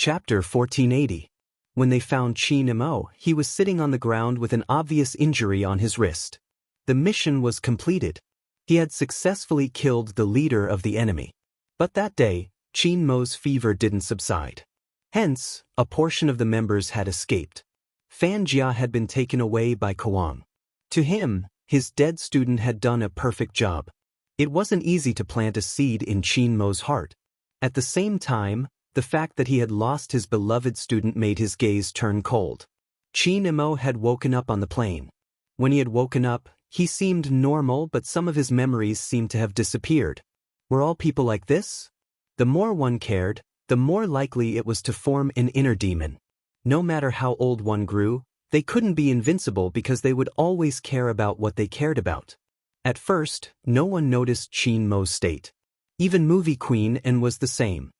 Chapter 1480. When they found Qin Mo, he was sitting on the ground with an obvious injury on his wrist. The mission was completed. He had successfully killed the leader of the enemy. But that day, Qin Mo's fever didn't subside. Hence, a portion of the members had escaped. Fan Jia had been taken away by Kawang. To him, his dead student had done a perfect job. It wasn't easy to plant a seed in Qin Mo's heart. At the same time, the fact that he had lost his beloved student made his gaze turn cold. Qin Mo had woken up on the plane. When he had woken up, he seemed normal, but some of his memories seemed to have disappeared. Were all people like this? The more one cared, the more likely it was to form an inner demon. No matter how old one grew, they couldn't be invincible because they would always care about what they cared about. At first, no one noticed Qin Mo's state. Even Movie Queen N was the same.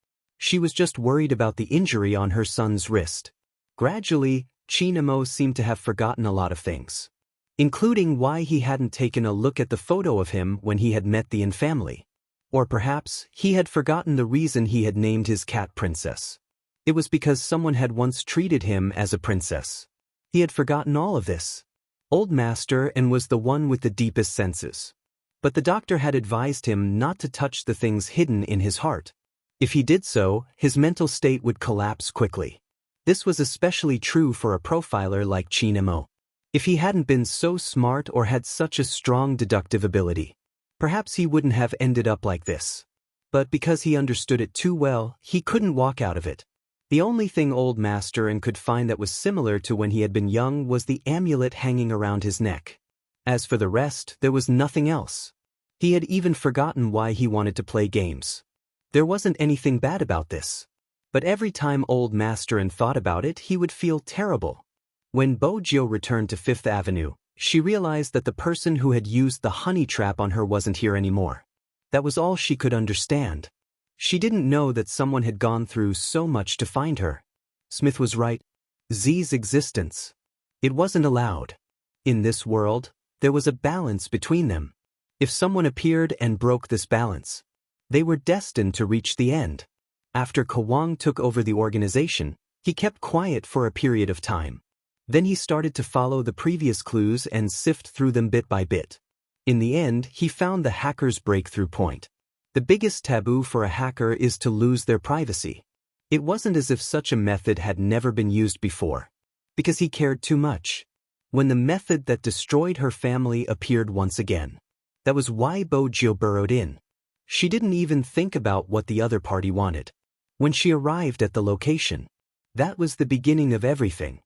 She was just worried about the injury on her son's wrist. Gradually, Qin Mo seemed to have forgotten a lot of things, including why he hadn't taken a look at the photo of him when he had met the Yin family. Or perhaps, he had forgotten the reason he had named his cat Princess. It was because someone had once treated him as a princess. He had forgotten all of this. Old Master and was the one with the deepest senses. But the doctor had advised him not to touch the things hidden in his heart. If he did so, his mental state would collapse quickly. This was especially true for a profiler like Qin Mo. If he hadn't been so smart or had such a strong deductive ability, perhaps he wouldn't have ended up like this. But because he understood it too well, he couldn't walk out of it. The only thing Old Master and could find that was similar to when he had been young was the amulet hanging around his neck. As for the rest, there was nothing else. He had even forgotten why he wanted to play games. There wasn't anything bad about this. But every time Old Master and thought about it, he would feel terrible. When Bojiu returned to Fifth Avenue, she realized that the person who had used the honey trap on her wasn't here anymore. That was all she could understand. She didn't know that someone had gone through so much to find her. Smith was right. Z's existence. It wasn't allowed. In this world, there was a balance between them. If someone appeared and broke this balance, they were destined to reach the end. After Kawang took over the organization, he kept quiet for a period of time. Then he started to follow the previous clues and sift through them bit by bit. In the end, he found the hacker's breakthrough point. The biggest taboo for a hacker is to lose their privacy. It wasn't as if such a method had never been used before, because he cared too much. When the method that destroyed her family appeared once again, that was why Bojiu burrowed in. She didn't even think about what the other party wanted. When she arrived at the location, that was the beginning of everything.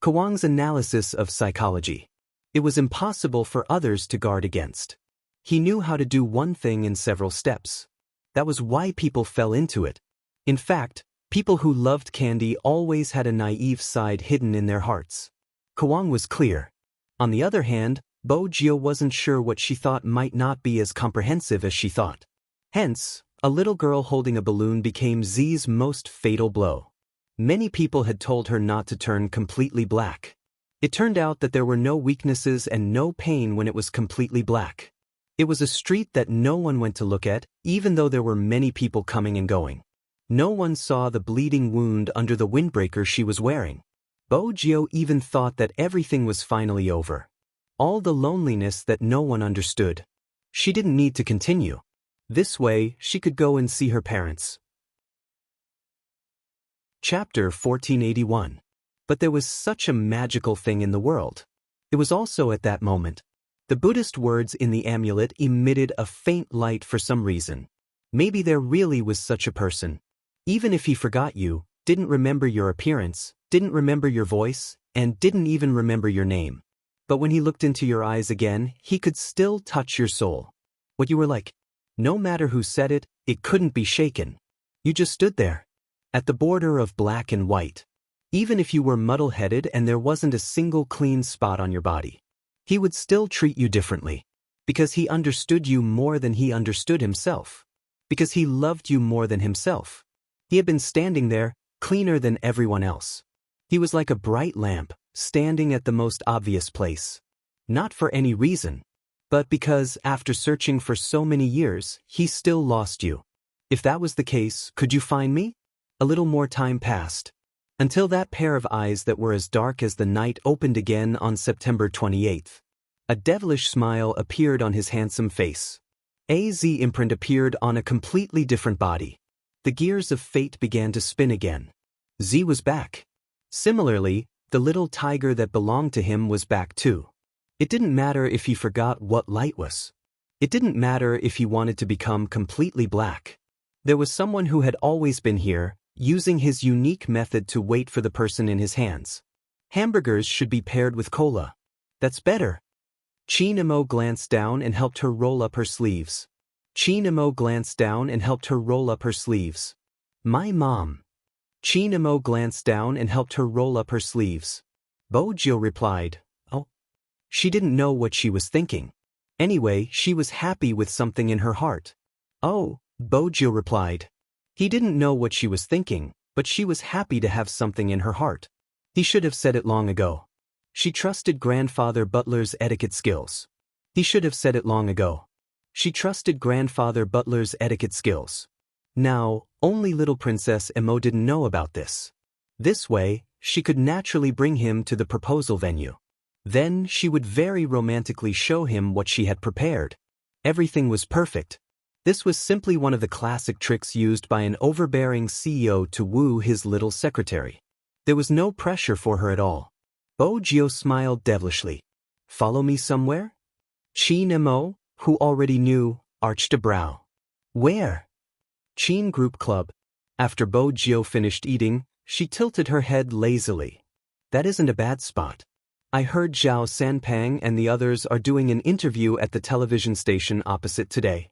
Kawang's analysis of psychology. It was impossible for others to guard against. He knew how to do one thing in several steps. That was why people fell into it. In fact, people who loved candy always had a naive side hidden in their hearts. Kawang was clear. On the other hand, Bojiu wasn't sure what she thought might not be as comprehensive as she thought. Hence, a little girl holding a balloon became Z's most fatal blow. Many people had told her not to turn completely black. It turned out that there were no weaknesses and no pain when it was completely black. It was a street that no one went to look at, even though there were many people coming and going. No one saw the bleeding wound under the windbreaker she was wearing. Bojiu even thought that everything was finally over. All the loneliness that no one understood. She didn't need to continue. This way, she could go and see her parents. Chapter 1481. But there was such a magical thing in the world. It was also at that moment. The Buddhist words in the amulet emitted a faint light for some reason. Maybe there really was such a person. Even if he forgot you, didn't remember your appearance, didn't remember your voice, and didn't even remember your name. But when he looked into your eyes again, he could still touch your soul. What you were like. No matter who said it, it couldn't be shaken. You just stood there. At the border of black and white. Even if you were muddle-headed and there wasn't a single clean spot on your body, he would still treat you differently. Because he understood you more than he understood himself. Because he loved you more than himself. He had been standing there, cleaner than everyone else. He was like a bright lamp, standing at the most obvious place. Not for any reason, but because after searching for so many years, he still lost you. If that was the case, could you find me? A little more time passed. Until that pair of eyes that were as dark as the night opened again on September 28th. A devilish smile appeared on his handsome face. A Z imprint appeared on a completely different body. The gears of fate began to spin again. Z was back. Similarly, the little tiger that belonged to him was back too. It didn't matter if he forgot what light was. It didn't matter if he wanted to become completely black. There was someone who had always been here, using his unique method to wait for the person in his hands. Hamburgers should be paired with cola. That's better. Chin-Mo glanced down and helped her roll up her sleeves. Chin-Mo glanced down and helped her roll up her sleeves. My mom. Chin-Mo glanced down and helped her roll up her sleeves. Bojo replied, oh. She didn't know what she was thinking. Anyway, she was happy with something in her heart. Oh, Bojo replied. He didn't know what she was thinking, but she was happy to have something in her heart. He should have said it long ago. She trusted Grandfather Butler's etiquette skills. He should have said it long ago. She trusted Grandfather Butler's etiquette skills. Now, only little Princess Emo didn't know about this. This way, she could naturally bring him to the proposal venue. Then she would very romantically show him what she had prepared. Everything was perfect. This was simply one of the classic tricks used by an overbearing CEO to woo his little secretary. There was no pressure for her at all. Bojo smiled devilishly. Follow me somewhere? Chin-Mo, who already knew, arched a brow. Where? Chin Group Club. After Bojo finished eating, she tilted her head lazily. That isn't a bad spot. I heard Zhao Sanpang and the others are doing an interview at the television station opposite today.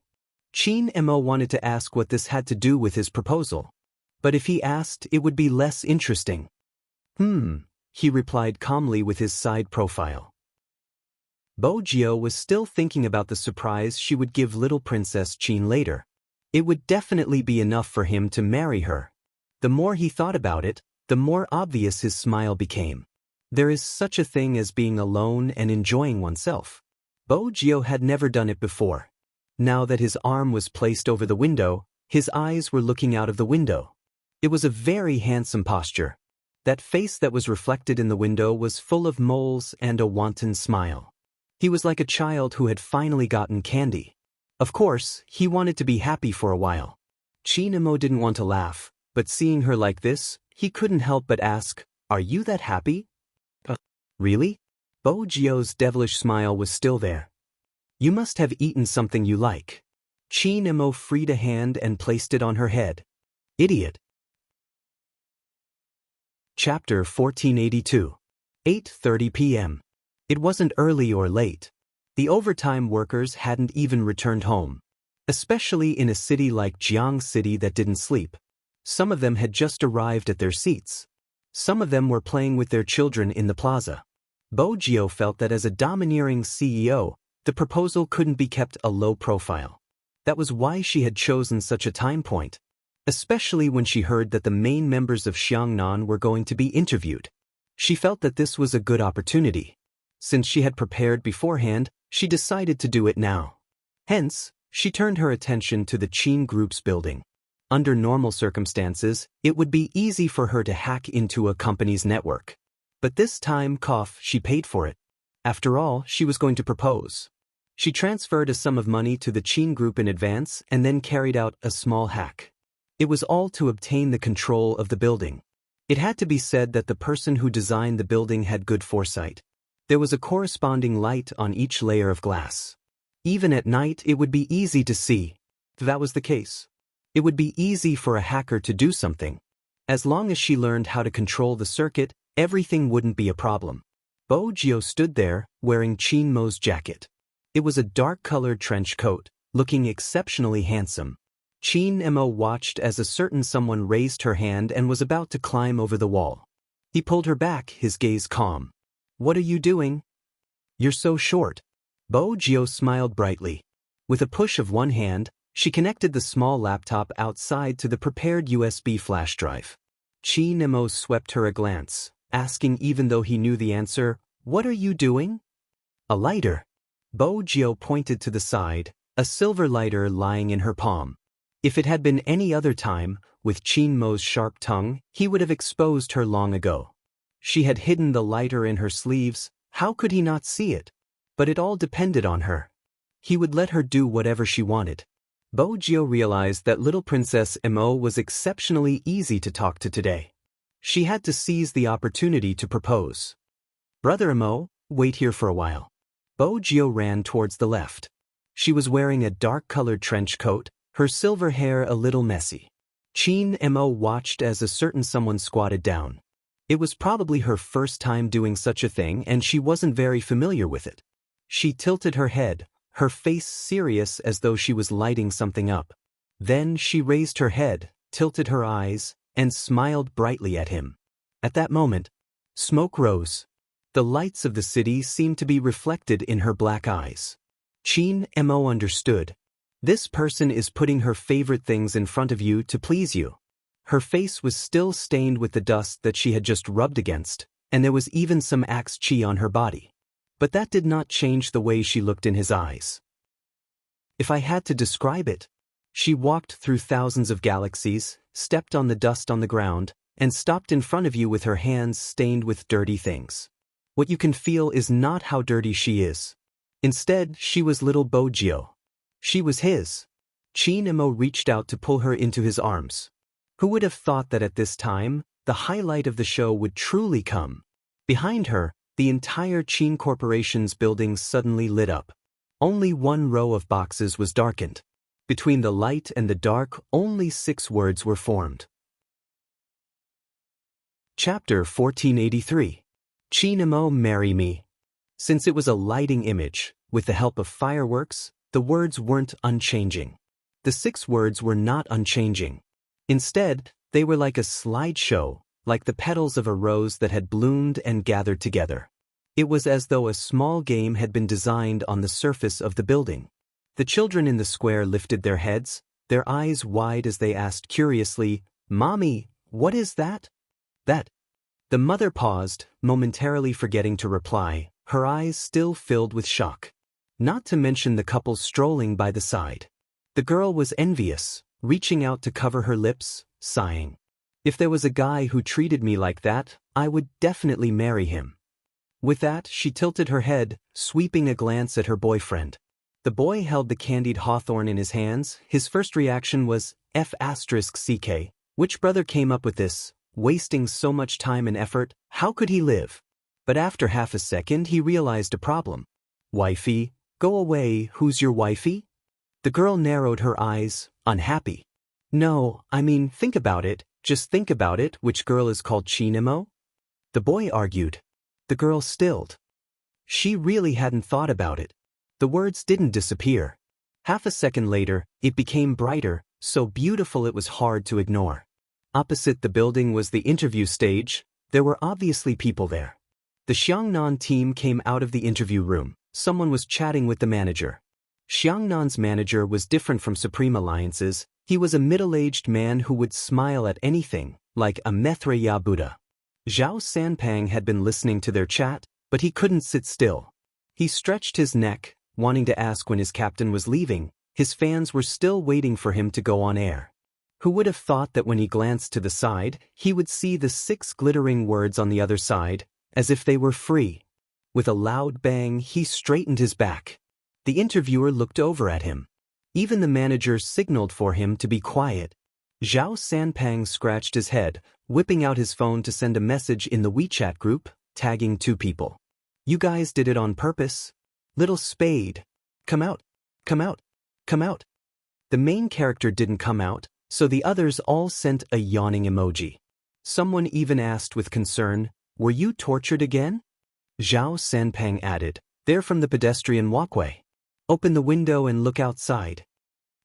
Chin-Mo wanted to ask what this had to do with his proposal. But if he asked, it would be less interesting. He replied calmly with his side profile. Bojo was still thinking about the surprise she would give little Princess Chin later. It would definitely be enough for him to marry her. The more he thought about it, the more obvious his smile became. There is such a thing as being alone and enjoying oneself. Bojo had never done it before. Now that his arm was placed over the window, his eyes were looking out of the window. It was a very handsome posture. That face that was reflected in the window was full of moles and a wanton smile. He was like a child who had finally gotten candy. Of course, he wanted to be happy for a while. Chin-Mo didn't want to laugh, but seeing her like this, he couldn't help but ask, "Are you that happy?" Really? Bojo's devilish smile was still there. You must have eaten something you like. Chin-Mo freed a hand and placed it on her head. Idiot. Chapter 1482. 8:30 p.m. It wasn't early or late. The overtime workers hadn't even returned home. Especially in a city like Jiang City that didn't sleep. Some of them had just arrived at their seats. Some of them were playing with their children in the plaza. Bojo felt that as a domineering CEO, the proposal couldn't be kept a low profile. That was why she had chosen such a time point. Especially when she heard that the main members of Xiangnan were going to be interviewed. She felt that this was a good opportunity. Since she had prepared beforehand, she decided to do it now. Hence, she turned her attention to the Chin Group's building. Under normal circumstances, it would be easy for her to hack into a company's network. But this time, she paid for it. After all, she was going to propose. She transferred a sum of money to the Chin Group in advance and then carried out a small hack. It was all to obtain the control of the building. It had to be said that the person who designed the building had good foresight. There was a corresponding light on each layer of glass. Even at night, it would be easy to see. If that was the case, it would be easy for a hacker to do something. As long as she learned how to control the circuit, everything wouldn't be a problem. Bojo stood there, wearing Chin-Mo's jacket. It was a dark-colored trench coat, looking exceptionally handsome. Chin-Mo watched as a certain someone raised her hand and was about to climb over the wall. He pulled her back, his gaze calm. What are you doing? You're so short. Bojo smiled brightly. With a push of one hand, she connected the small laptop outside to the prepared USB flash drive. Chin-Mo swept her a glance, asking even though he knew the answer, "What are you doing?" A lighter. Bojo pointed to the side, a silver lighter lying in her palm. If it had been any other time, with Qin Mo's sharp tongue, he would have exposed her long ago. She had hidden the lighter in her sleeves, how could he not see it? But it all depended on her. He would let her do whatever she wanted. Bo Jio realized that little Princess Mo was exceptionally easy to talk to today. She had to seize the opportunity to propose. Brother Mo, wait here for a while. Bo Jio ran towards the left. She was wearing a dark-colored trench coat, her silver hair a little messy. Qin Mo watched as a certain someone squatted down. It was probably her first time doing such a thing and she wasn't very familiar with it. She tilted her head, her face serious as though she was lighting something up. Then she raised her head, tilted her eyes, and smiled brightly at him. At that moment, smoke rose. The lights of the city seemed to be reflected in her black eyes. Qin Mo understood. This person is putting her favorite things in front of you to please you. Her face was still stained with the dust that she had just rubbed against, and there was even some axe chi on her body. But that did not change the way she looked in his eyes. If I had to describe it, she walked through thousands of galaxies, stepped on the dust on the ground, and stopped in front of you with her hands stained with dirty things. What you can feel is not how dirty she is. Instead, she was little Bo Jio. She was his. Qin Mo reached out to pull her into his arms. Who would have thought that at this time, the highlight of the show would truly come? Behind her, the entire Qin Corporation's building suddenly lit up. Only one row of boxes was darkened. Between the light and the dark, only 6 words were formed. Chapter 1483. Qin Mo, marry me. Since it was a lighting image, with the help of fireworks, the words weren't unchanging. The 6 words were not unchanging. Instead, they were like a slideshow, like the petals of a rose that had bloomed and gathered together. It was as though a small game had been designed on the surface of the building. The children in the square lifted their heads, their eyes wide as they asked curiously, "Mommy, what is that?" "That." The mother paused, momentarily forgetting to reply, her eyes still filled with shock. Not to mention the couple strolling by the side. The girl was envious, reaching out to cover her lips, sighing. If there was a guy who treated me like that, I would definitely marry him. With that, she tilted her head, sweeping a glance at her boyfriend. The boy held the candied hawthorn in his hands. His first reaction was, F***ck, which brother came up with this, wasting so much time and effort, how could he live? But after half a second he realized a problem. Wifey, go away, who's your wifey? The girl narrowed her eyes, unhappy. No, I mean, think about it, just think about it, which girl is called Qin Mo? The boy argued. The girl stilled. She really hadn't thought about it. The words didn't disappear. Half a second later, it became brighter, so beautiful it was hard to ignore. Opposite the building was the interview stage. There were obviously people there. The Xiangnan team came out of the interview room. Someone was chatting with the manager. Xiangnan's manager was different from Supreme Alliance's. He was a middle-aged man who would smile at anything, like a Maitreya Buddha. Zhao Sanpang had been listening to their chat, but he couldn't sit still. He stretched his neck, wanting to ask when his captain was leaving. His fans were still waiting for him to go on air. Who would have thought that when he glanced to the side, he would see the 6 glittering words on the other side, as if they were free. With a loud bang, he straightened his back. The interviewer looked over at him. Even the manager signaled for him to be quiet. Zhao Sanpang scratched his head, whipping out his phone to send a message in the WeChat group, tagging 2 people. You guys did it on purpose. Little Spade. Come out. Come out. Come out. The main character didn't come out, so the others all sent a yawning emoji. Someone even asked with concern, were you tortured again? Zhao Sanpang added, they're from the pedestrian walkway. Open the window and look outside.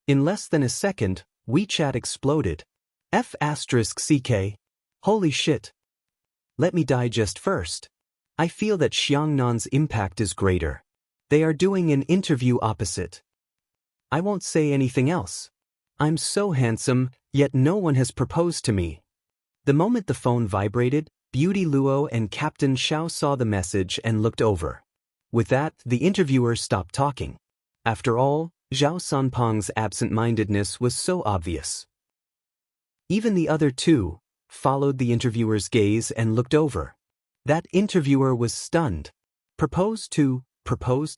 In less than a second, WeChat exploded. F***ck. Holy shit. Let me digest first. I feel that Xiangnan's impact is greater. They are doing an interview opposite. I won't say anything else. I'm so handsome, yet no one has proposed to me. The moment the phone vibrated, Beauty Luo and Captain Xiao saw the message and looked over. With that, the interviewer stopped talking. After all, Zhao Sanpeng's absent-mindedness was so obvious. Even the other two followed the interviewer's gaze and looked over. That interviewer was stunned. Propose to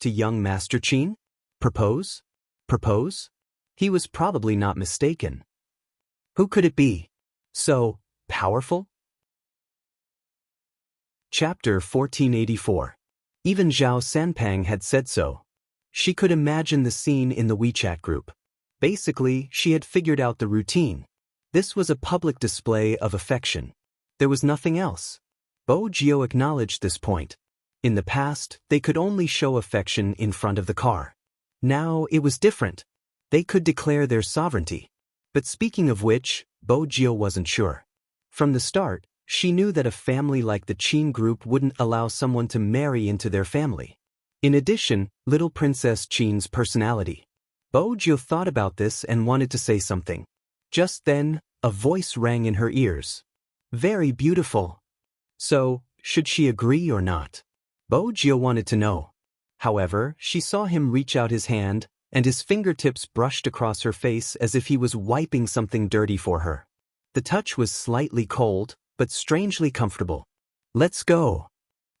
young Master Qin? Propose? Propose? He was probably not mistaken. Who could it be? So powerful? Chapter 1484. Even Zhao Sanpeng had said so. She could imagine the scene in the WeChat group. Basically, she had figured out the routine. This was a public display of affection. There was nothing else. Bo Jiao acknowledged this point. In the past, they could only show affection in front of the car. Now it was different. They could declare their sovereignty. But speaking of which, Bo Jiao wasn't sure. From the start, she knew that a family like the Qin group wouldn't allow someone to marry into their family. In addition, little Princess Qin's personality. Bo Jiao thought about this and wanted to say something. Just then, a voice rang in her ears. Very beautiful. So, should she agree or not? Bo Jiao wanted to know. However, she saw him reach out his hand, and his fingertips brushed across her face as if he was wiping something dirty for her. The touch was slightly cold, but strangely comfortable. Let's go.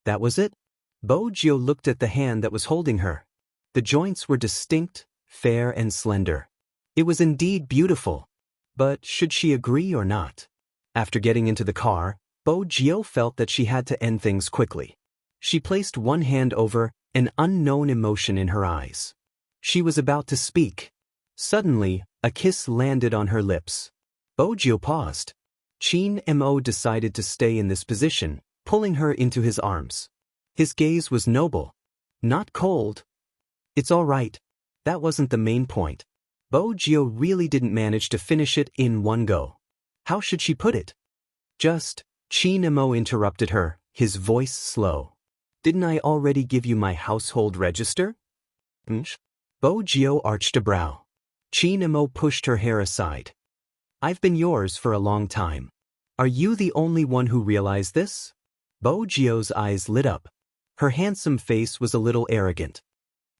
That was it? Bo Jiao looked at the hand that was holding her. The joints were distinct, fair and slender. It was indeed beautiful. But should she agree or not? After getting into the car, Bo Jiao felt that she had to end things quickly. She placed one hand over, an unknown emotion in her eyes. She was about to speak. Suddenly, a kiss landed on her lips. Bo Jiao paused. Qin Mo decided to stay in this position, pulling her into his arms. His gaze was noble, not cold. It's all right. That wasn't the main point. Bo Jiao really didn't manage to finish it in one go. How should she put it? Just, Qin Mo interrupted her, his voice slow. Didn't I already give you my household register? Bo Jiao arched a brow. Qin Mo pushed her hair aside. I've been yours for a long time. Are you the only one who realized this? Bo Jiao's eyes lit up. Her handsome face was a little arrogant.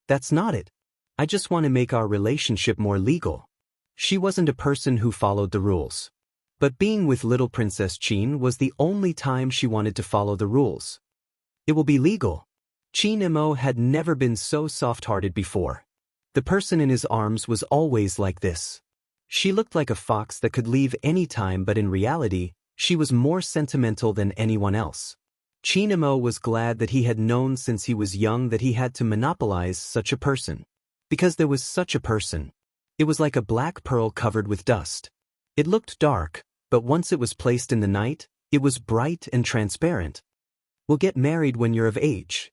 That's not it. I just want to make our relationship more legal. She wasn't a person who followed the rules. But being with little Princess Qin was the only time she wanted to follow the rules. It will be legal. Qin Mo had never been so soft-hearted before. The person in his arms was always like this. She looked like a fox that could leave any time, but in reality, she was more sentimental than anyone else. Qin Mo was glad that he had known since he was young that he had to monopolize such a person. Because there was such a person. It was like a black pearl covered with dust. It looked dark, but once it was placed in the night, it was bright and transparent. We'll get married when you're of age.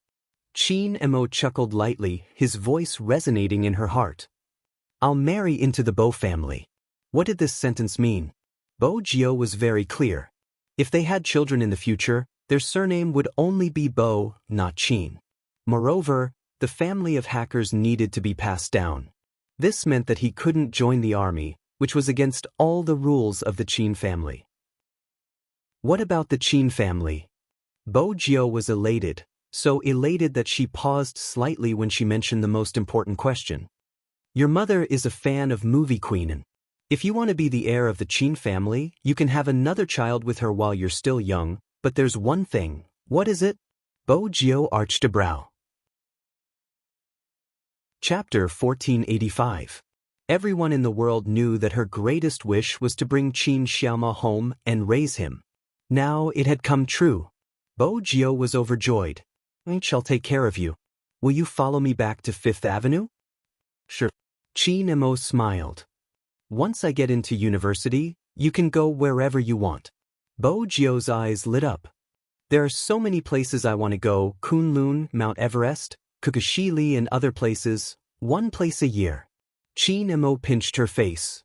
Qin Mo chuckled lightly, his voice resonating in her heart. I'll marry into the Bo family. What did this sentence mean? Bo Jiao was very clear. If they had children in the future, their surname would only be Bo, not Qin. Moreover, the family of hackers needed to be passed down. This meant that he couldn't join the army, which was against all the rules of the Qin family. What about the Qin family? Bo Jiao was elated, so elated that she paused slightly when she mentioned the most important question. Your mother is a fan of movie Queen, and if you want to be the heir of the Qin family, you can have another child with her while you're still young, but there's one thing. What is it? Bo Jiao arched a brow. Chapter 1485. Everyone in the world knew that her greatest wish was to bring Qin Xiaoma home and raise him. Now it had come true. Bo Jiao was overjoyed. I shall take care of you. Will you follow me back to Fifth Avenue? Sure. Qin Mo smiled. Once I get into university, you can go wherever you want. Bo Jiao's eyes lit up. There are so many places I want to go: Kunlun, Mount Everest, Kukushili and other places, one place a year. Qin Mo pinched her face.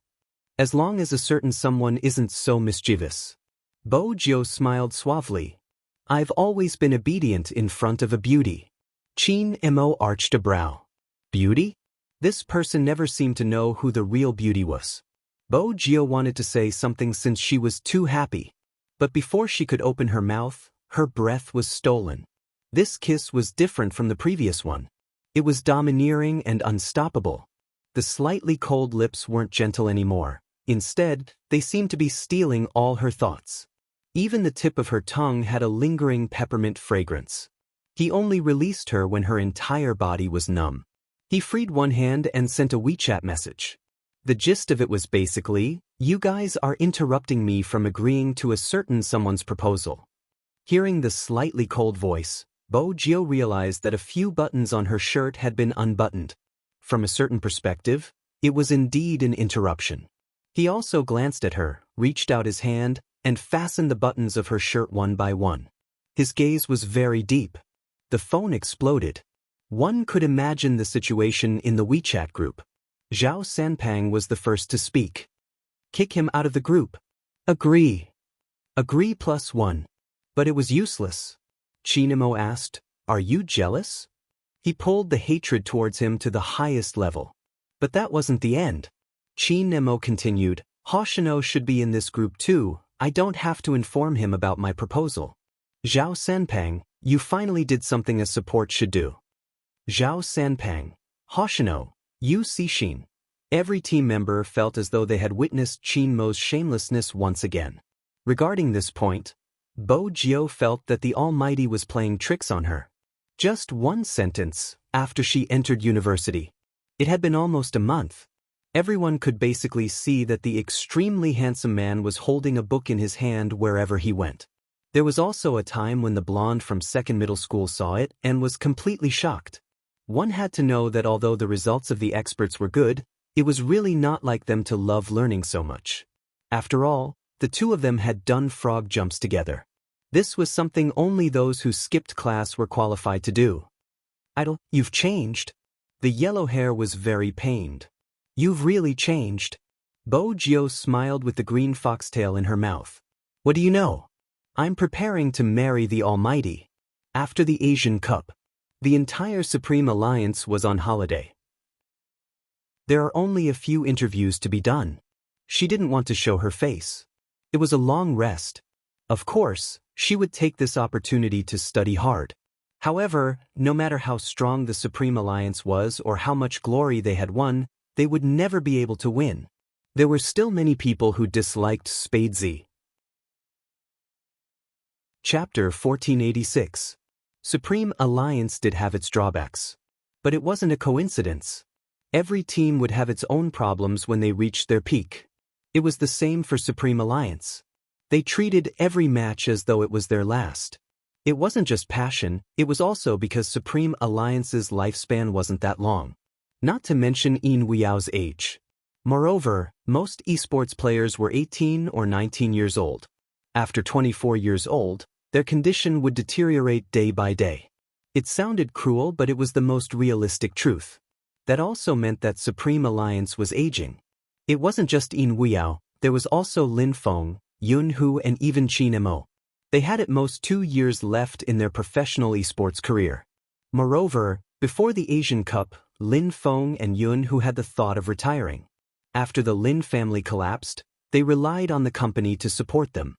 As long as a certain someone isn't so mischievous. Bo Jiao smiled suavely. I've always been obedient in front of a beauty. Qin Mo arched a brow. Beauty? This person never seemed to know who the real beauty was. Bo Jiao wanted to say something since she was too happy. But before she could open her mouth, her breath was stolen. This kiss was different from the previous one. It was domineering and unstoppable. The slightly cold lips weren't gentle anymore. Instead, they seemed to be stealing all her thoughts. Even the tip of her tongue had a lingering peppermint fragrance. He only released her when her entire body was numb. He freed one hand and sent a WeChat message. The gist of it was basically, "You guys are interrupting me from agreeing to a certain someone's proposal." Hearing the slightly cold voice, Bo Gio realized that a few buttons on her shirt had been unbuttoned. From a certain perspective, it was indeed an interruption. He also glanced at her, reached out his hand, and fastened the buttons of her shirt one by one. His gaze was very deep. The phone exploded. One could imagine the situation in the WeChat group. Zhao Sanpang was the first to speak. Kick him out of the group. Agree. Agree +1. But it was useless. Chinimo asked, "Are you jealous?" He pulled the hatred towards him to the highest level. But that wasn't the end. Chinimo continued, "Hoshino should be in this group too. I don't have to inform him about my proposal." Zhao Sanpang, you finally did something a support should do. Zhao Sanpang, Hoshino, you Sishin. Every team member felt as though they had witnessed Chinmo's shamelessness once again. Regarding this point, Bo Gio felt that the Almighty was playing tricks on her. Just one sentence, after she entered university. It had been almost a month. Everyone could basically see that the extremely handsome man was holding a book in his hand wherever he went. There was also a time when the blonde from second middle school saw it and was completely shocked. One had to know that although the results of the experts were good, it was really not like them to love learning so much. After all, the two of them had done frog jumps together. This was something only those who skipped class were qualified to do. "Idol, you've changed." The yellow hair was very pained. "You've really changed." Bo Gio smiled with the green foxtail in her mouth. "What do you know? I'm preparing to marry the Almighty." After the Asian Cup, the entire Supreme Alliance was on holiday. There are only a few interviews to be done. She didn't want to show her face. It was a long rest. Of course, she would take this opportunity to study hard. However, no matter how strong the Supreme Alliance was or how much glory they had won, they would never be able to win. There were still many people who disliked Spadesy. Chapter 1486. Supreme Alliance did have its drawbacks. But it wasn't a coincidence. Every team would have its own problems when they reached their peak. It was the same for Supreme Alliance. They treated every match as though it was their last. It wasn't just passion, it was also because Supreme Alliance's lifespan wasn't that long. Not to mention Yin Weao's age. Moreover, most esports players were 18 or 19 years old. After 24 years old, their condition would deteriorate day by day. It sounded cruel, but it was the most realistic truth. That also meant that Supreme Alliance was aging. It wasn't just Yin Weao, there was also Lin Feng, Yun Hu and even Chinemo. They had at most 2 years left in their professional esports career. Moreover, before the Asian Cup, Lin Feng and Yun Hu had the thought of retiring. After the Lin family collapsed, they relied on the company to support them.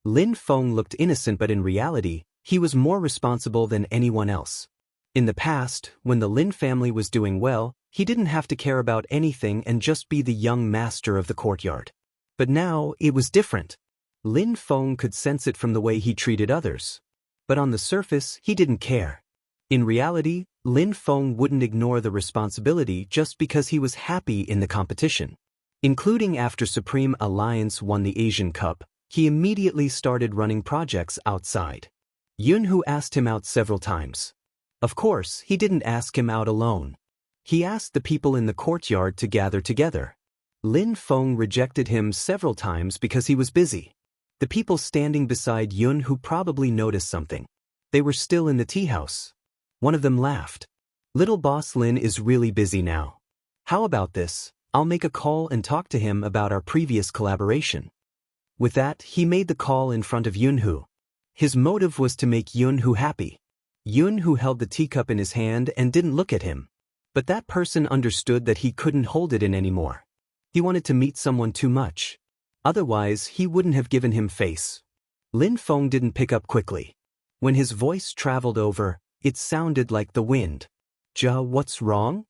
Lin Feng looked innocent, but in reality, he was more responsible than anyone else. In the past, when the Lin family was doing well, he didn't have to care about anything and just be the young master of the courtyard. But now, it was different. Lin Feng could sense it from the way he treated others. But on the surface, he didn't care. In reality, Lin Feng wouldn't ignore the responsibility just because he was happy in the competition. Including after Supreme Alliance won the Asian Cup, he immediately started running projects outside. Yun Hu asked him out several times. Of course, he didn't ask him out alone. He asked the people in the courtyard to gather together. Lin Feng rejected him several times because he was busy. The people standing beside Yun Hu probably noticed something. They were still in the tea house. One of them laughed. "Little boss Lin is really busy now. How about this? I'll make a call and talk to him about our previous collaboration." With that, he made the call in front of Yun Hu. His motive was to make Yun Hu happy. Yun Hu held the teacup in his hand and didn't look at him. But that person understood that he couldn't hold it in anymore. He wanted to meet someone too much. Otherwise, he wouldn't have given him face. Lin Feng didn't pick up quickly. When his voice traveled over, it sounded like the wind. "Ja, what's wrong?"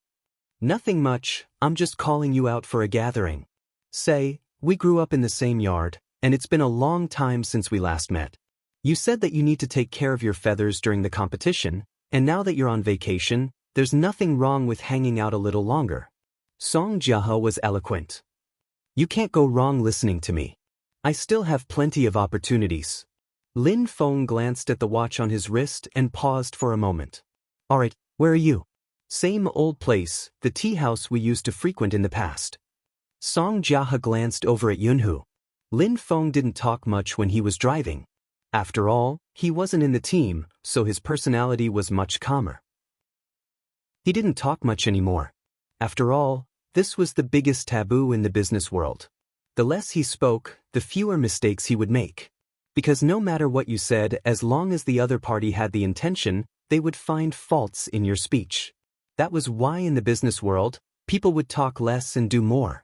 Nothing much, I'm just calling you out for a gathering. Say, we grew up in the same yard, and it's been a long time since we last met. You said that you need to take care of your feathers during the competition, and now that you're on vacation, there's nothing wrong with hanging out a little longer. Song Jiahe was eloquent. You can't go wrong listening to me. I still have plenty of opportunities. Lin Feng glanced at the watch on his wrist and paused for a moment. Alright, where are you? Same old place, the tea house we used to frequent in the past. Song Jiahe glanced over at Yunhu. Lin Feng didn't talk much when he was driving. After all, he wasn't in the team, so his personality was much calmer. He didn't talk much anymore. After all, this was the biggest taboo in the business world. The less he spoke, the fewer mistakes he would make. Because no matter what you said, as long as the other party had the intention, they would find faults in your speech. That was why in the business world, people would talk less and do more.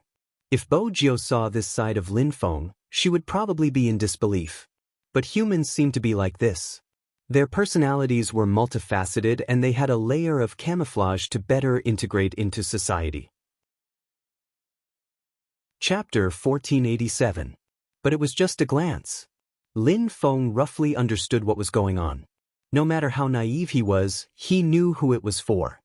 If Bo Jiao saw this side of Lin Feng, she would probably be in disbelief. But humans seem to be like this. Their personalities were multifaceted and they had a layer of camouflage to better integrate into society. Chapter 1487. But it was just a glance. Lin Feng roughly understood what was going on. No matter how naive he was, he knew who it was for.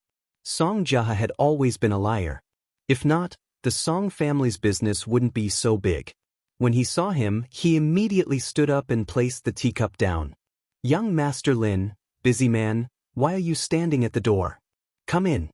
Song Jiahe had always been a liar. If not, the Song family's business wouldn't be so big. When he saw him, he immediately stood up and placed the teacup down. Young Master Lin, busy man, why are you standing at the door? Come in.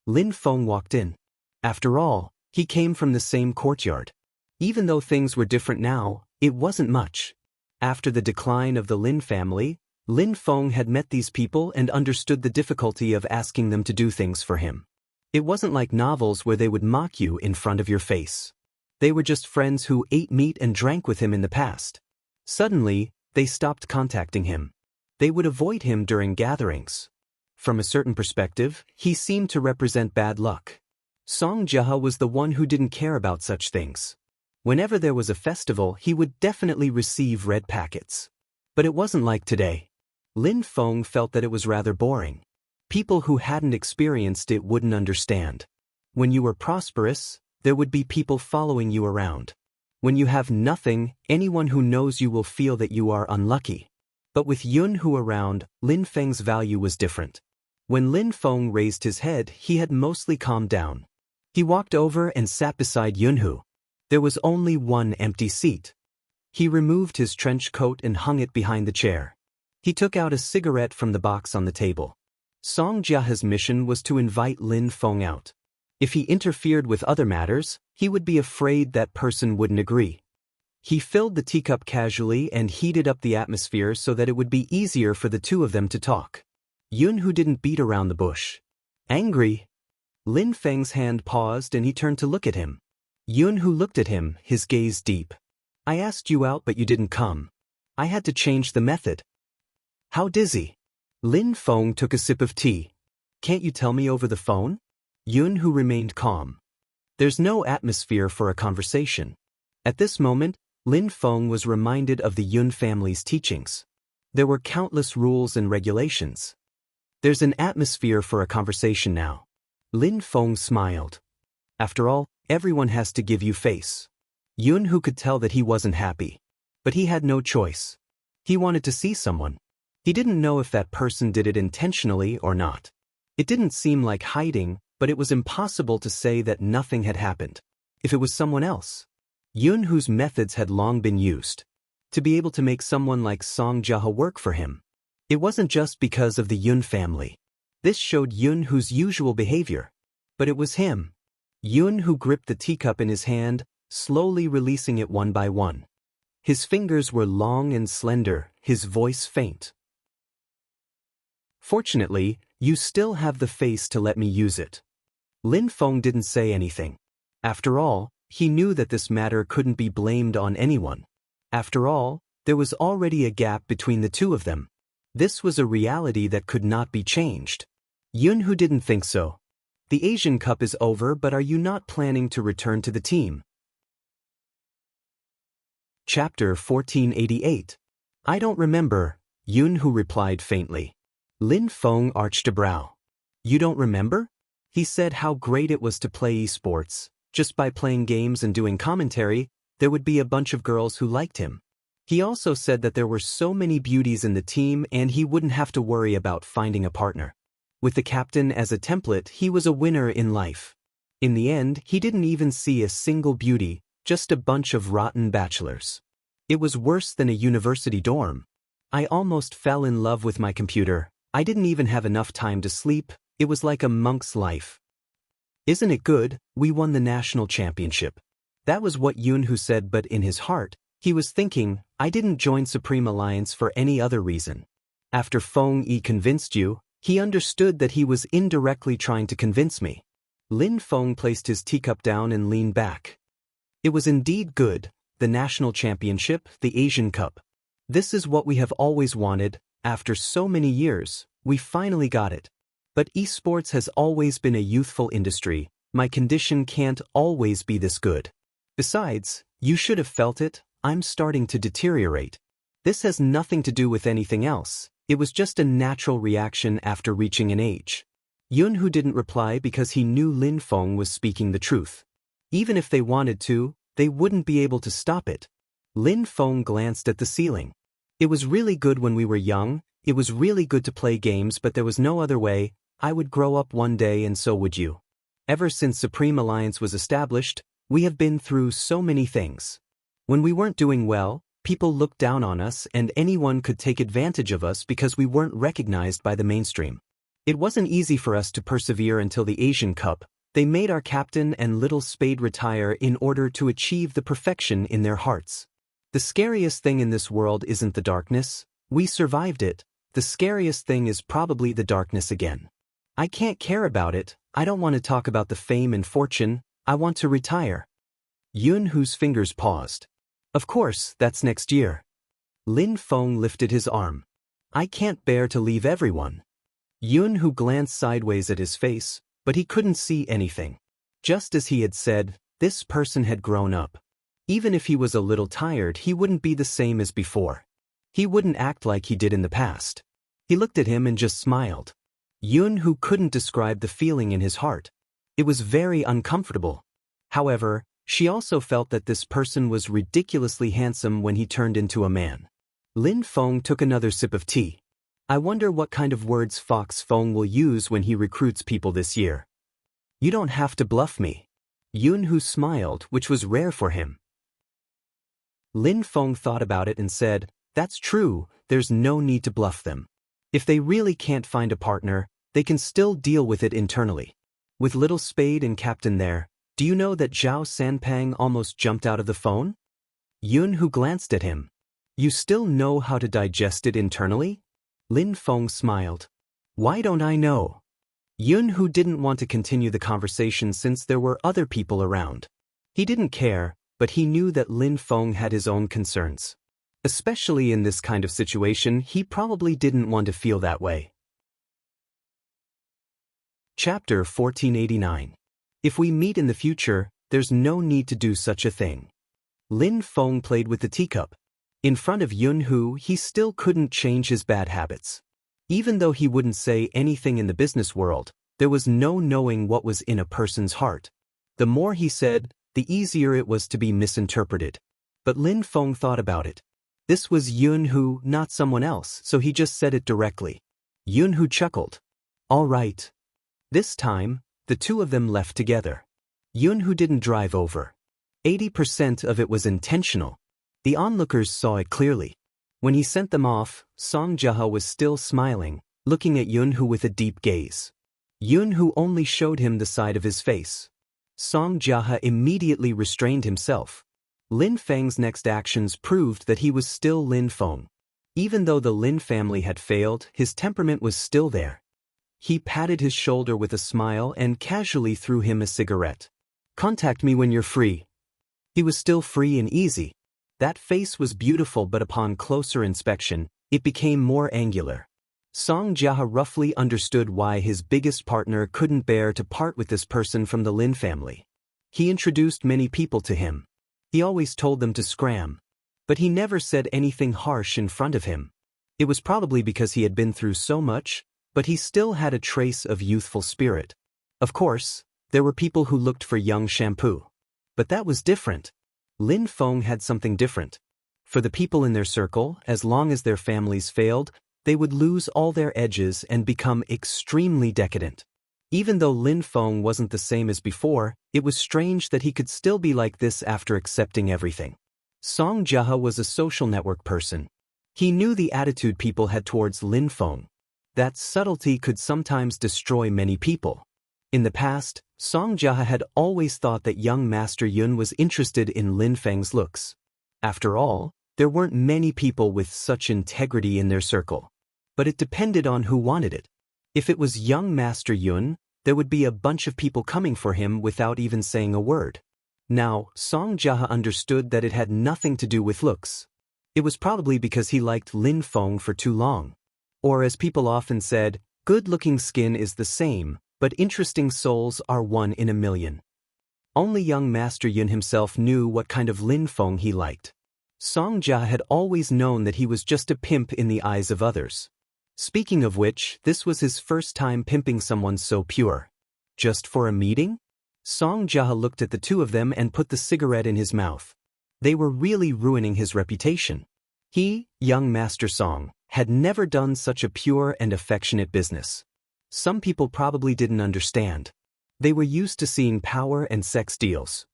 Lin Feng walked in. After all, he came from the same courtyard. Even though things were different now, it wasn't much. After the decline of the Lin family, Lin Feng had met these people and understood the difficulty of asking them to do things for him. It wasn't like novels where they would mock you in front of your face. They were just friends who ate meat and drank with him in the past. Suddenly, they stopped contacting him. They would avoid him during gatherings. From a certain perspective, he seemed to represent bad luck. Song Jiahe was the one who didn't care about such things. Whenever there was a festival, he would definitely receive red packets. But it wasn't like today. Lin Feng felt that it was rather boring. People who hadn't experienced it wouldn't understand. When you were prosperous, there would be people following you around. When you have nothing, anyone who knows you will feel that you are unlucky. But with Yunhu around, Lin Feng's value was different. When Lin Feng raised his head, he had mostly calmed down. He walked over and sat beside Yunhu. There was only one empty seat. He removed his trench coat and hung it behind the chair. He took out a cigarette from the box on the table. Song Jiahe's mission was to invite Lin Feng out. If he interfered with other matters, he would be afraid that person wouldn't agree. He filled the teacup casually and heated up the atmosphere so that it would be easier for the two of them to talk. Yunhu didn't beat around the bush. Angry. Lin Feng's hand paused and he turned to look at him. Yunhu looked at him, his gaze deep. I asked you out but you didn't come. I had to change the method. How dizzy? Lin Feng took a sip of tea. Can't you tell me over the phone? Yunhu remained calm. There's no atmosphere for a conversation. At this moment, Lin Feng was reminded of the Yun family's teachings. There were countless rules and regulations. There's an atmosphere for a conversation now. Lin Feng smiled. After all, everyone has to give you face. Yunhu could tell that he wasn't happy. But he had no choice. He wanted to see someone. He didn't know if that person did it intentionally or not. It didn't seem like hiding, but it was impossible to say that nothing had happened. If it was someone else. Yunhu's methods had long been used. To be able to make someone like Song Jiahe work for him. It wasn't just because of the Yun family. This showed Yunhu's usual behavior. But it was him. Yunhu gripped the teacup in his hand, slowly releasing it one by one. His fingers were long and slender, his voice faint. Fortunately, you still have the face to let me use it. Lin Feng didn't say anything. After all, he knew that this matter couldn't be blamed on anyone. After all, there was already a gap between the two of them. This was a reality that could not be changed. Yunhu didn't think so. The Asian Cup is over, but are you not planning to return to the team? Chapter 1488. I don't remember, Yunhu replied faintly. Lin Feng arched a brow. You don't remember? He said how great it was to play esports. Just by playing games and doing commentary, there would be a bunch of girls who liked him. He also said that there were so many beauties in the team and he wouldn't have to worry about finding a partner. With the captain as a template, he was a winner in life. In the end, he didn't even see a single beauty, just a bunch of rotten bachelors. It was worse than a university dorm. I almost fell in love with my computer. I didn't even have enough time to sleep. It was like a monk's life. Isn't it good? We won the national championship. That was what Yoon-hoo said, but in his heart, he was thinking, I didn't join Supreme Alliance for any other reason. After Fong-yi convinced you, he understood that he was indirectly trying to convince me. Lin Fong placed his teacup down and leaned back. It was indeed good, the national championship, the Asian Cup. This is what we have always wanted. After so many years, we finally got it. But esports has always been a youthful industry. My condition can't always be this good. Besides, you should have felt it, I'm starting to deteriorate. This has nothing to do with anything else. It was just a natural reaction after reaching an age. Yoon-hoo didn't reply because he knew Lin Fong was speaking the truth. Even if they wanted to, they wouldn't be able to stop it. Lin Fong glanced at the ceiling. It was really good when we were young, it was really good to play games, but there was no other way. I would grow up one day and so would you. Ever since Supreme Alliance was established, we have been through so many things. When we weren't doing well, people looked down on us and anyone could take advantage of us because we weren't recognized by the mainstream. It wasn't easy for us to persevere until the Asian Cup. They made our captain and little Spade retire in order to achieve the perfection in their hearts. The scariest thing in this world isn't the darkness. We survived it. The scariest thing is probably the darkness again. I can't care about it. I don't want to talk about the fame and fortune. I want to retire. Yoon-hoo's fingers paused. Of course, that's next year. Lin Fong lifted his arm. I can't bear to leave everyone. Yoon-hoo glanced sideways at his face, but he couldn't see anything. Just as he had said, this person had grown up. Even if he was a little tired, he wouldn't be the same as before. He wouldn't act like he did in the past. He looked at him and just smiled. Yoon-hoo couldn't describe the feeling in his heart. It was very uncomfortable. However, she also felt that this person was ridiculously handsome when he turned into a man. Lin Fong took another sip of tea. I wonder what kind of words Fox Fong will use when he recruits people this year. You don't have to bluff me. Yoon-hoo smiled, which was rare for him. Lin Fong thought about it and said, that's true, there's no need to bluff them. If they really can't find a partner, they can still deal with it internally. With little Spade and Captain there, do you know that Zhao Sanpang almost jumped out of the phone? Yoon-hoo glanced at him. You still know how to digest it internally? Lin Fong smiled. Why don't I know? Yoon-hoo didn't want to continue the conversation since there were other people around. He didn't care, but he knew that Lin Fong had his own concerns. Especially in this kind of situation, he probably didn't want to feel that way. Chapter 1489. If we meet in the future, there's no need to do such a thing. Lin Fong played with the teacup. In front of Yoon-hoo, he still couldn't change his bad habits. Even though he wouldn't say anything in the business world, there was no knowing what was in a person's heart. The more he said, the easier it was to be misinterpreted. But Lin Fong thought about it. This was Yoon-hoo, not someone else, so he just said it directly. Yoon-hoo chuckled. All right. This time, the two of them left together. Yoon-hoo didn't drive over. 80% of it was intentional. The onlookers saw it clearly. When he sent them off, Song Jae-ha was still smiling, looking at Yoon-hoo with a deep gaze. Yoon-hoo only showed him the side of his face. Song Jae-ha immediately restrained himself. Lin Feng's next actions proved that he was still Lin Fong. Even though the Lin family had failed, his temperament was still there. He patted his shoulder with a smile and casually threw him a cigarette. Contact me when you're free. He was still free and easy. That face was beautiful, but upon closer inspection, it became more angular. Song Jae-ha roughly understood why his biggest partner couldn't bear to part with this person from the Lin family. He introduced many people to him. He always told them to scram. But he never said anything harsh in front of him. It was probably because he had been through so much, but he still had a trace of youthful spirit. Of course, there were people who looked for young shampoo. But that was different. Lin Feng had something different. For the people in their circle, as long as their families failed, they would lose all their edges and become extremely decadent. Even though Lin Feng wasn't the same as before, it was strange that he could still be like this after accepting everything. Song Jiahe was a social network person. He knew the attitude people had towards Lin Feng. That subtlety could sometimes destroy many people. In the past, Song Jiahe had always thought that young Master Yun was interested in Lin Feng's looks. After all, there weren't many people with such integrity in their circle. But it depended on who wanted it. If it was young Master Yun, there would be a bunch of people coming for him without even saying a word. Now, Song Jiahe understood that it had nothing to do with looks. It was probably because he liked Lin Feng for too long. Or as people often said, good-looking skin is the same, but interesting souls are one in a million. Only young Master Yun himself knew what kind of Lin Feng he liked. Song Jiahe had always known that he was just a pimp in the eyes of others. Speaking of which, this was his first time pimping someone so pure. Just for a meeting? Song Jiahe looked at the two of them and put the cigarette in his mouth. They were really ruining his reputation. He, young Master Song, had never done such a pure and affectionate business. Some people probably didn't understand. They were used to seeing power and sex deals.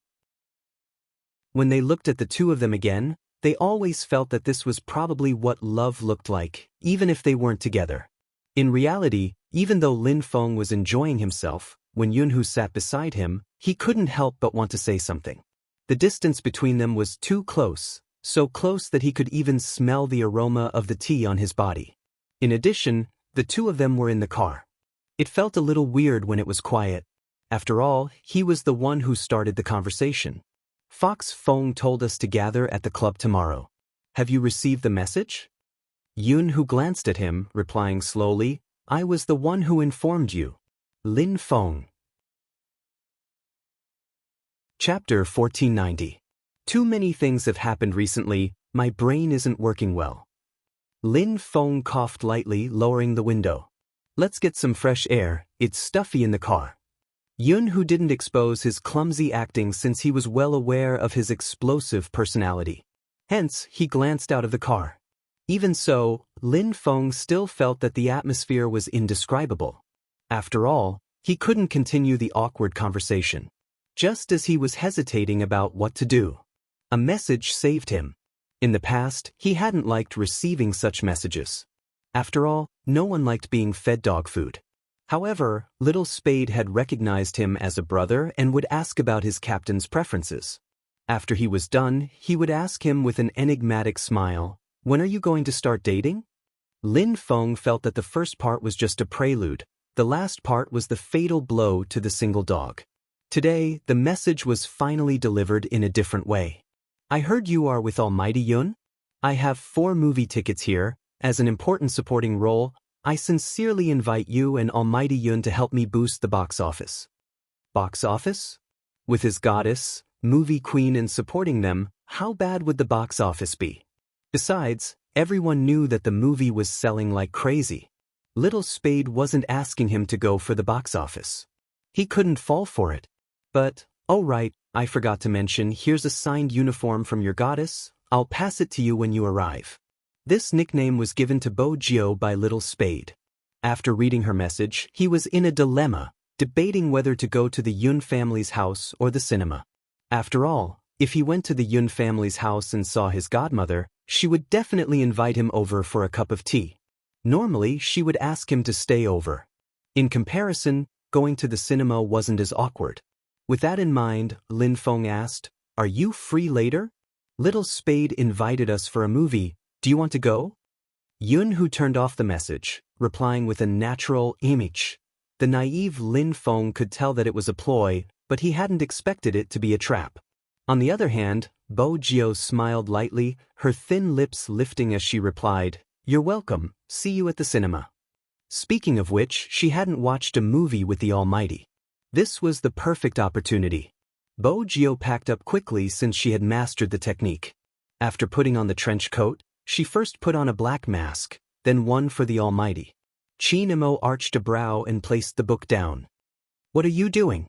When they looked at the two of them again, they always felt that this was probably what love looked like, even if they weren't together. In reality, even though Lin Feng was enjoying himself, when Yunhu sat beside him, he couldn't help but want to say something. The distance between them was too close, so close that he could even smell the aroma of the tea on his body. In addition, the two of them were in the car. It felt a little weird when it was quiet. After all, he was the one who started the conversation. Fox Feng told us to gather at the club tomorrow. Have you received the message? Yunhu glanced at him, replying slowly, I was the one who informed you. Lin Feng. Chapter 1490. Too many things have happened recently, my brain isn't working well. Lin Feng coughed lightly, lowering the window. Let's get some fresh air, it's stuffy in the car. Yunhu didn't expose his clumsy acting since he was well aware of his explosive personality. Hence, he glanced out of the car. Even so, Lin Feng still felt that the atmosphere was indescribable. After all, he couldn't continue the awkward conversation. Just as he was hesitating about what to do, a message saved him. In the past, he hadn't liked receiving such messages. After all, no one liked being fed dog food. However, Little Spade had recognized him as a brother and would ask about his captain's preferences. After he was done, he would ask him with an enigmatic smile, when are you going to start dating? Lin Feng felt that the first part was just a prelude, the last part was the fatal blow to the single dog. Today, the message was finally delivered in a different way. I heard you are with Almighty Yun? I have 4 movie tickets here. As an important supporting role, I sincerely invite you and Almighty Yun to help me boost the box office. Box office? With his goddess, movie queen and supporting them, how bad would the box office be? Besides, everyone knew that the movie was selling like crazy. Little Spade wasn't asking him to go for the box office. He couldn't fall for it. But, oh right, I forgot to mention, here's a signed uniform from your goddess, I'll pass it to you when you arrive. This nickname was given to Bo Jio by Little Spade. After reading her message, he was in a dilemma, debating whether to go to the Yun family's house or the cinema. After all, if he went to the Yun family's house and saw his godmother, she would definitely invite him over for a cup of tea. Normally, she would ask him to stay over. In comparison, going to the cinema wasn't as awkward. With that in mind, Lin Feng asked, are you free later? Little Spade invited us for a movie. Do you want to go? Yunhu turned off the message, replying with a natural image. The naive Lin Feng could tell that it was a ploy, but he hadn't expected it to be a trap. On the other hand, Bo Jio smiled lightly, her thin lips lifting as she replied, you're welcome, see you at the cinema. Speaking of which, she hadn't watched a movie with the Almighty. This was the perfect opportunity. Bo Jio packed up quickly since she had mastered the technique. After putting on the trench coat, she first put on a black mask, then one for the Almighty. Qin Mo arched a brow and placed the book down. What are you doing?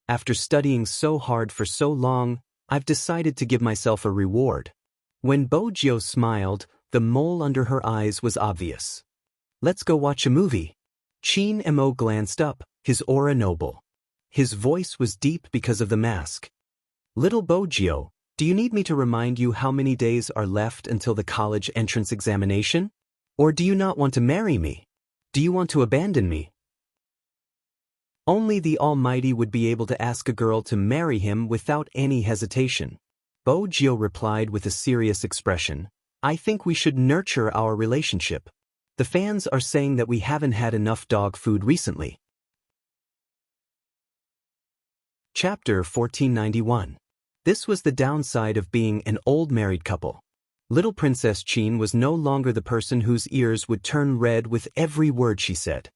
After studying so hard for so long, I've decided to give myself a reward. When Bojio smiled, the mole under her eyes was obvious. Let's go watch a movie. Chin Mo glanced up, his aura noble. His voice was deep because of the mask. Little Bojio, do you need me to remind you how many days are left until the college entrance examination? Or do you not want to marry me? Do you want to abandon me? Only the Almighty would be able to ask a girl to marry him without any hesitation. Bojio replied with a serious expression. I think we should nurture our relationship. The fans are saying that we haven't had enough dog food recently. Chapter 1491. This was the downside of being an old married couple. Little Princess Chin was no longer the person whose ears would turn red with every word she said.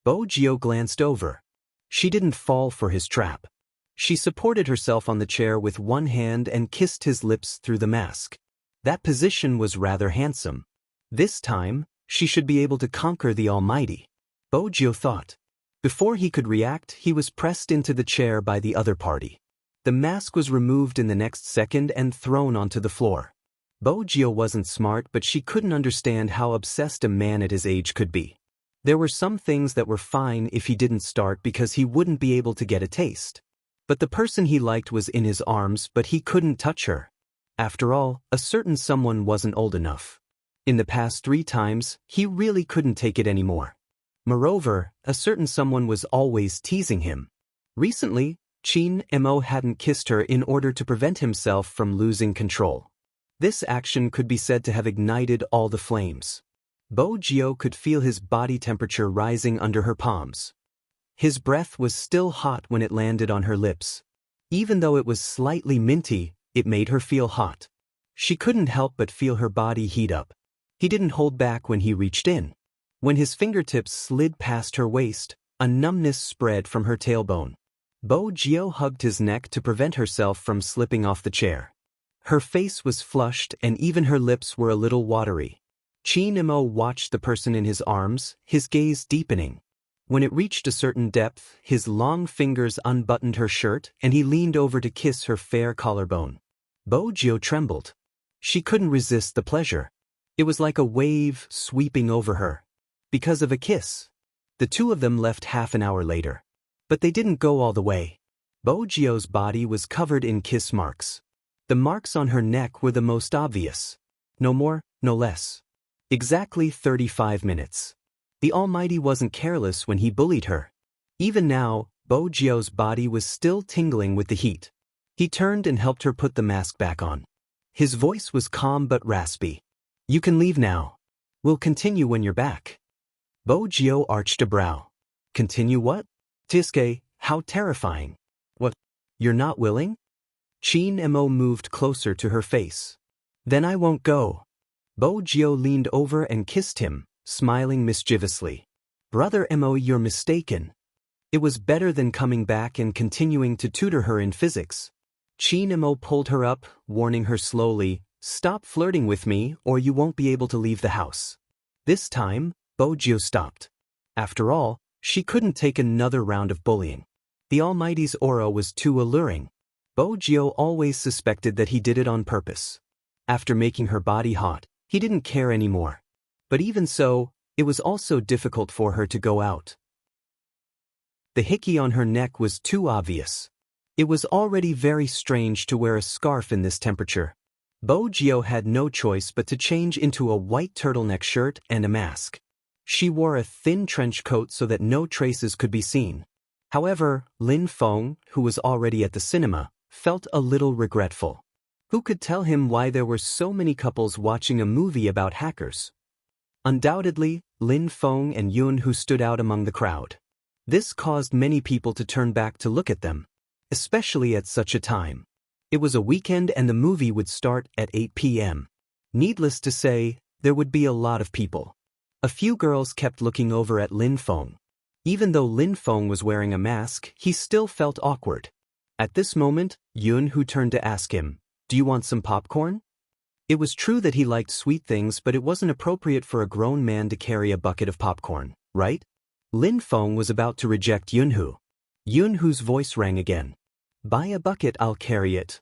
Bojio glanced over. She didn't fall for his trap. She supported herself on the chair with one hand and kissed his lips through the mask. That position was rather handsome. This time, she should be able to conquer the Almighty. Bojio thought. Before he could react, he was pressed into the chair by the other party. The mask was removed in the next second and thrown onto the floor. Bojio wasn't smart, but she couldn't understand how obsessed a man at his age could be. There were some things that were fine if he didn't start because he wouldn't be able to get a taste. But the person he liked was in his arms, but he couldn't touch her. After all, a certain someone wasn't old enough. In the past 3 times, he really couldn't take it anymore. Moreover, a certain someone was always teasing him. Recently, Chin Mo hadn't kissed her in order to prevent himself from losing control. This action could be said to have ignited all the flames. Bojio could feel his body temperature rising under her palms. His breath was still hot when it landed on her lips. Even though it was slightly minty, it made her feel hot. She couldn't help but feel her body heat up. He didn't hold back when he reached in. When his fingertips slid past her waist, a numbness spread from her tailbone. Bojio hugged his neck to prevent herself from slipping off the chair. Her face was flushed and even her lips were a little watery. Chin Mo watched the person in his arms, his gaze deepening. When it reached a certain depth, his long fingers unbuttoned her shirt and he leaned over to kiss her fair collarbone. Bojio trembled. She couldn't resist the pleasure. It was like a wave sweeping over her. Because of a kiss. The two of them left half an hour later. But they didn't go all the way. Bojio's body was covered in kiss marks. The marks on her neck were the most obvious. No more, no less. Exactly 35 minutes. The Almighty wasn't careless when he bullied her. Even now, Bojio's body was still tingling with the heat. He turned and helped her put the mask back on. His voice was calm but raspy. You can leave now. We'll continue when you're back. Bojio arched a brow. Continue what? Tiske, how terrifying. What? You're not willing? Chin Mo moved closer to her face. Then I won't go. Bojio leaned over and kissed him, smiling mischievously. Brother Mo, you're mistaken. It was better than coming back and continuing to tutor her in physics. Chin Mo pulled her up, warning her slowly, stop flirting with me or you won't be able to leave the house. This time, Bojio stopped. After all, she couldn't take another round of bullying. The Almighty's aura was too alluring. Bojio always suspected that he did it on purpose. After making her body hot, he didn't care anymore. But even so, it was also difficult for her to go out. The hickey on her neck was too obvious. It was already very strange to wear a scarf in this temperature. Bojio had no choice but to change into a white turtleneck shirt and a mask. She wore a thin trench coat so that no traces could be seen. However, Lin Feng, who was already at the cinema, felt a little regretful. Who could tell him why there were so many couples watching a movie about hackers? Undoubtedly, Lin Feng and Yun, who stood out among the crowd. This caused many people to turn back to look at them, especially at such a time. It was a weekend and the movie would start at 8 p.m. Needless to say, there would be a lot of people. A few girls kept looking over at Lin Feng. Even though Lin Feng was wearing a mask, he still felt awkward. At this moment, Yun, who turned to ask him, "Do you want some popcorn?" It was true that he liked sweet things, but it wasn't appropriate for a grown man to carry a bucket of popcorn, right? Lin Feng was about to reject Yunhu. Yun-Hoo's voice rang again. Buy a bucket, I'll carry it.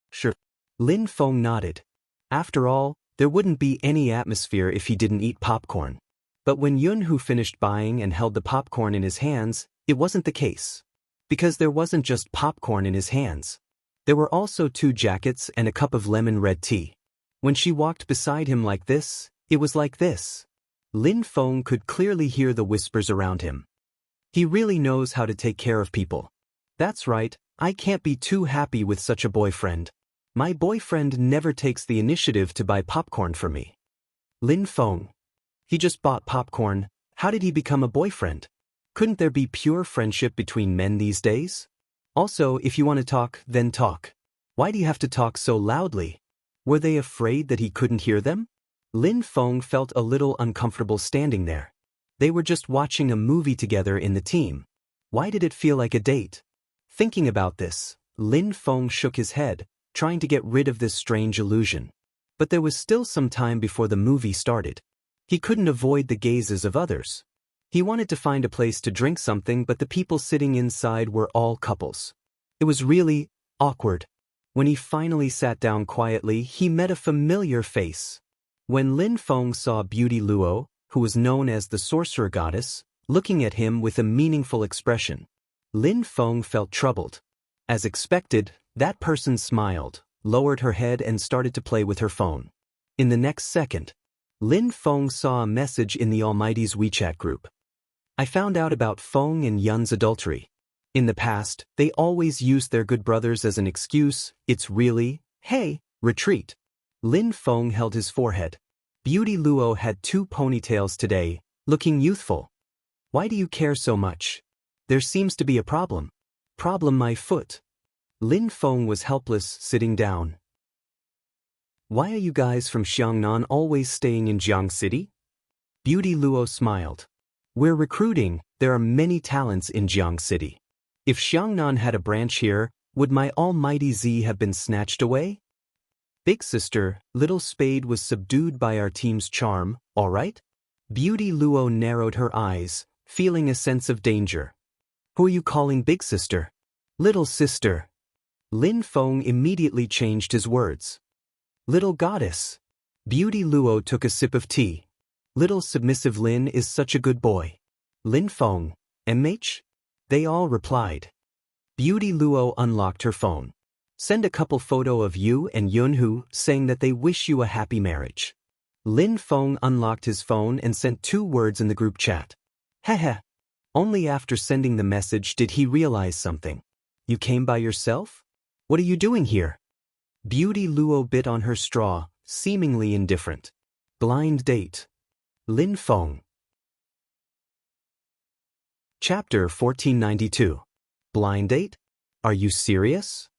Sure. Lin Feng nodded. After all, there wouldn't be any atmosphere if he didn't eat popcorn. But when Yun-Hoo finished buying and held the popcorn in his hands, it wasn't the case. Because there wasn't just popcorn in his hands. There were also 2 jackets and a cup of lemon red tea. When she walked beside him like this, it was like this. Lin Feng could clearly hear the whispers around him. He really knows how to take care of people. That's right, I can't be too happy with such a boyfriend. My boyfriend never takes the initiative to buy popcorn for me. Lin Feng. He just bought popcorn. How did he become a boyfriend? Couldn't there be pure friendship between men these days? Also, if you want to talk, then talk. Why do you have to talk so loudly? Were they afraid that he couldn't hear them? Lin Feng felt a little uncomfortable standing there. They were just watching a movie together in the team. Why did it feel like a date? Thinking about this, Lin Feng shook his head, trying to get rid of this strange illusion. But there was still some time before the movie started. He couldn't avoid the gazes of others. He wanted to find a place to drink something, but the people sitting inside were all couples. It was really awkward. When he finally sat down quietly, he met a familiar face. When Lin Feng saw Beauty Luo, who was known as the sorcerer goddess, looking at him with a meaningful expression, Lin Feng felt troubled. As expected, that person smiled, lowered her head and started to play with her phone. In the next second, Lin Feng saw a message in the Almighty's WeChat group. I found out about Feng and Yun's adultery. In the past, they always used their good brothers as an excuse. It's really, hey, retreat. Lin Feng held his forehead. Beauty Luo had 2 ponytails today, looking youthful. Why do you care so much? There seems to be a problem. Problem my foot. Lin Feng was helpless, sitting down. Why are you guys from Xiangnan always staying in Jiang City? Beauty Luo smiled. We're recruiting, there are many talents in Jiang City. If Xiangnan had a branch here, would my almighty Z have been snatched away? Big sister, Little Spade was subdued by our team's charm, all right? Beauty Luo narrowed her eyes, feeling a sense of danger. Who are you calling big sister? Little sister. Lin Feng immediately changed his words. Little goddess. Beauty Luo took a sip of tea. Little submissive Lin is such a good boy. Lin Feng, MH? They all replied. Beauty Luo unlocked her phone. Send a couple photo of you and Yun-Hoo saying that they wish you a happy marriage. Lin Feng unlocked his phone and sent 2 words in the group chat. Heh. Only after sending the message did he realize something. You came by yourself? What are you doing here? Beauty Luo bit on her straw, seemingly indifferent. Blind date. Lin Feng. Chapter 1492. Blind date? Are you serious?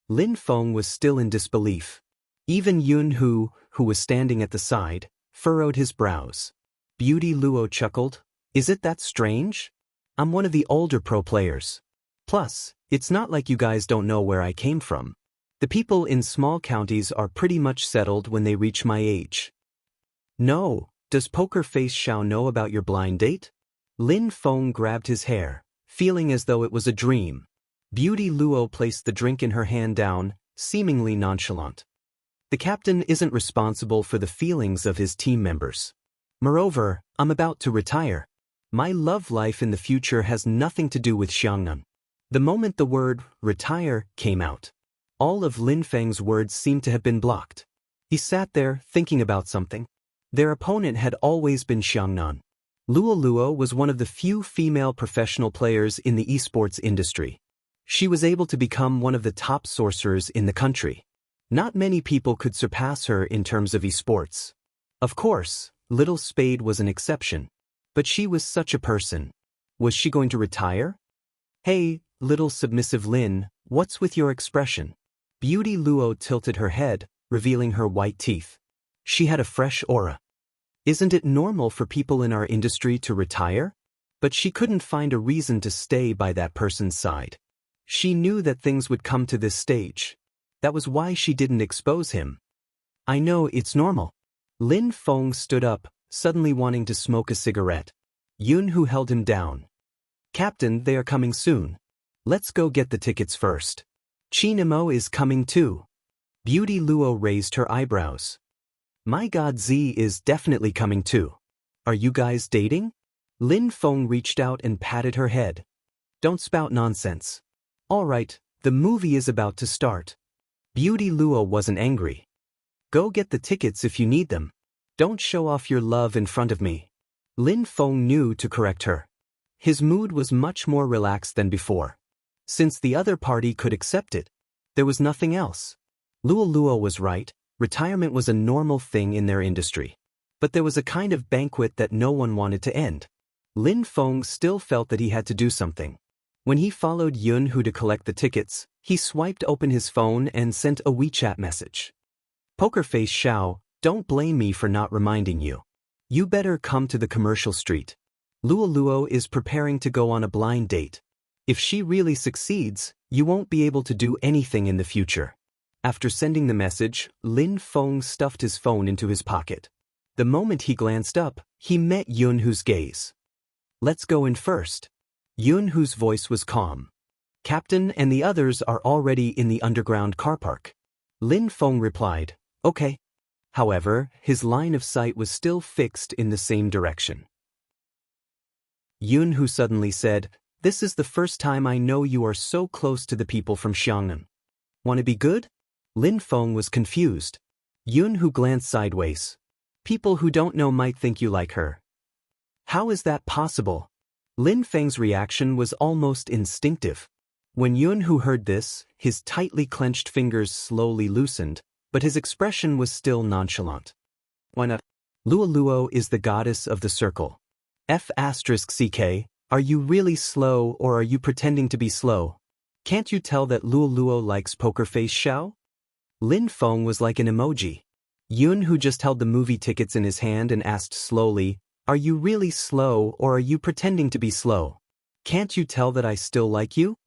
Lin Feng was still in disbelief. Even Yun-Hoo, who was standing at the side, furrowed his brows. Beauty Luo chuckled. Is it that strange? I'm one of the older pro players. Plus, it's not like you guys don't know where I came from. The people in small counties are pretty much settled when they reach my age. No, does Poker Face Xiao know about your blind date? Lin Feng grabbed his hair, feeling as though it was a dream. Beauty Luo placed the drink in her hand down, seemingly nonchalant. The captain isn't responsible for the feelings of his team members. Moreover, I'm about to retire. My love life in the future has nothing to do with Xiangnan. The moment the word retire came out, all of Lin Feng's words seemed to have been blocked. He sat there, thinking about something. Their opponent had always been Xiangnan. Luo Luo was one of the few female professional players in the esports industry. She was able to become one of the top sorcerers in the country. Not many people could surpass her in terms of esports. Of course, Little Spade was an exception. But she was such a person. Was she going to retire? Hey, little submissive Lin, what's with your expression? Beauty Luo tilted her head, revealing her white teeth. She had a fresh aura. Isn't it normal for people in our industry to retire? But she couldn't find a reason to stay by that person's side. She knew that things would come to this stage. That was why she didn't expose him. I know it's normal. Lin Feng stood up, suddenly wanting to smoke a cigarette. Yun-Hoo held him down. Captain, they are coming soon. Let's go get the tickets first. Qin Mo is coming too. Beauty Luo raised her eyebrows. My god, Z is definitely coming too. Are you guys dating? Lin Feng reached out and patted her head. Don't spout nonsense. Alright, the movie is about to start. Beauty Luo wasn't angry. Go get the tickets if you need them. Don't show off your love in front of me. Lin Feng knew to correct her. His mood was much more relaxed than before. Since the other party could accept it, there was nothing else. Luo Luo was right, retirement was a normal thing in their industry. But there was a kind of banquet that no one wanted to end. Lin Feng still felt that he had to do something. When he followed Yun Hu to collect the tickets, he swiped open his phone and sent a WeChat message. Pokerface Xiao, don't blame me for not reminding you. You better come to the commercial street. Luo Luo is preparing to go on a blind date. If she really succeeds, you won't be able to do anything in the future. After sending the message, Lin Feng stuffed his phone into his pocket. The moment he glanced up, he met Yun Hu's gaze. Let's go in first. Yun Hu's voice was calm. Captain and the others are already in the underground car park. Lin Feng replied, okay. However, his line of sight was still fixed in the same direction. Yun Hu suddenly said, this is the first time I know you are so close to the people from Xiangnan. Want to be good? Lin Feng was confused. Yun Hu glanced sideways. People who don't know might think you like her. How is that possible? Lin Feng's reaction was almost instinctive. When Yun Hu heard this, his tightly clenched fingers slowly loosened, but his expression was still nonchalant. Why not? Luo Luo is the goddess of the circle. F***ck, are you really slow or are you pretending to be slow? Can't you tell that Luo Luo likes Pokerface Xiao? Lin Feng was like an emoji. Yun Hu just held the movie tickets in his hand and asked slowly, are you really slow or are you pretending to be slow? Can't you tell that I still like you?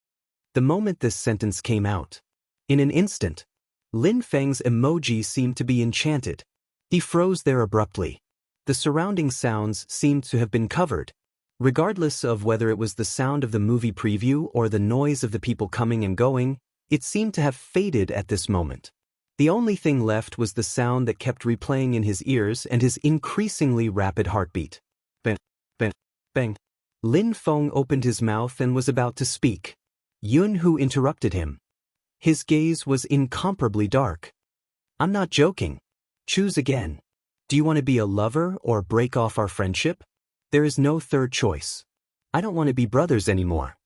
The moment this sentence came out, in an instant, Lin Feng's emoji seemed to be enchanted. He froze there abruptly. The surrounding sounds seemed to have been covered. Regardless of whether it was the sound of the movie preview or the noise of the people coming and going, it seemed to have faded at this moment. The only thing left was the sound that kept replaying in his ears and his increasingly rapid heartbeat. Bang, bang, bang. Lin Feng opened his mouth and was about to speak. Yun Hu interrupted him. His gaze was incomparably dark. I'm not joking. Choose again. Do you want to be a lover or break off our friendship? There is no third choice. I don't want to be brothers anymore.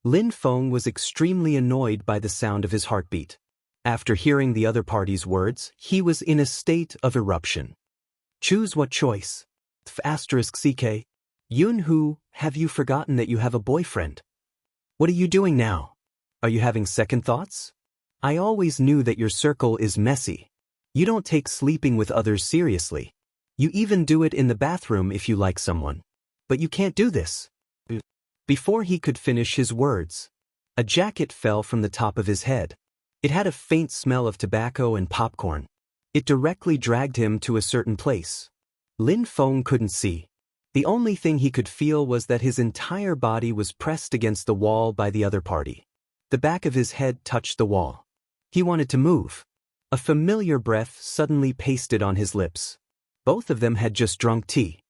Lin Feng was extremely annoyed by the sound of his heartbeat. After hearing the other party's words, he was in a state of eruption. Choose what choice? **ck. Yun Hu, have you forgotten that you have a boyfriend? What are you doing now? Are you having second thoughts? I always knew that your circle is messy. You don't take sleeping with others seriously. You even do it in the bathroom if you like someone. But you can't do this. Before he could finish his words, a jacket fell from the top of his head. It had a faint smell of tobacco and popcorn. It directly dragged him to a certain place. Lin Feng couldn't see. The only thing he could feel was that his entire body was pressed against the wall by the other party. The back of his head touched the wall. He wanted to move. A familiar breath suddenly pasted on his lips. Both of them had just drunk tea.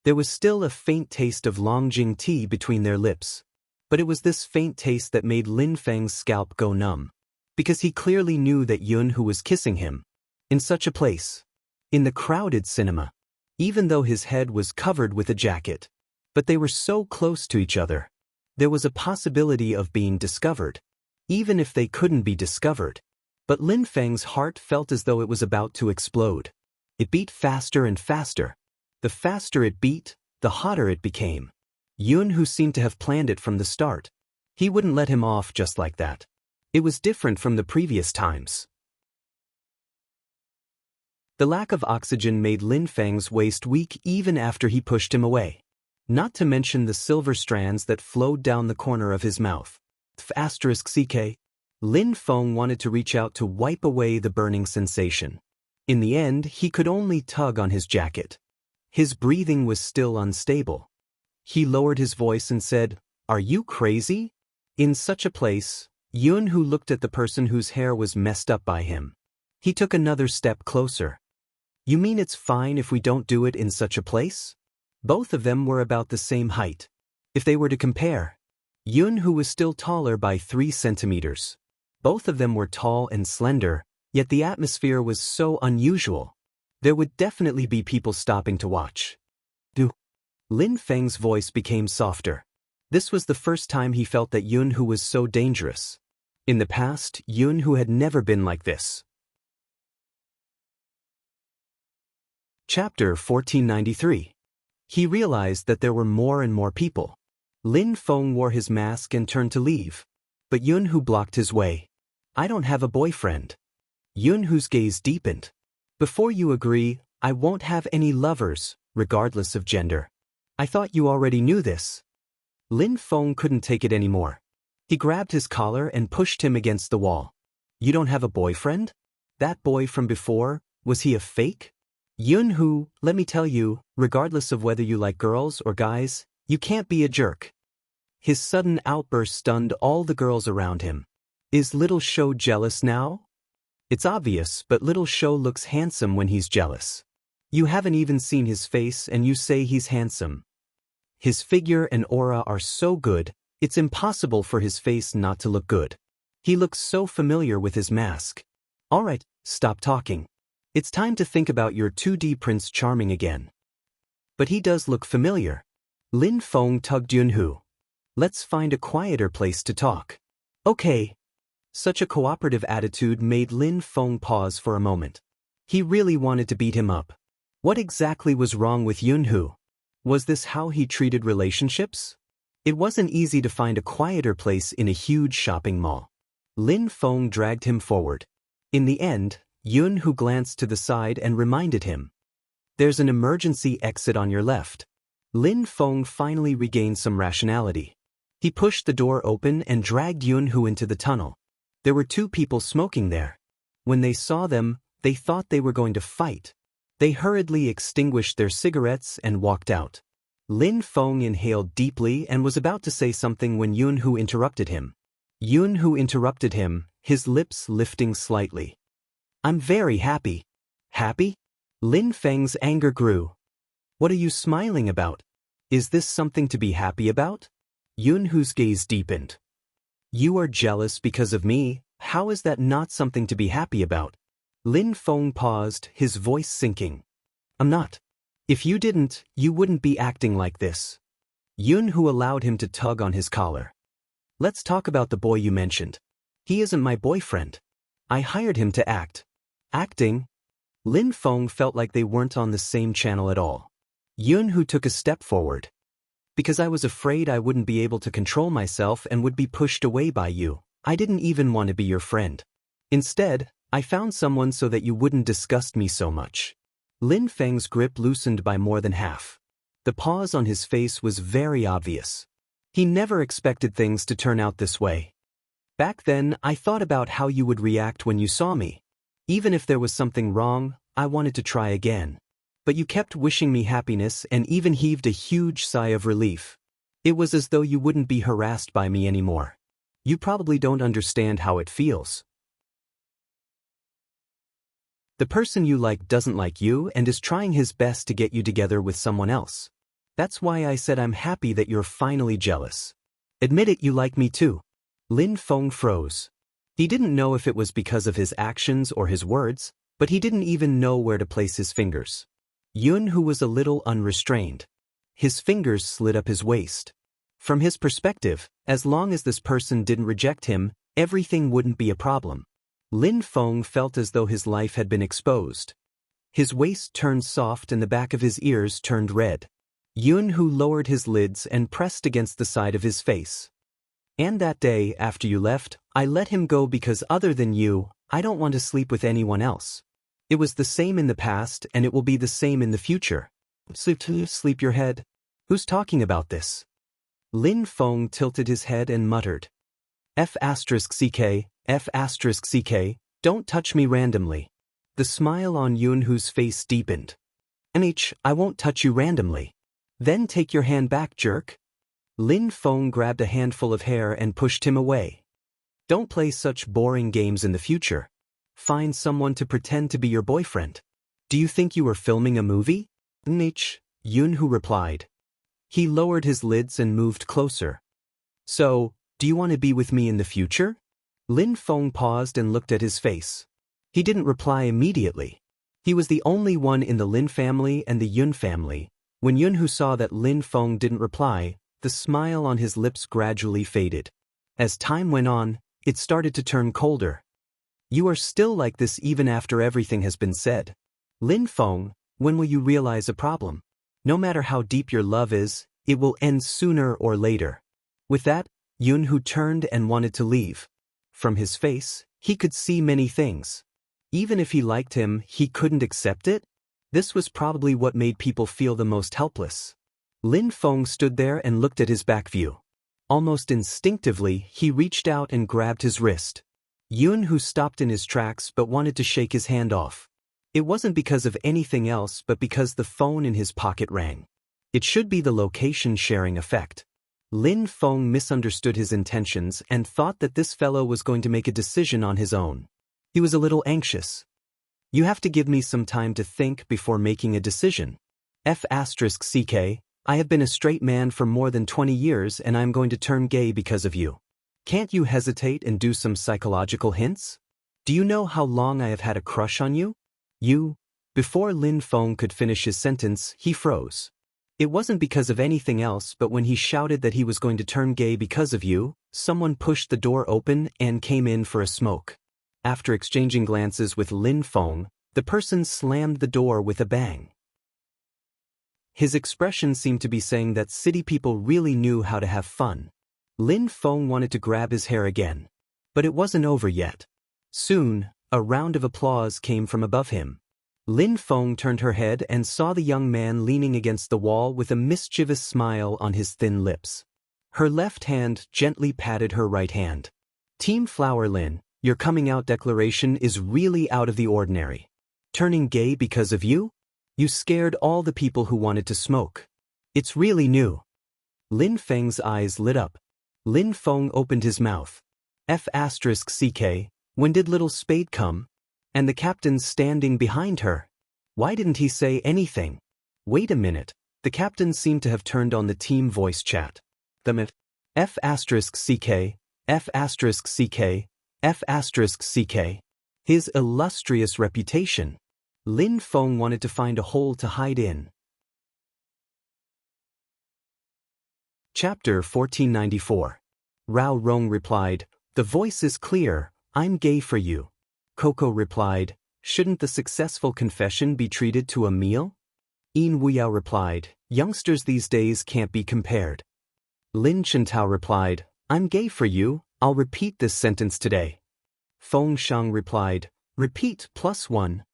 There was still a faint taste of Longjing tea between their lips. But it was this faint taste that made Lin Feng's scalp go numb. Because he clearly knew that Yun Hu was kissing him. In such a place. In the crowded cinema. Even though his head was covered with a jacket. But they were so close to each other. There was a possibility of being discovered. Even if they couldn't be discovered. But Lin Feng's heart felt as though it was about to explode. It beat faster and faster. The faster it beat, the hotter it became. Yun Hu seemed to have planned it from the start. He wouldn't let him off just like that. It was different from the previous times. The lack of oxygen made Lin Feng's waist weak even after he pushed him away. Not to mention the silver strands that flowed down the corner of his mouth. **ck. Lin Feng wanted to reach out to wipe away the burning sensation. In the end, he could only tug on his jacket. His breathing was still unstable. He lowered his voice and said, "Are you crazy? In such a place, Yun-Hu looked at the person whose hair was messed up by him. He took another step closer. You mean it's fine if we don't do it in such a place? Both of them were about the same height. If they were to compare, Yun-Hu was still taller by 3 centimeters. Both of them were tall and slender, yet the atmosphere was so unusual. There would definitely be people stopping to watch. Lin Feng's voice became softer. This was the first time he felt that Yun-Hu was so dangerous. In the past, Yun-Hu had never been like this. Chapter 1493. He realized that there were more and more people. Lin Feng wore his mask and turned to leave. But Yun-Hu blocked his way. I don't have a boyfriend. Yun-Hu's gaze deepened. Before you agree, I won't have any lovers, regardless of gender. I thought you already knew this. Lin Feng couldn't take it anymore. He grabbed his collar and pushed him against the wall. You don't have a boyfriend? That boy from before, was he a fake? Yun-Hu, let me tell you, regardless of whether you like girls or guys, you can't be a jerk. His sudden outburst stunned all the girls around him. Is Little Shou jealous now? It's obvious, but Little Shou looks handsome when he's jealous. You haven't even seen his face and you say he's handsome. His figure and aura are so good, it's impossible for his face not to look good. He looks so familiar with his mask. Alright, stop talking. It's time to think about your 2D Prince Charming again. But he does look familiar. Lin Feng tugged Yun-Hu. Let's find a quieter place to talk. Okay. Such a cooperative attitude made Lin Feng pause for a moment. He really wanted to beat him up. What exactly was wrong with Yun-Hu? Was this how he treated relationships? It wasn't easy to find a quieter place in a huge shopping mall. Lin Feng dragged him forward. In the end, Yun-Hu glanced to the side and reminded him. There's an emergency exit on your left. Lin Feng finally regained some rationality. He pushed the door open and dragged Yun-Hu into the tunnel. There were 2 people smoking there. When they saw them, they thought they were going to fight. They hurriedly extinguished their cigarettes and walked out. Lin Feng inhaled deeply and was about to say something when Yun-Hu interrupted him. Yun-Hu interrupted him, his lips lifting slightly. I'm very happy. Happy? Lin Feng's anger grew. What are you smiling about? Is this something to be happy about? Yun-Hu's gaze deepened. You are jealous because of me, how is that not something to be happy about? Lin Feng paused, his voice sinking. I'm not. If you didn't, you wouldn't be acting like this. Yun-Hu allowed him to tug on his collar. Let's talk about the boy you mentioned. He isn't my boyfriend. I hired him to act. Acting? Lin Feng felt like they weren't on the same channel at all. Yun-Hu took a step forward. Because I was afraid I wouldn't be able to control myself and would be pushed away by you, I didn't even want to be your friend. Instead, I found someone so that you wouldn't disgust me so much. Lin Feng's grip loosened by more than half. The pause on his face was very obvious. He never expected things to turn out this way. Back then, I thought about how you would react when you saw me. Even if there was something wrong, I wanted to try again. But you kept wishing me happiness and even heaved a huge sigh of relief. It was as though you wouldn't be harassed by me anymore. You probably don't understand how it feels. The person you like doesn't like you and is trying his best to get you together with someone else. That's why I said I'm happy that you're finally jealous. Admit it, you like me too. Lin Feng froze. He didn't know if it was because of his actions or his words, but he didn't even know where to place his fingers. Yun-Hu was a little unrestrained. His fingers slid up his waist. From his perspective, as long as this person didn't reject him, everything wouldn't be a problem. Lin Feng felt as though his life had been exposed. His waist turned soft and the back of his ears turned red. Yun-Hu lowered his lids and pressed against the side of his face. And that day, after you left, I let him go because other than you, I don't want to sleep with anyone else. It was the same in the past and it will be the same in the future. Sleep your head. Who's talking about this? Lin Feng tilted his head and muttered. F***ck, F***ck, don't touch me randomly. The smile on Yun-Hu's face deepened. I won't touch you randomly. Then take your hand back, jerk. Lin Feng grabbed a handful of hair and pushed him away. Don't play such boring games in the future. Find someone to pretend to be your boyfriend. Do you think you were filming a movie? Nich, Yunhu replied. He lowered his lids and moved closer. So, do you want to be with me in the future? Lin Feng paused and looked at his face. He didn't reply immediately. He was the only one in the Lin family and the Yun family. When Yunhu saw that Lin Feng didn't reply, the smile on his lips gradually faded. As time went on, it started to turn colder. You are still like this even after everything has been said. Lin Feng, when will you realize a problem? No matter how deep your love is, it will end sooner or later. With that, Yunhu turned and wanted to leave. From his face, he could see many things. Even if he liked him, he couldn't accept it? This was probably what made people feel the most helpless. Lin Feng stood there and looked at his back view. Almost instinctively, he reached out and grabbed his wrist. Yunhu stopped in his tracks but wanted to shake his hand off. It wasn't because of anything else but because the phone in his pocket rang. It should be the location sharing effect. Lin Feng misunderstood his intentions and thought that this fellow was going to make a decision on his own. He was a little anxious. You have to give me some time to think before making a decision. F***ck, I have been a straight man for more than 20 years and I am going to turn gay because of you. Can't you hesitate and do some psychological hints? Do you know how long I have had a crush on you? Before Lin Feng could finish his sentence, he froze. It wasn't because of anything else but when he shouted that he was going to turn gay because of you, someone pushed the door open and came in for a smoke. After exchanging glances with Lin Feng, the person slammed the door with a bang. His expression seemed to be saying that city people really knew how to have fun. Lin Feng wanted to grab his hair again. But it wasn't over yet. Soon, a round of applause came from above him. Lin Feng turned her head and saw the young man leaning against the wall with a mischievous smile on his thin lips. Her left hand gently patted her right hand. Team Flower Lin, your coming out declaration is really out of the ordinary. Turning gay because of you? You scared all the people who wanted to smoke. It's really new. Lin Feng's eyes lit up. Lin Feng opened his mouth. F***ck, when did little Spade come? And the captain's standing behind her. Why didn't he say anything? Wait a minute, the captain seemed to have turned on the team voice chat. F***ck, F***ck, F***ck. His illustrious reputation. Lin Feng wanted to find a hole to hide in. Chapter 1494. Rao Rong replied, the voice is clear, I'm gay for you. Coco replied, shouldn't the successful confession be treated to a meal? Yin Wuyao replied, youngsters these days can't be compared. Lin Chintao replied, I'm gay for you, I'll repeat this sentence today. Feng Shang replied, repeat +1.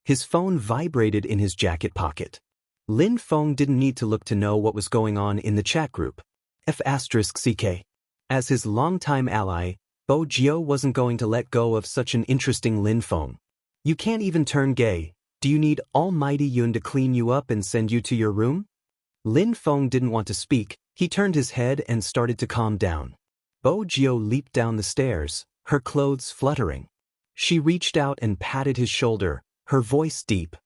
His phone vibrated in his jacket pocket. Lin Feng didn't need to look to know what was going on in the chat group. F***ck. As his longtime ally, Bo Jiao wasn't going to let go of such an interesting Lin Feng. You can't even turn gay, do you need Almighty Yun to clean you up and send you to your room? Lin Feng didn't want to speak, he turned his head and started to calm down. Bo Jiao leaped down the stairs, her clothes fluttering. She reached out and patted his shoulder, her voice deep.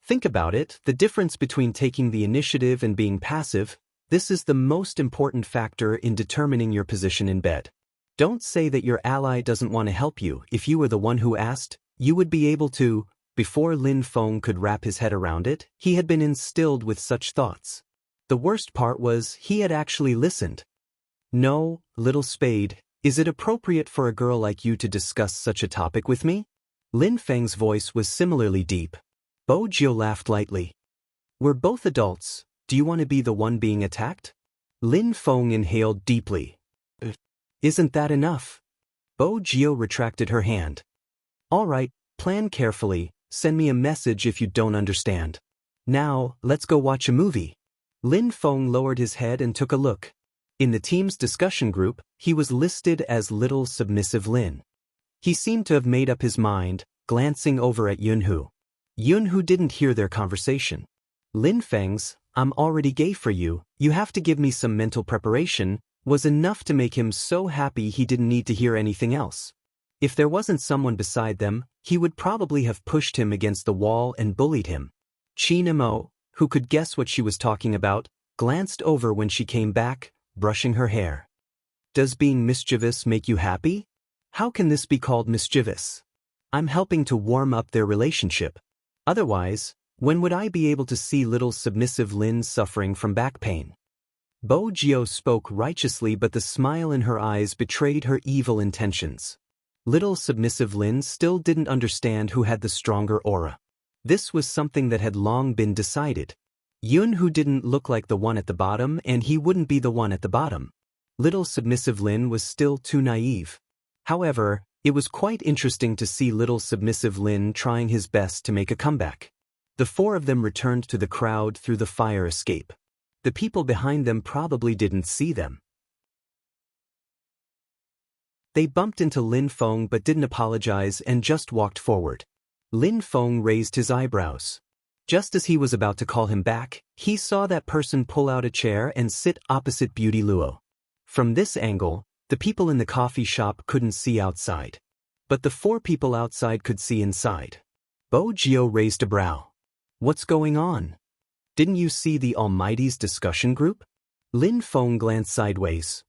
Think about it, the difference between taking the initiative and being passive, this is the most important factor in determining your position in bed. Don't say that your ally doesn't want to help you. If you were the one who asked, you would be able to. Before Lin Feng could wrap his head around it, he had been instilled with such thoughts. The worst part was, he had actually listened. No, little Spade, is it appropriate for a girl like you to discuss such a topic with me? Lin Feng's voice was similarly deep. Bo Jiao laughed lightly. We're both adults, do you want to be the one being attacked? Lin Feng inhaled deeply. Isn't that enough? Bo Jiao retracted her hand. All right, plan carefully, send me a message if you don't understand. Now, let's go watch a movie. Lin Feng lowered his head and took a look. In the team's discussion group, he was listed as Little Submissive Lin. He seemed to have made up his mind, glancing over at Yunhu. Yunhu didn't hear their conversation. Lin Feng's "I'm already gay for you, you have to give me some mental preparation," was enough to make him so happy he didn't need to hear anything else. If there wasn't someone beside them, he would probably have pushed him against the wall and bullied him. Chin Mo, who could guess what she was talking about, glanced over when she came back, brushing her hair. "Does being mischievous make you happy? How can this be called mischievous? I'm helping to warm up their relationship. Otherwise, when would I be able to see little submissive Lin suffering from back pain?" Bo Jio spoke righteously, but the smile in her eyes betrayed her evil intentions. Little submissive Lin still didn't understand who had the stronger aura. This was something that had long been decided. Yun, who didn't look like the one at the bottom, and he wouldn't be the one at the bottom. Little submissive Lin was still too naive. However, it was quite interesting to see little submissive Lin trying his best to make a comeback. The four of them returned to the crowd through the fire escape. The people behind them probably didn't see them. They bumped into Lin Feng but didn't apologize and just walked forward. Lin Feng raised his eyebrows. Just as he was about to call him back, he saw that person pull out a chair and sit opposite Beauty Luo. From this angle, the people in the coffee shop couldn't see outside. But the four people outside could see inside. Bo Jio raised a brow. "What's going on? Didn't you see the Almighty's discussion group?" Lin Feng glanced sideways.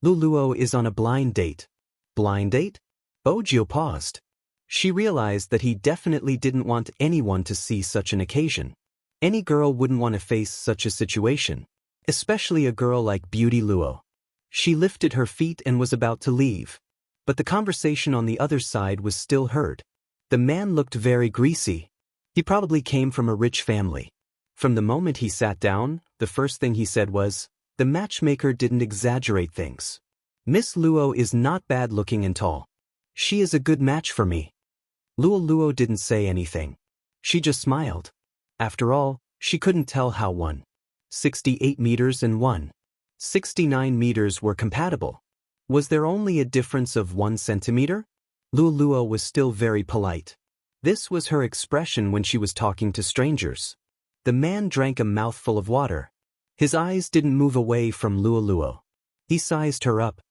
"Lu Luo is on a blind date." "Blind date?" Bo Jio paused. She realized that he definitely didn't want anyone to see such an occasion. Any girl wouldn't want to face such a situation, especially a girl like Beauty Luo. She lifted her feet and was about to leave. But the conversation on the other side was still heard. The man looked very greasy. He probably came from a rich family. From the moment he sat down, the first thing he said was, "The matchmaker didn't exaggerate things. Miss Luo is not bad-looking and tall. She is a good match for me." Luo didn't say anything. She just smiled. After all, she couldn't tell how 168 meters and 169 meters were compatible. Was there only a difference of 1 centimeter? Luo was still very polite. This was her expression when she was talking to strangers. The man drank a mouthful of water. His eyes didn't move away from Luo. He sized her up.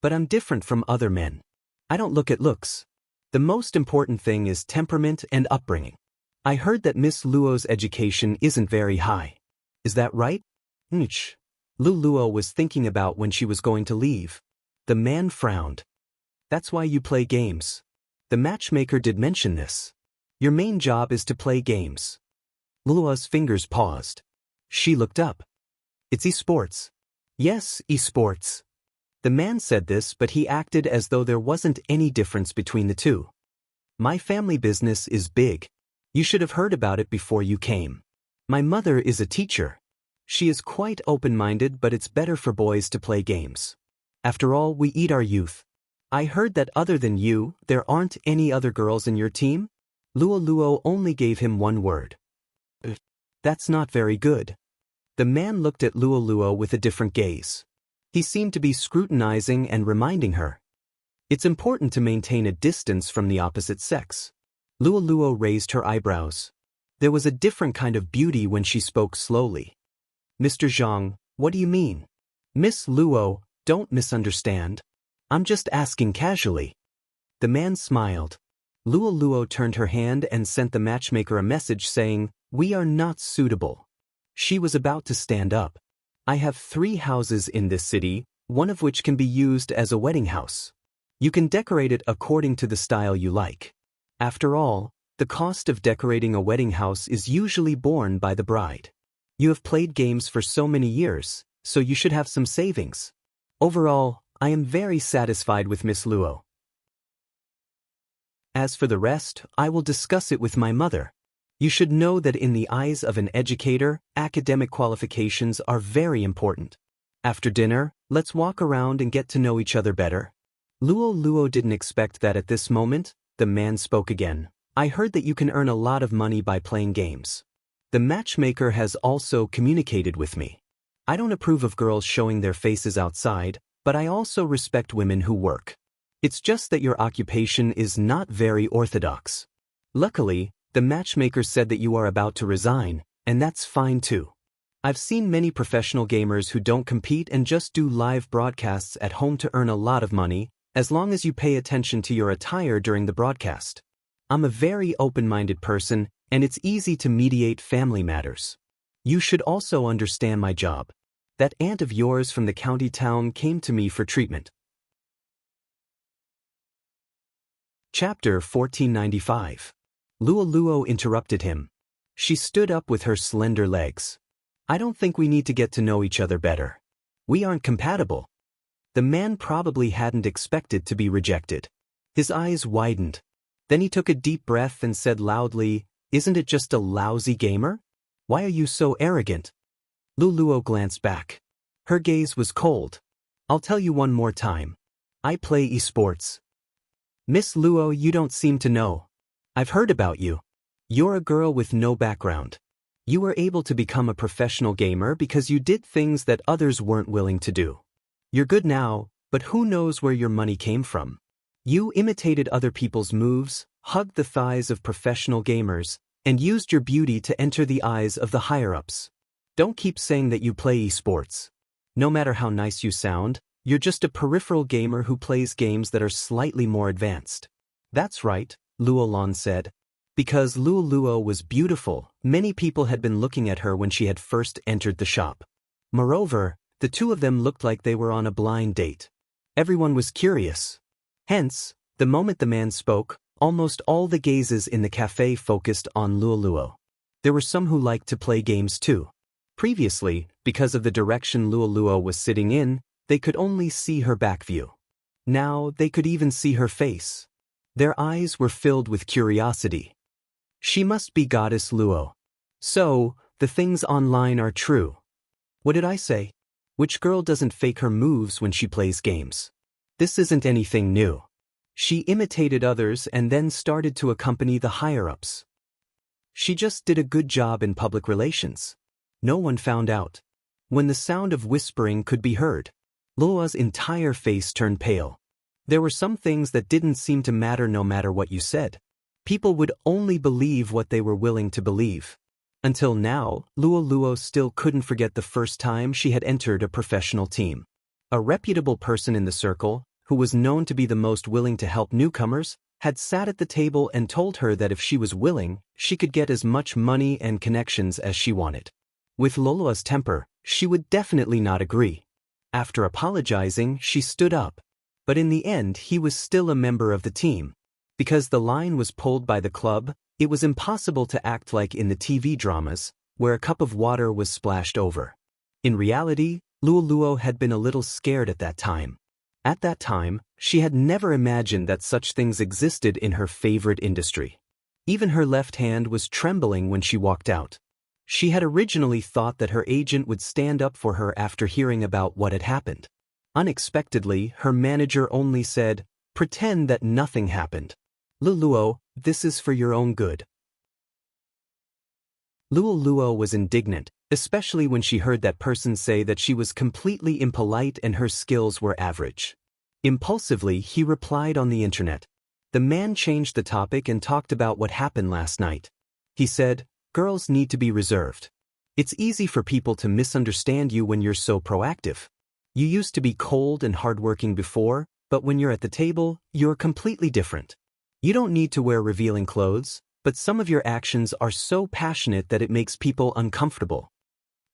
"But I'm different from other men. I don't look at looks. The most important thing is temperament and upbringing. I heard that Miss Luo's education isn't very high. Is that right?" Luo was thinking about when she was going to leave. The man frowned. "That's why you play games. The matchmaker did mention this. Your main job is to play games." Luo's fingers paused. She looked up. "It's esports." "Yes, esports." The man said this, but he acted as though there wasn't any difference between the two. "My family business is big. You should have heard about it before you came. My mother is a teacher. She is quite open-minded, but it's better for boys to play games. After all, we eat our youth. I heard that other than you, there aren't any other girls in your team?" Luo only gave him one word. "That's not very good." The man looked at Luo with a different gaze. He seemed to be scrutinizing and reminding her. It's important to maintain a distance from the opposite sex. Luo raised her eyebrows. There was a different kind of beauty when she spoke slowly. "Mr. Zhang, what do you mean?" "Miss Luo, don't misunderstand. I'm just asking casually." The man smiled. Luo turned her hand and sent the matchmaker a message saying, "We are not suitable." She was about to stand up. "I have 3 houses in this city, one of which can be used as a wedding house. You can decorate it according to the style you like. After all, the cost of decorating a wedding house is usually borne by the bride. You have played games for so many years, so you should have some savings. Overall, I am very satisfied with Miss Luo. As for the rest, I will discuss it with my mother. You should know that in the eyes of an educator, academic qualifications are very important. After dinner, let's walk around and get to know each other better." Luo didn't expect that at this moment. The man spoke again. "I heard that you can earn a lot of money by playing games. The matchmaker has also communicated with me. I don't approve of girls showing their faces outside, but I also respect women who work. It's just that your occupation is not very orthodox. Luckily, the matchmaker said that you are about to resign, and that's fine too. I've seen many professional gamers who don't compete and just do live broadcasts at home to earn a lot of money, as long as you pay attention to your attire during the broadcast. I'm a very open-minded person, and it's easy to mediate family matters. You should also understand my job. That aunt of yours from the county town came to me for treatment. Chapter 1495. Luo interrupted him. She stood up with her slender legs. I don't think we need to get to know each other better. We aren't compatible. The man probably hadn't expected to be rejected. His eyes widened. Then he took a deep breath and said loudly, "Isn't it just a lousy gamer? Why are you so arrogant?" Luo glanced back. Her gaze was cold. I'll tell you one more time. I play esports. Miss Luo, you don't seem to know. I've heard about you. You're a girl with no background. You were able to become a professional gamer because you did things that others weren't willing to do. You're good now, but who knows where your money came from? You imitated other people's moves, hugged the thighs of professional gamers, and used your beauty to enter the eyes of the higher-ups. Don't keep saying that you play esports. No matter how nice you sound, you're just a peripheral gamer who plays games that are slightly more advanced. That's right, Luolon said. Because Luo was beautiful, many people had been looking at her when she had first entered the shop. Moreover, the two of them looked like they were on a blind date. Everyone was curious. Hence, the moment the man spoke, almost all the gazes in the cafe focused on Luo. There were some who liked to play games too. Previously, because of the direction Luo was sitting in, they could only see her back view. Now they could even see her face. Their eyes were filled with curiosity. She must be Goddess Luo. So, the things online are true. What did I say? Which girl doesn't fake her moves when she plays games? This isn't anything new. She imitated others and then started to accompany the higher-ups. She just did a good job in public relations. No one found out. When the sound of whispering could be heard, Luo's entire face turned pale. There were some things that didn't seem to matter no matter what you said. People would only believe what they were willing to believe. Until now, Luo still couldn't forget the first time she had entered a professional team. A reputable person in the circle, who was known to be the most willing to help newcomers, had sat at the table and told her that if she was willing, she could get as much money and connections as she wanted. With Luo's temper, she would definitely not agree. After apologizing, she stood up. But in the end, he was still a member of the team. Because the line was pulled by the club, it was impossible to act like in the TV dramas, where a cup of water was splashed over. In reality, Luo had been a little scared at that time. At that time, she had never imagined that such things existed in her favorite industry. Even her left hand was trembling when she walked out. She had originally thought that her agent would stand up for her after hearing about what had happened. Unexpectedly, her manager only said, "Pretend that nothing happened. Luo, this is for your own good." Luo was indignant, especially when she heard that person say that she was completely impolite and her skills were average. Impulsively, he replied on the internet. The man changed the topic and talked about what happened last night. He said, "Girls need to be reserved. It's easy for people to misunderstand you when you're so proactive. You used to be cold and hardworking before, but when you're at the table, you're completely different. You don't need to wear revealing clothes, but some of your actions are so passionate that it makes people uncomfortable."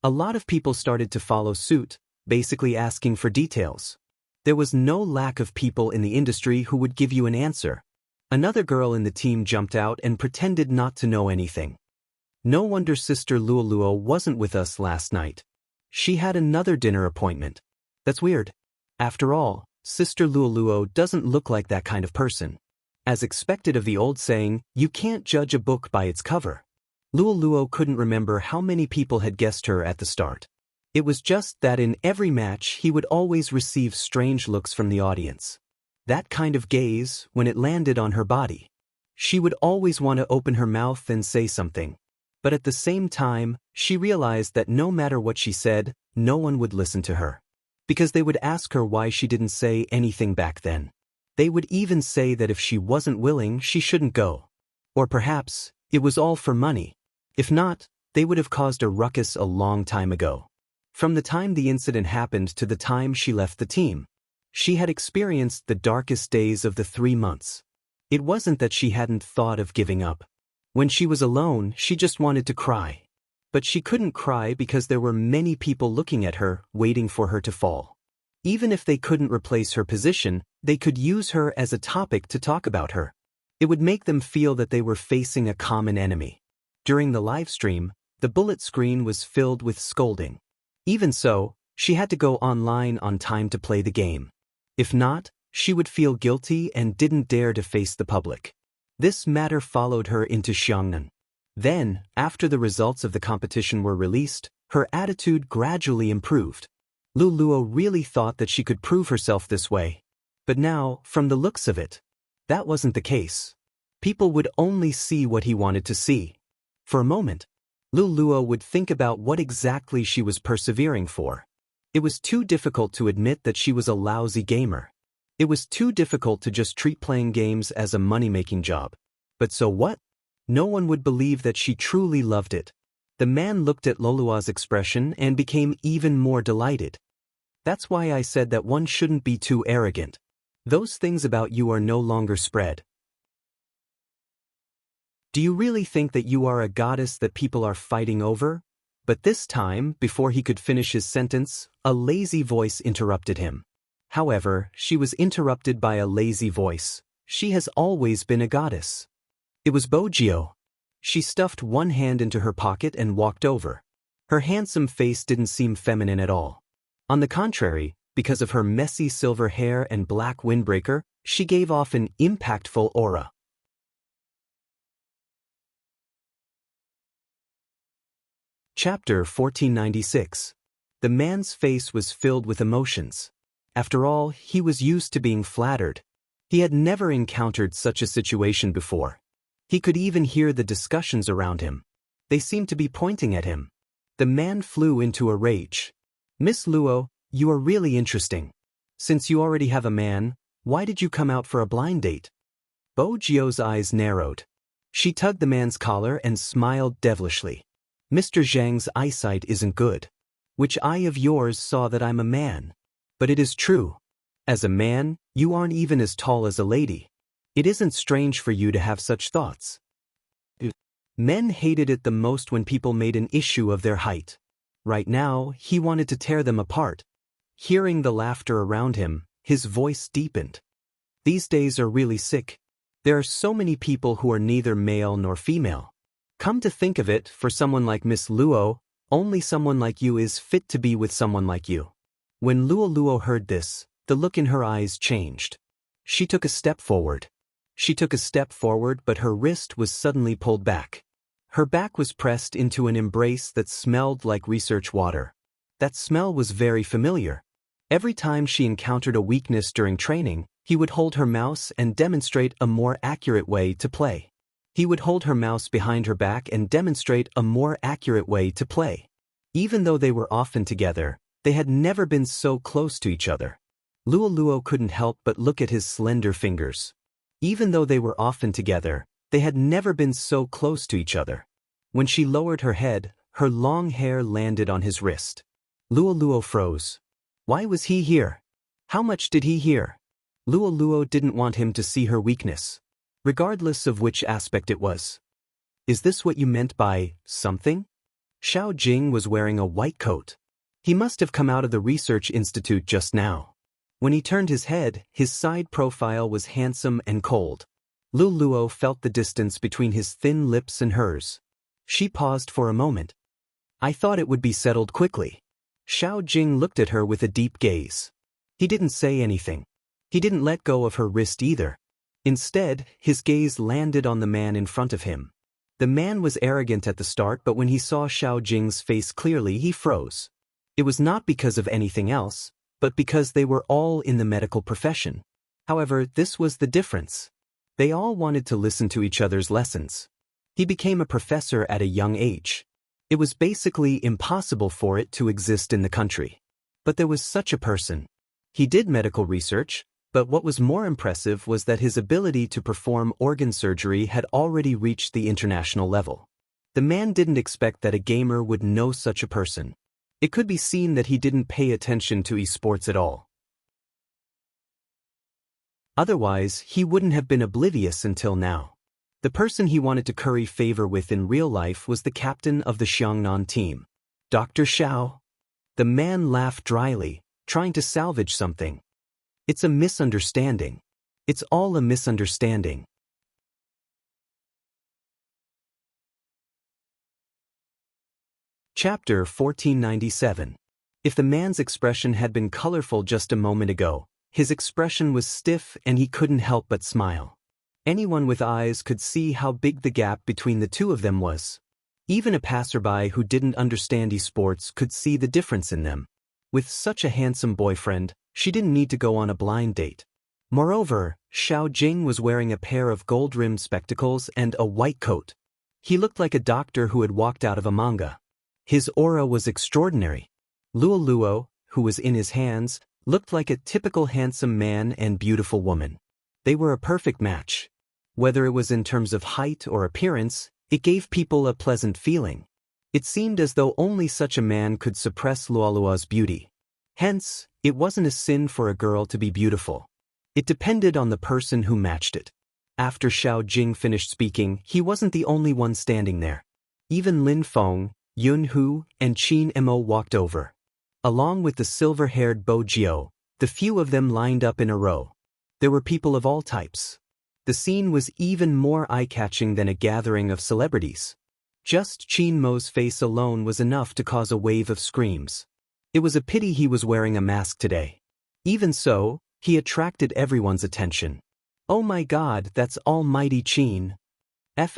A lot of people started to follow suit, basically asking for details. There was no lack of people in the industry who would give you an answer. Another girl in the team jumped out and pretended not to know anything. No wonder Sister Luo wasn't with us last night. She had another dinner appointment. That's weird. After all, Sister Luo doesn't look like that kind of person. As expected of the old saying, you can't judge a book by its cover. Luo couldn't remember how many people had guessed her at the start. It was just that in every match he would always receive strange looks from the audience. That kind of gaze, when it landed on her body. She would always want to open her mouth and say something. But at the same time, she realized that no matter what she said, no one would listen to her. Because they would ask her why she didn't say anything back then. They would even say that if she wasn't willing, she shouldn't go. Or perhaps, it was all for money. If not, they would have caused a ruckus a long time ago. From the time the incident happened to the time she left the team, she had experienced the darkest days of the 3 months. It wasn't that she hadn't thought of giving up. When she was alone, she just wanted to cry. But she couldn't cry because there were many people looking at her, waiting for her to fall. Even if they couldn't replace her position, they could use her as a topic to talk about her. It would make them feel that they were facing a common enemy. During the live stream, the bullet screen was filled with scolding. Even so, she had to go online on time to play the game. If not, she would feel guilty and didn't dare to face the public. This matter followed her into Xiangnan. Then, after the results of the competition were released, her attitude gradually improved. Lu Luo really thought that she could prove herself this way. But now, from the looks of it, that wasn't the case. People would only see what he wanted to see. For a moment, Lu Luo would think about what exactly she was persevering for. It was too difficult to admit that she was a lousy gamer. It was too difficult to just treat playing games as a money-making job. But so what? No one would believe that she truly loved it. The man looked at Lolua's expression and became even more delighted. That's why I said that one shouldn't be too arrogant. Those things about you are no longer spread. Do you really think that you are a goddess that people are fighting over? But this time, before he could finish his sentence, a lazy voice interrupted him. However, she was interrupted by a lazy voice. She has always been a goddess. It was Bojio. She stuffed one hand into her pocket and walked over. Her handsome face didn't seem feminine at all. On the contrary, because of her messy silver hair and black windbreaker, she gave off an impactful aura. Chapter 1496. The man's face was filled with emotions. After all, he was used to being flattered. He had never encountered such a situation before. He could even hear the discussions around him. They seemed to be pointing at him. The man flew into a rage. Miss Luo, you are really interesting. Since you already have a man, why did you come out for a blind date? Bo Jio's eyes narrowed. She tugged the man's collar and smiled devilishly. Mr. Zhang's eyesight isn't good. Which eye of yours saw that I'm a man? But it is true. As a man, you aren't even as tall as a lady. It isn't strange for you to have such thoughts. Men hated it the most when people made an issue of their height. Right now, he wanted to tear them apart. Hearing the laughter around him, his voice deepened. These days are really sick. There are so many people who are neither male nor female. Come to think of it, for someone like Miss Luo, only someone like you is fit to be with someone like you. When Luo heard this, the look in her eyes changed. She took a step forward. But her wrist was suddenly pulled back. Her back was pressed into an embrace that smelled like research water. That smell was very familiar. Every time she encountered a weakness during training, he would hold her mouse and demonstrate a more accurate way to play. Even though they were often together, they had never been so close to each other. Luo couldn't help but look at his slender fingers. Even though they were often together, they had never been so close to each other. When she lowered her head, her long hair landed on his wrist. Luo froze. Why was he here? How much did he hear? Luo didn't want him to see her weakness, regardless of which aspect it was. Is this what you meant by something? Xiao Jing was wearing a white coat. He must have come out of the research institute just now. When he turned his head, his side profile was handsome and cold. Luo felt the distance between his thin lips and hers. She paused for a moment. I thought it would be settled quickly. Xiao Jing looked at her with a deep gaze. He didn't say anything. He didn't let go of her wrist either. Instead, his gaze landed on the man in front of him. The man was arrogant at the start, but when he saw Xiao Jing's face clearly, he froze. It was not because of anything else, but because they were all in the medical profession. However, this was the difference. They all wanted to listen to each other's lessons. He became a professor at a young age. It was basically impossible for it to exist in the country. But there was such a person. He did medical research, but what was more impressive was that his ability to perform organ surgery had already reached the international level. The man didn't expect that a gamer would know such a person. It could be seen that he didn't pay attention to esports at all. Otherwise, he wouldn't have been oblivious until now. The person he wanted to curry favor with in real life was the captain of the Xiangnan team, Dr. Xiao. The man laughed dryly, trying to salvage something. It's a misunderstanding. It's all a misunderstanding. Chapter 1497. If the man's expression had been colorful just a moment ago, his expression was stiff and he couldn't help but smile. Anyone with eyes could see how big the gap between the two of them was. Even a passerby who didn't understand esports could see the difference in them. With such a handsome boyfriend, she didn't need to go on a blind date. Moreover, Xiao Jing was wearing a pair of gold-rimmed spectacles and a white coat. He looked like a doctor who had walked out of a manga. His aura was extraordinary. Luo Luo, who was in his hands, looked like a typical handsome man and beautiful woman. They were a perfect match. Whether it was in terms of height or appearance, it gave people a pleasant feeling. It seemed as though only such a man could suppress Luoluo's beauty. Hence, it wasn't a sin for a girl to be beautiful. It depended on the person who matched it. After Xiao Jing finished speaking, he wasn't the only one standing there. Even Lin Feng, Yun Hu, and Qin Mo walked over. Along with the silver-haired Bo Jiao, the few of them lined up in a row. There were people of all types. The scene was even more eye-catching than a gathering of celebrities. Just Qin Mo's face alone was enough to cause a wave of screams. It was a pity he was wearing a mask today. Even so, he attracted everyone's attention. Oh my God, that's almighty Qin. F***,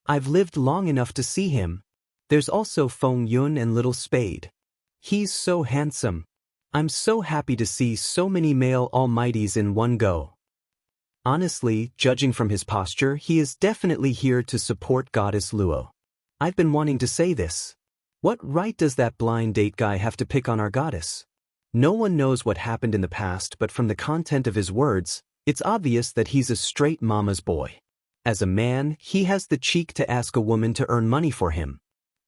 I've lived long enough to see him. There's also Feng Yun and Little Spade. He's so handsome. I'm so happy to see so many male almighties in one go. Honestly, judging from his posture, he is definitely here to support Goddess Luo. I've been wanting to say this. What right does that blind date guy have to pick on our goddess? No one knows what happened in the past, but from the content of his words, it's obvious that he's a straight mama's boy. As a man, he has the cheek to ask a woman to earn money for him.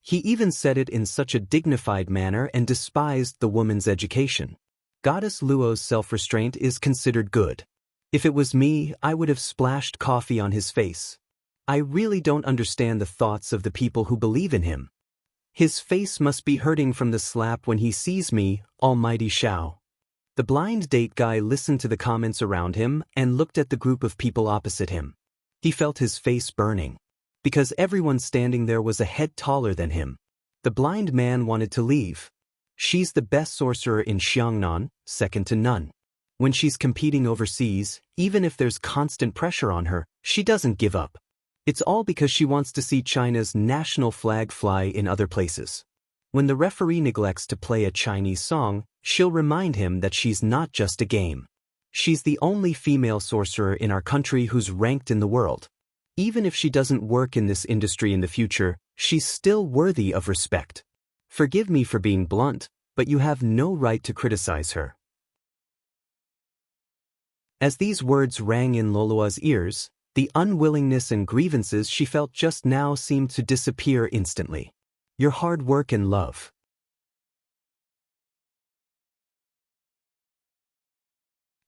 He even said it in such a dignified manner and despised the woman's education. Goddess Luo's self-restraint is considered good. If it was me, I would have splashed coffee on his face. I really don't understand the thoughts of the people who believe in him. His face must be hurting from the slap when he sees me, almighty Xiao. The blind date guy listened to the comments around him and looked at the group of people opposite him. He felt his face burning. Because everyone standing there was a head taller than him. The blind man wanted to leave. She's the best sorcerer in Xiangnan, second to none. When she's competing overseas, even if there's constant pressure on her, she doesn't give up. It's all because she wants to see China's national flag fly in other places. When the referee neglects to play a Chinese song, she'll remind him that she's not just a game. She's the only female sorcerer in our country who's ranked in the world. Even if she doesn't work in this industry in the future, she's still worthy of respect. Forgive me for being blunt, but you have no right to criticize her. As these words rang in Lolua's ears, the unwillingness and grievances she felt just now seemed to disappear instantly. Your hard work and love.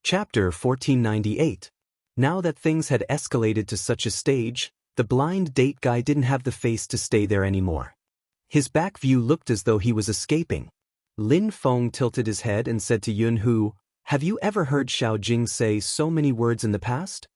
Chapter 1498. Now that things had escalated to such a stage, the blind date guy didn't have the face to stay there anymore. His back view looked as though he was escaping. Lin Feng tilted his head and said to Yun Hu, "Have you ever heard Xiao Jing say so many words in the past?"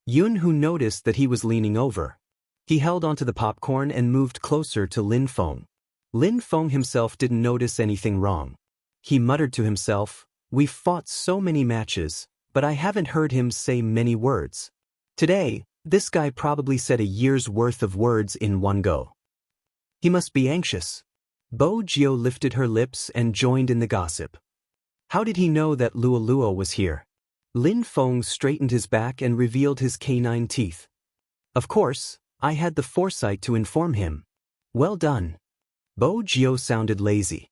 Yun Hu noticed that he was leaning over. He held onto the popcorn and moved closer to Lin Feng. Lin Feng himself didn't notice anything wrong. He muttered to himself, "We've fought so many matches, but I haven't heard him say many words. Today, this guy probably said a year's worth of words in one go. He must be anxious." Bo Jiao lifted her lips and joined in the gossip. How did he know that Luo Luo was here? Lin Feng straightened his back and revealed his canine teeth. Of course, I had the foresight to inform him. Well done. Bo Jiao sounded lazy.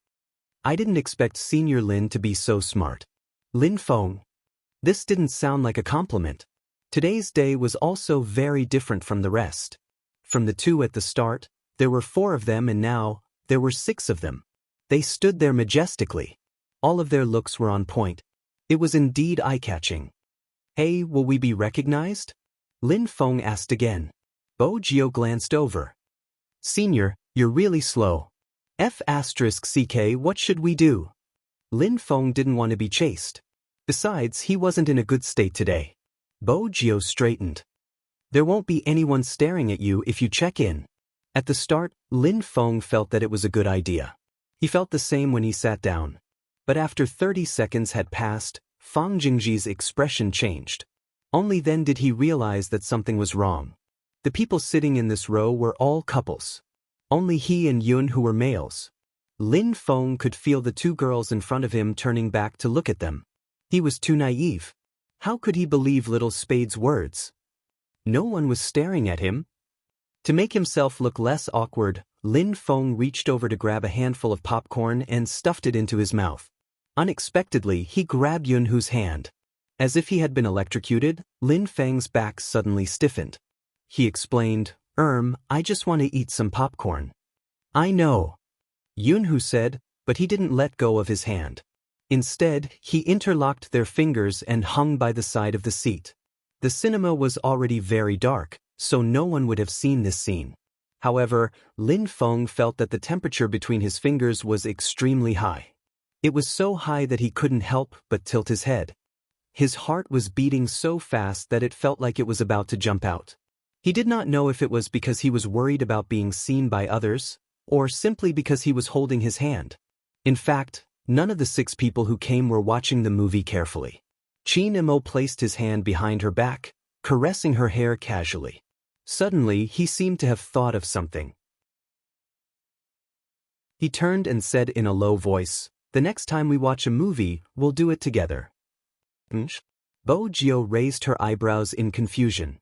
I didn't expect Senior Lin to be so smart. Lin Feng. This didn't sound like a compliment. Today's day was also very different from the rest. From the two at the start, there were 4 of them, and now, there were 6 of them. They stood there majestically. All of their looks were on point. It was indeed eye-catching. "Hey, will we be recognized?" Lin Feng asked again. Bo Jio glanced over. "Senior, you're really slow. F***ck, what should we do?" Lin Feng didn't want to be chased. Besides, he wasn't in a good state today. Bo Jio straightened. "There won't be anyone staring at you if you check in." At the start, Lin Feng felt that it was a good idea. He felt the same when he sat down. But after 30 seconds had passed, Fang Jingji's expression changed. Only then did he realize that something was wrong. The people sitting in this row were all couples. Only he and Yun who were males. Lin Feng could feel the 2 girls in front of him turning back to look at them. He was too naive. How could he believe little Spade's words? No one was staring at him. To make himself look less awkward, Lin Feng reached over to grab a handful of popcorn and stuffed it into his mouth. Unexpectedly, he grabbed Yunhu's hand. As if he had been electrocuted, Lin Feng's back suddenly stiffened. He explained, I just want to eat some popcorn." "I know," Yunhu said, but he didn't let go of his hand. Instead, he interlocked their fingers and hung by the side of the seat. The cinema was already very dark, so no one would have seen this scene. However, Lin Feng felt that the temperature between his fingers was extremely high. It was so high that he couldn't help but tilt his head. His heart was beating so fast that it felt like it was about to jump out. He did not know if it was because he was worried about being seen by others, or simply because he was holding his hand. In fact, none of the 6 people who came were watching the movie carefully. Qin Imo placed his hand behind her back, caressing her hair casually. Suddenly, he seemed to have thought of something. He turned and said in a low voice, "The next time we watch a movie, we'll do it together." Bo Jio raised her eyebrows in confusion.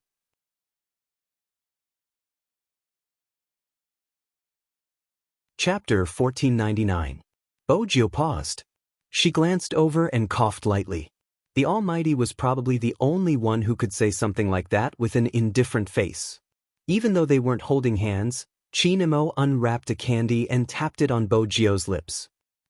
Chapter 1499. Bo Jio paused. She glanced over and coughed lightly. The Almighty was probably the only one who could say something like that with an indifferent face. Even though they weren't holding hands, Qin Imo unwrapped a candy and tapped it on Bo Jio's lips.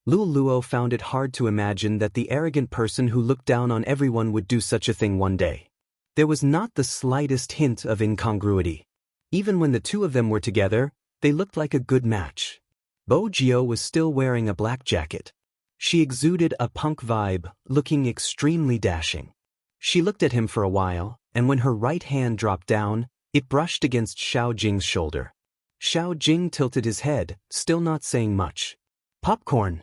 Luo Luo found it hard to imagine that the arrogant person who looked down on everyone would do such a thing one day. There was not the slightest hint of incongruity. Even when the 2 of them were together, they looked like a good match. Bo Jio was still wearing a black jacket. She exuded a punk vibe, looking extremely dashing. She looked at him for a while, and when her right hand dropped down, it brushed against Xiao Jing's shoulder. Xiao Jing tilted his head, still not saying much. "Popcorn."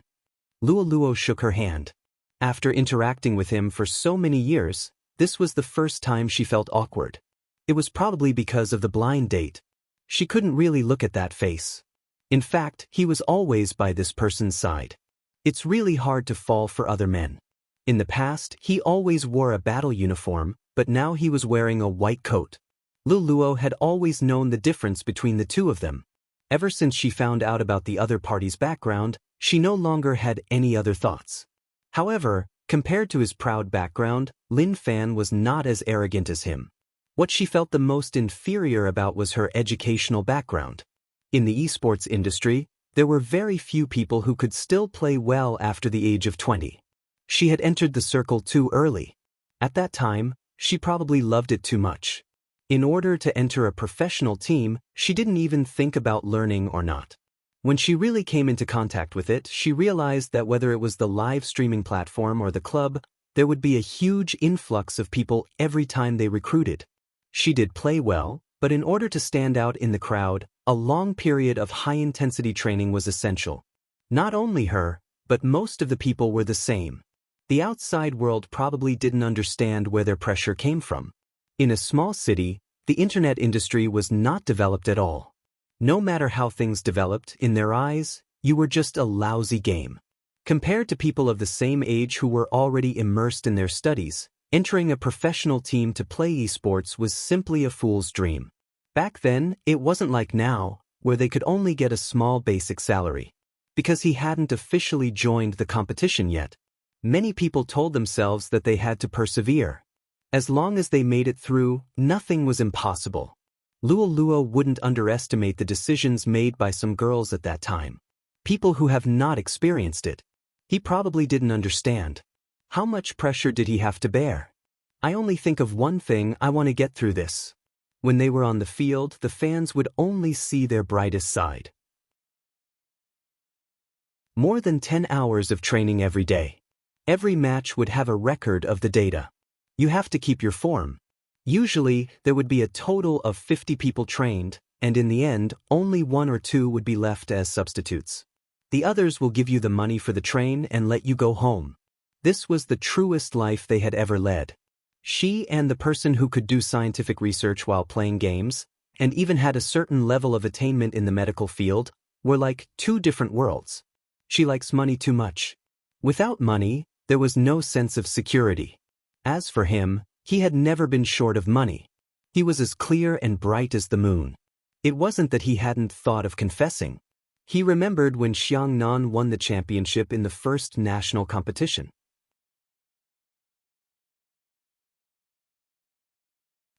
Luo Luo shook her hand. After interacting with him for so many years, this was the first time she felt awkward. It was probably because of the blind date. She couldn't really look at that face. In fact, he was always by this person's side. It's really hard to fall for other men. In the past, he always wore a battle uniform, but now he was wearing a white coat. Luo had always known the difference between the 2 of them. Ever since she found out about the other party's background, she no longer had any other thoughts. However, compared to his proud background, Lin Fan was not as arrogant as him. What she felt the most inferior about was her educational background. In the esports industry, there were very few people who could still play well after the age of 20. She had entered the circle too early. At that time, she probably loved it too much. In order to enter a professional team, she didn't even think about learning or not. When she really came into contact with it, she realized that whether it was the live streaming platform or the club, there would be a huge influx of people every time they recruited. She did play well, but in order to stand out in the crowd, a long period of high-intensity training was essential. Not only her, but most of the people were the same. The outside world probably didn't understand where their pressure came from. In a small city, the internet industry was not developed at all. No matter how things developed, in their eyes, you were just a lousy game. Compared to people of the same age who were already immersed in their studies, entering a professional team to play esports was simply a fool's dream. Back then, it wasn't like now, where they could only get a small basic salary. Because he hadn't officially joined the competition yet, many people told themselves that they had to persevere. As long as they made it through, nothing was impossible. Luo wouldn't underestimate the decisions made by some girls at that time. People who have not experienced it. He probably didn't understand. How much pressure did he have to bear? I only think of one thing: I want to get through this. When they were on the field, the fans would only see their brightest side. More than 10 hours of training every day. Every match would have a record of the data. You have to keep your form. Usually, there would be a total of 50 people trained, and in the end, only 1 or 2 would be left as substitutes. The others will give you the money for the train and let you go home. This was the truest life they had ever led. She and the person who could do scientific research while playing games, and even had a certain level of attainment in the medical field, were like 2 different worlds. She likes money too much. Without money, there was no sense of security. As for him, he had never been short of money. He was as clear and bright as the moon. It wasn't that he hadn't thought of confessing. He remembered when Xiangnan won the championship in the first national competition.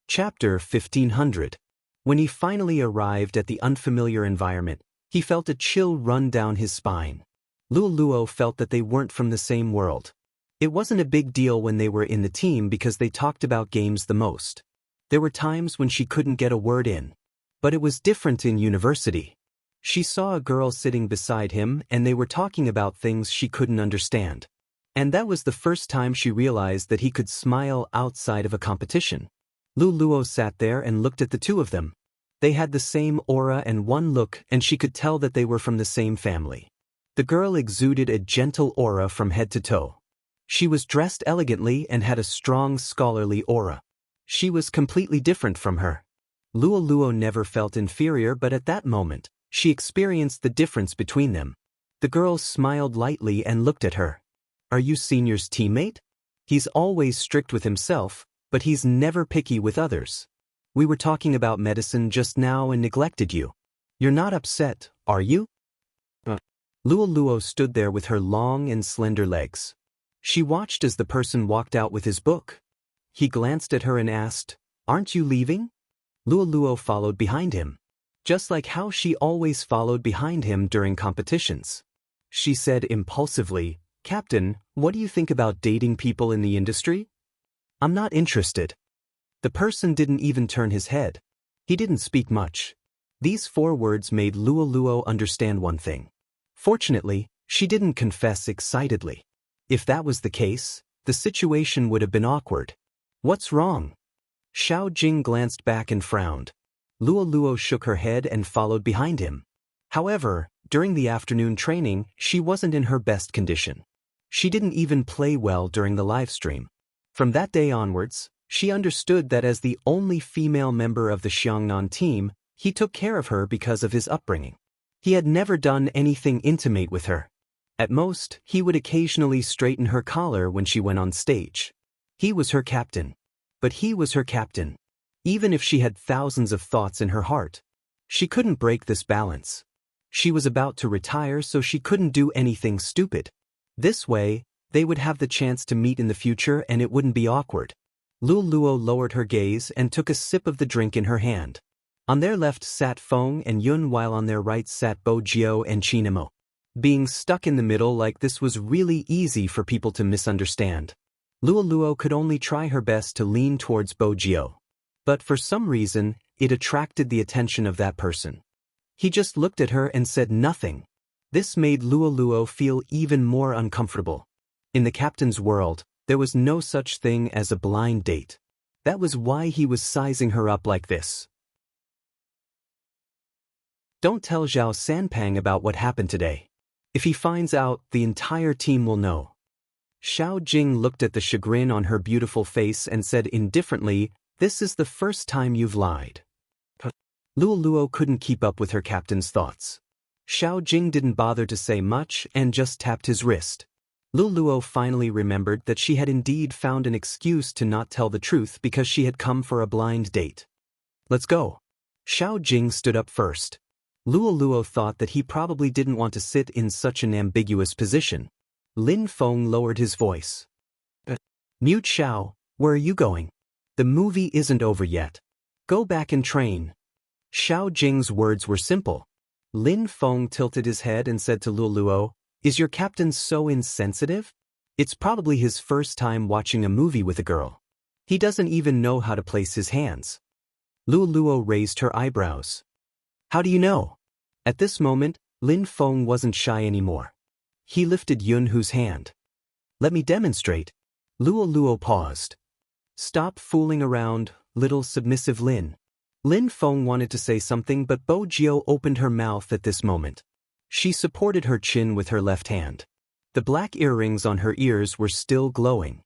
Chapter 1500. When he finally arrived at the unfamiliar environment, he felt a chill run down his spine. Luo felt that they weren't from the same world. It wasn't a big deal when they were in the team because they talked about games the most. There were times when she couldn't get a word in. But it was different in university. She saw a girl sitting beside him and they were talking about things she couldn't understand. And that was the first time she realized that he could smile outside of a competition. Luo sat there and looked at the two of them. They had the same aura and one look, and she could tell that they were from the same family. The girl exuded a gentle aura from head to toe. She was dressed elegantly and had a strong scholarly aura. She was completely different from her. Luo never felt inferior, but at that moment, she experienced the difference between them. The girl smiled lightly and looked at her. "Are you Senior's teammate? He's always strict with himself, but he's never picky with others. We were talking about medicine just now and neglected you. You're not upset, are you?" Luo stood there with her long and slender legs. She watched as the person walked out with his book. He glanced at her and asked, "Aren't you leaving?" Luo followed behind him. Just like how she always followed behind him during competitions. She said impulsively, "Captain, what do you think about dating people in the industry?" "I'm not interested." The person didn't even turn his head. He didn't speak much. These 4 words made Luo understand one thing. Fortunately, she didn't confess excitedly. If that was the case, the situation would have been awkward. "What's wrong?" Xiao Jing glanced back and frowned. Luo shook her head and followed behind him. However, during the afternoon training, she wasn't in her best condition. She didn't even play well during the live stream. From that day onwards, she understood that as the only female member of the Xiangnan team, he took care of her because of his upbringing. He had never done anything intimate with her. At most, he would occasionally straighten her collar when she went on stage. He was her captain. But he was her captain. Even if she had thousands of thoughts in her heart, she couldn't break this balance. She was about to retire, so she couldn't do anything stupid. This way, they would have the chance to meet in the future and it wouldn't be awkward. Luo lowered her gaze and took a sip of the drink in her hand. On their left sat Feng and Yun, while on their right sat Bo Jiao and Qinemo. Being stuck in the middle like this was really easy for people to misunderstand. Luo could only try her best to lean towards Bo Jiao. But for some reason, it attracted the attention of that person. He just looked at her and said nothing. This made Luo feel even more uncomfortable. In the captain's world, there was no such thing as a blind date. That was why he was sizing her up like this. "Don't tell Zhao Sanpang about what happened today. If he finds out, the entire team will know." Xiao Jing looked at the chagrin on her beautiful face and said indifferently, "This is the first time you've lied." Luo couldn't keep up with her captain's thoughts. Xiao Jing didn't bother to say much and just tapped his wrist. Luo finally remembered that she had indeed found an excuse to not tell the truth because she had come for a blind date. "Let's go." Xiao Jing stood up first. Luo thought that he probably didn't want to sit in such an ambiguous position. Lin Feng lowered his voice. "Mute Xiao, where are you going? The movie isn't over yet. Go back and train." Xiao Jing's words were simple. Lin Feng tilted his head and said to Luo Luo, "Is your captain so insensitive? It's probably his first time watching a movie with a girl. He doesn't even know how to place his hands." Luo Luo raised her eyebrows. "How do you know?" At this moment, Lin Feng wasn't shy anymore. He lifted Yun Hu's hand. "Let me demonstrate." Luo Luo paused. "Stop fooling around, little submissive Lin." Lin Feng wanted to say something, but Bo Jiao opened her mouth at this moment. She supported her chin with her left hand. The black earrings on her ears were still glowing.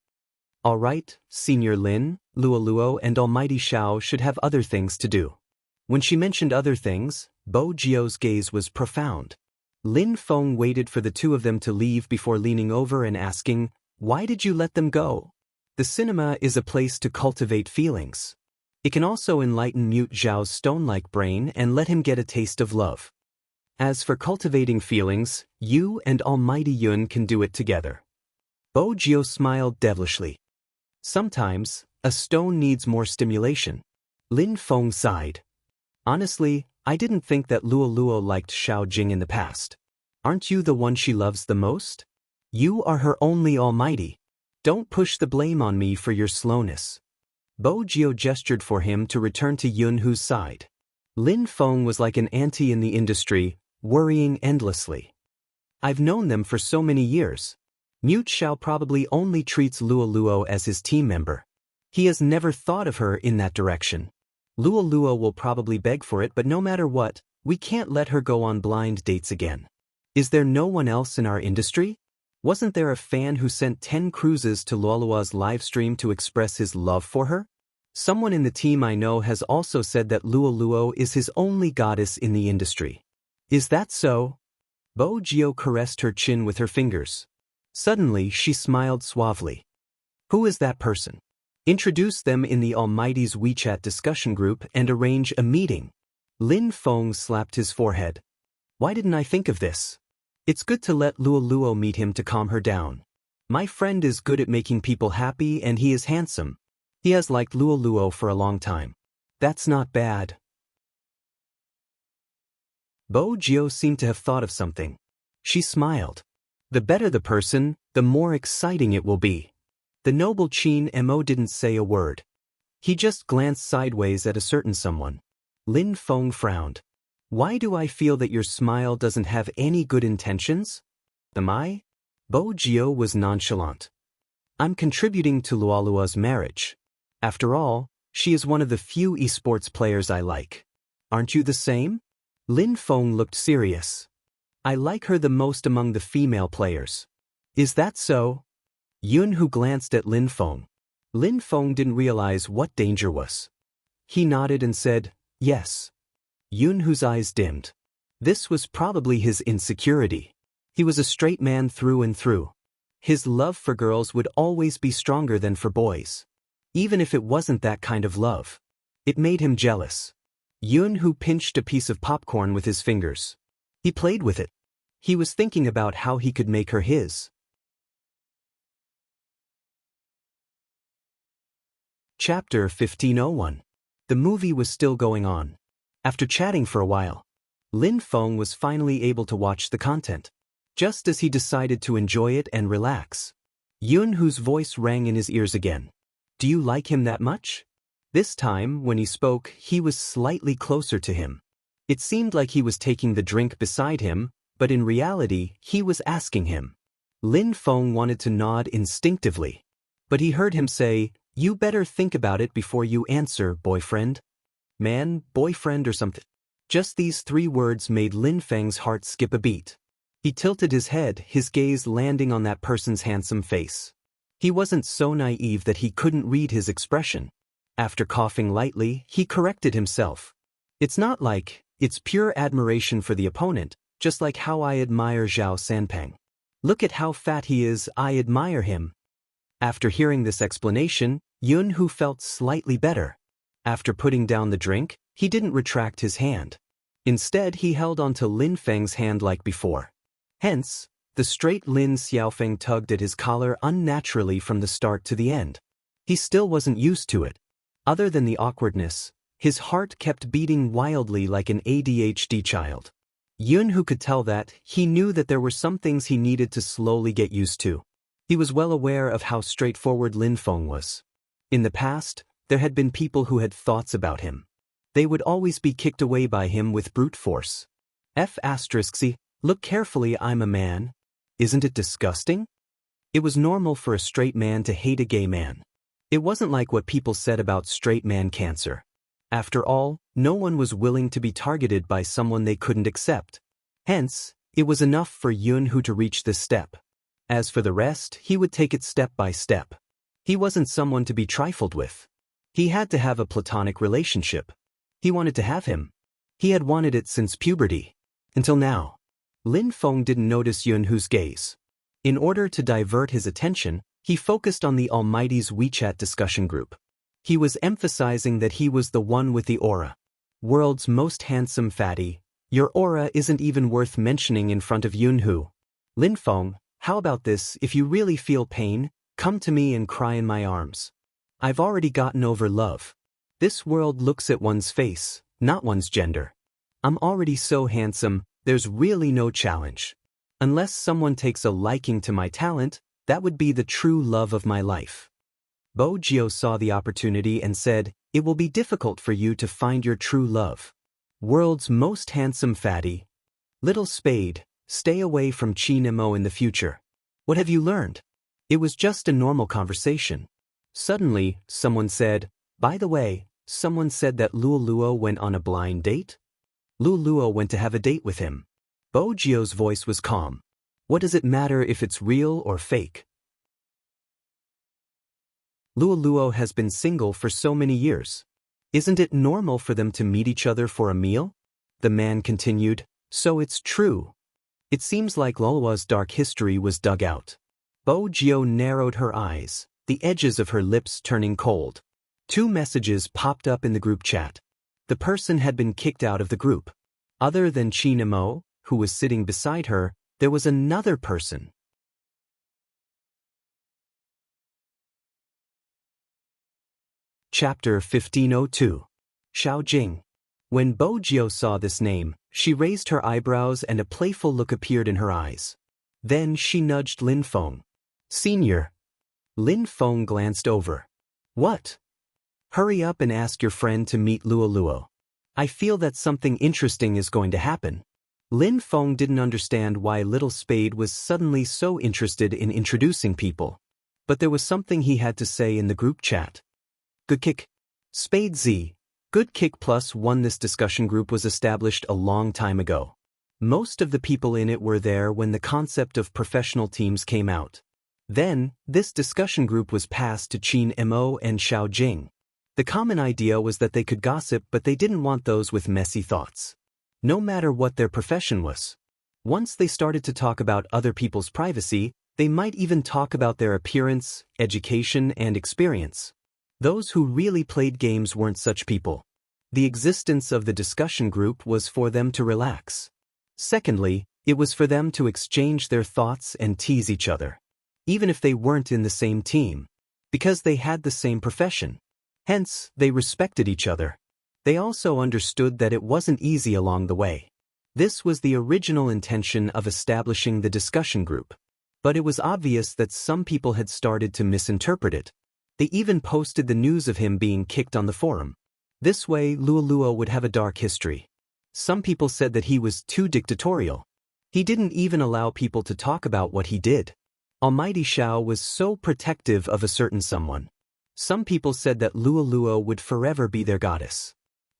"All right, Senior Lin, Luo Luo and Almighty Xiao should have other things to do." When she mentioned other things, Bo Jiao's gaze was profound. Lin Feng waited for the two of them to leave before leaning over and asking, "Why did you let them go?" The cinema is a place to cultivate feelings. It can also enlighten Mute Zhao's stone-like brain and let him get a taste of love. As for cultivating feelings, you and Almighty Yun can do it together. Bo Jiao smiled devilishly. Sometimes, a stone needs more stimulation. Lin Feng sighed. "Honestly, I didn't think that Luo Luo liked Xiao Jing in the past. Aren't you the one she loves the most? You are her only almighty. Don't push the blame on me for your slowness." Bo Jiao gestured for him to return to Yun Hu's side. Lin Feng was like an auntie in the industry, worrying endlessly. "I've known them for so many years. Mute Xiao probably only treats Luo Luo as his team member. He has never thought of her in that direction. Luo Luo will probably beg for it, but no matter what, we can't let her go on blind dates again. Is there no one else in our industry? Wasn't there a fan who sent 10 cruises to Luolua's livestream to express his love for her? Someone in the team I know has also said that Luo Luo is his only goddess in the industry. Is that so?" Bo Jiao caressed her chin with her fingers. Suddenly, she smiled suavely. "Who is that person? Introduce them in the Almighty's WeChat discussion group and arrange a meeting." Lin Feng slapped his forehead. "Why didn't I think of this? It's good to let Luo Luo meet him to calm her down. My friend is good at making people happy and he is handsome. He has liked Luo Luo for a long time. That's not bad." Bo Jiao seemed to have thought of something. She smiled. "The better the person, the more exciting it will be." The noble Qin Mo didn't say a word. He just glanced sideways at a certain someone. Lin Feng frowned. "Why do I feel that your smile doesn't have any good intentions? Am I?" Bo Jiao was nonchalant. "I'm contributing to Luolua's marriage. After all, she is one of the few esports players I like. Aren't you the same?" Lin Feng looked serious. "I like her the most among the female players." "Is that so?" Yun Hu glanced at Lin Feng. Lin Feng didn't realize what danger was. He nodded and said, "Yes." Yun Hu's eyes dimmed. This was probably his insecurity. He was a straight man through and through. His love for girls would always be stronger than for boys. Even if it wasn't that kind of love. It made him jealous. Yun Hu pinched a piece of popcorn with his fingers. He played with it. He was thinking about how he could make her his. Chapter 1501. The movie was still going on. After chatting for a while, Lin Feng was finally able to watch the content. Just as he decided to enjoy it and relax, Yun Hu's voice rang in his ears again. "Do you like him that much?" This time, when he spoke, he was slightly closer to him. It seemed like he was taking the drink beside him, but in reality, he was asking him. Lin Feng wanted to nod instinctively, but he heard him say, "You better think about it before you answer, boyfriend." Man, boyfriend or something. Just these 3 words made Lin Feng's heart skip a beat. He tilted his head, his gaze landing on that person's handsome face. He wasn't so naive that he couldn't read his expression. After coughing lightly, he corrected himself. "It's not like, it's pure admiration for the opponent, just like how I admire Zhao Sanpeng. Look at how fat he is, I admire him." After hearing this explanation, Yun Hu felt slightly better. After putting down the drink, he didn't retract his hand. Instead, he held onto Lin Feng's hand like before. Hence, the straight Lin Xiaofeng tugged at his collar unnaturally from the start to the end. He still wasn't used to it. Other than the awkwardness, His heart kept beating wildly like an ADHD child. Yunhu could tell that. He knew that there were some things he needed to slowly get used to. He was well aware of how straightforward Lin Feng was. In the past, there had been people who had thoughts about him. They would always be kicked away by him with brute force. C. Look carefully, I'm a man. Isn't it disgusting? It was normal for a straight man to hate a gay man. It wasn't like what people said about straight man cancer. After all, no one was willing to be targeted by someone they couldn't accept. Hence, it was enough for Yunhu to reach this step. As for the rest, he would take it step by step. He wasn't someone to be trifled with. He had to have a platonic relationship. He wanted to have him. He had wanted it since puberty. Until now. Lin Feng didn't notice Yunhu's gaze. In order to divert his attention, he focused on the Almighty's WeChat discussion group. He was emphasizing that he was the one with the aura. World's most handsome fatty, your aura isn't even worth mentioning in front of Yunhu. Lin Feng, how about this? If you really feel pain, come to me and cry in my arms. I've already gotten over love. This world looks at one's face, not one's gender. I'm already so handsome, there's really no challenge. Unless someone takes a liking to my talent, that would be the true love of my life. Bo Jio saw the opportunity and said, it will be difficult for you to find your true love. World's most handsome fatty. Little Spade, stay away from Chi Nemo in the future. What have you learned? It was just a normal conversation. Suddenly, someone said, by the way, someone said that Luoluo went on a blind date? Luoluo went to have a date with him. Bo Jio's voice was calm. What does it matter if it's real or fake? Luoluo has been single for so many years. Isn't it normal for them to meet each other for a meal? The man continued, so it's true. It seems like Luoluo's dark history was dug out. Bo Jio narrowed her eyes, the edges of her lips turning cold. 2 messages popped up in the group chat. The person had been kicked out of the group. Other than Chi Nemo, who was sitting beside her, there was another person. Chapter 1502. Xiao Jing. When Bo Jio saw this name, she raised her eyebrows and a playful look appeared in her eyes. Then she nudged Lin Feng. Senior. Lin Feng glanced over. What? Hurry up and ask your friend to meet Luoluo. I feel that something interesting is going to happen. Lin Feng didn't understand why Little Spade was suddenly so interested in introducing people. But there was something he had to say in the group chat. Good kick. Spade Z. Good kick +1. This discussion group was established a long time ago. Most of the people in it were there when the concept of professional teams came out. Then, this discussion group was passed to Qin Mo and Xiao Jing. The common idea was that they could gossip, but they didn't want those with messy thoughts. No matter what their profession was. Once they started to talk about other people's privacy, they might even talk about their appearance, education, and experience. Those who really played games weren't such people. The existence of the discussion group was for them to relax. Secondly, it was for them to exchange their thoughts and tease each other. Even if they weren't in the same team. Because they had the same profession. Hence, they respected each other. They also understood that it wasn't easy along the way. This was the original intention of establishing the discussion group. But it was obvious that some people had started to misinterpret it. They even posted the news of him being kicked on the forum. This way, Luoluo would have a dark history. Some people said that he was too dictatorial. He didn't even allow people to talk about what he did. Almighty Xiao was so protective of a certain someone. Some people said that Luoluo would forever be their goddess.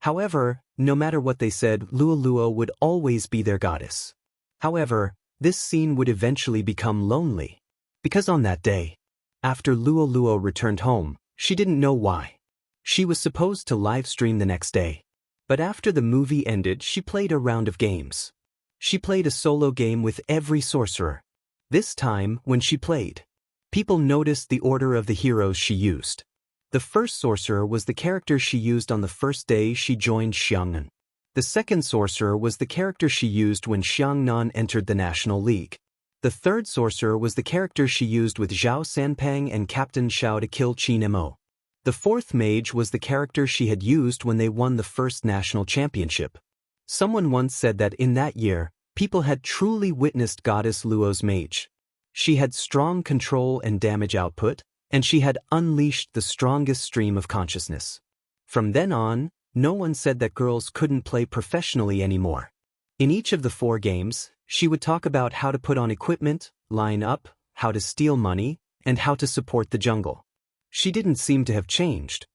However, no matter what they said, Luoluo would always be their goddess. However, this scene would eventually become lonely. Because on that day, after Luoluo returned home, she didn't know why. She was supposed to live stream the next day. But after the movie ended, she played a round of games. She played a solo game with every sorcerer. This time, when she played, people noticed the order of the heroes she used. The first sorcerer was the character she used on the first day she joined Xiangnan. The second sorcerer was the character she used when Xiangnan entered the National League. The third sorcerer was the character she used with Zhao Sanpang and Captain Xiao to kill Qin Mo. The fourth mage was the character she had used when they won the first national championship. Someone once said that in that year, people had truly witnessed Goddess Luo's mage. She had strong control and damage output, and she had unleashed the strongest stream of consciousness. From then on, no one said that girls couldn't play professionally anymore. In each of the 4 games, she would talk about how to put on equipment, line up, how to steal money, and how to support the jungle. She didn't seem to have changed.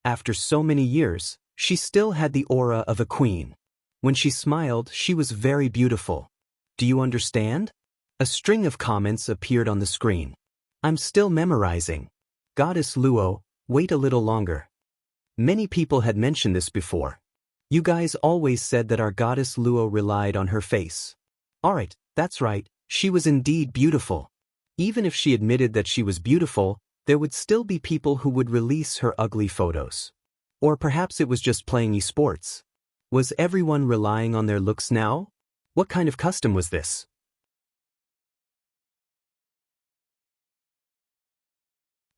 After so many years, she still had the aura of a queen. When she smiled, she was very beautiful. Do you understand? A string of comments appeared on the screen. I'm still memorizing. Goddess Luo, wait a little longer. Many people had mentioned this before. You guys always said that our Goddess Luo relied on her face. Alright, that's right, she was indeed beautiful. Even if she admitted that she was beautiful, there would still be people who would release her ugly photos. Or perhaps it was just playing esports. Was everyone relying on their looks now? What kind of custom was this?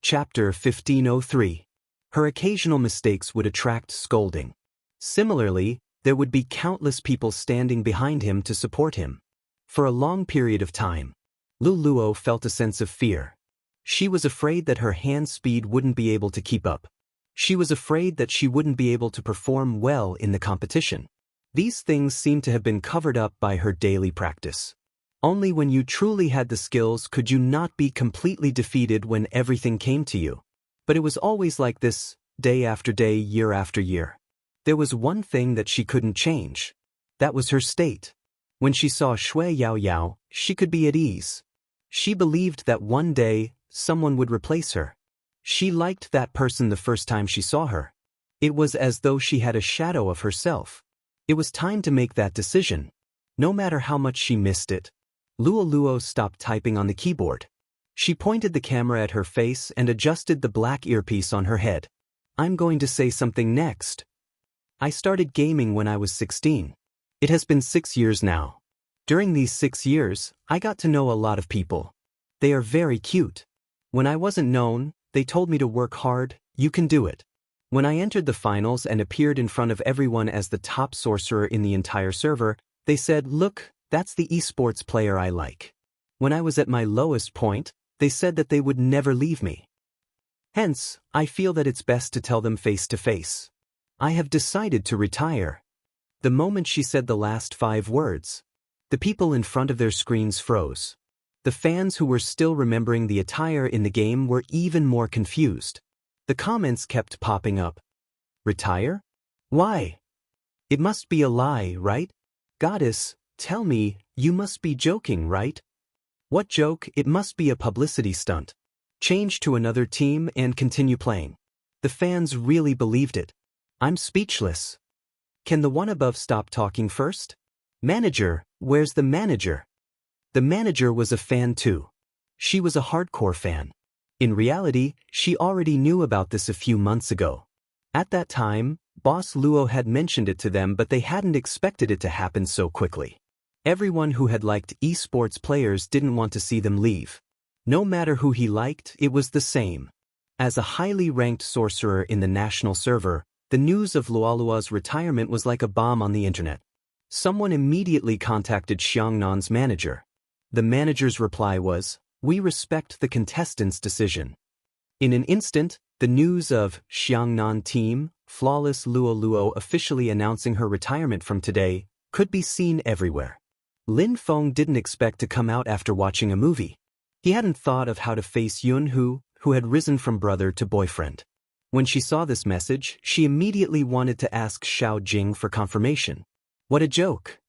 Chapter 1503. Her occasional mistakes would attract scolding. Similarly, there would be countless people standing behind him to support him. For a long period of time, Lu Luo felt a sense of fear. She was afraid that her hand speed wouldn't be able to keep up. She was afraid that she wouldn't be able to perform well in the competition. These things seemed to have been covered up by her daily practice. Only when you truly had the skills could you not be completely defeated when everything came to you. But it was always like this, day after day, year after year. There was one thing that she couldn't change. That was her state. When she saw Shui Yao Yao, she could be at ease. She believed that one day, someone would replace her. She liked that person the first time she saw her. It was as though she had a shadow of herself. It was time to make that decision. No matter how much she missed it. Luo Luo stopped typing on the keyboard. She pointed the camera at her face and adjusted the black earpiece on her head. I'm going to say something next. I started gaming when I was 16. It has been 6 years now. During these 6 years, I got to know a lot of people. They are very cute. When I wasn't known, they told me to work hard, you can do it. When I entered the finals and appeared in front of everyone as the top sorcerer in the entire server, they said, look, that's the esports player I like. When I was at my lowest point, they said that they would never leave me. Hence, I feel that it's best to tell them face to face. I have decided to retire. The moment she said the last 5 words, the people in front of their screens froze. The fans who were still remembering the attire in the game were even more confused. The comments kept popping up. Retire? Why? It must be a lie, right? Goddess, tell me, you must be joking, right? What joke? It must be a publicity stunt. Change to another team and continue playing. The fans really believed it. I'm speechless. Can the one above stop talking first? Manager, where's the manager? The manager was a fan too. She was a hardcore fan. In reality, she already knew about this a few months ago. At that time, Boss Luo had mentioned it to them, but they hadn't expected it to happen so quickly. Everyone who had liked esports players didn't want to see them leave. No matter who he liked, it was the same. As a highly ranked sorcerer in the national server, the news of Luolua's retirement was like a bomb on the internet. Someone immediately contacted Xiangnan's manager. The manager's reply was, "We respect the contestant's decision." In an instant, the news of Xiangnan team, flawless Luo Luo officially announcing her retirement from today, could be seen everywhere. Lin Feng didn't expect to come out after watching a movie. He hadn't thought of how to face Yun who had risen from brother to boyfriend. When she saw this message, she immediately wanted to ask Xiao Jing for confirmation. What a joke!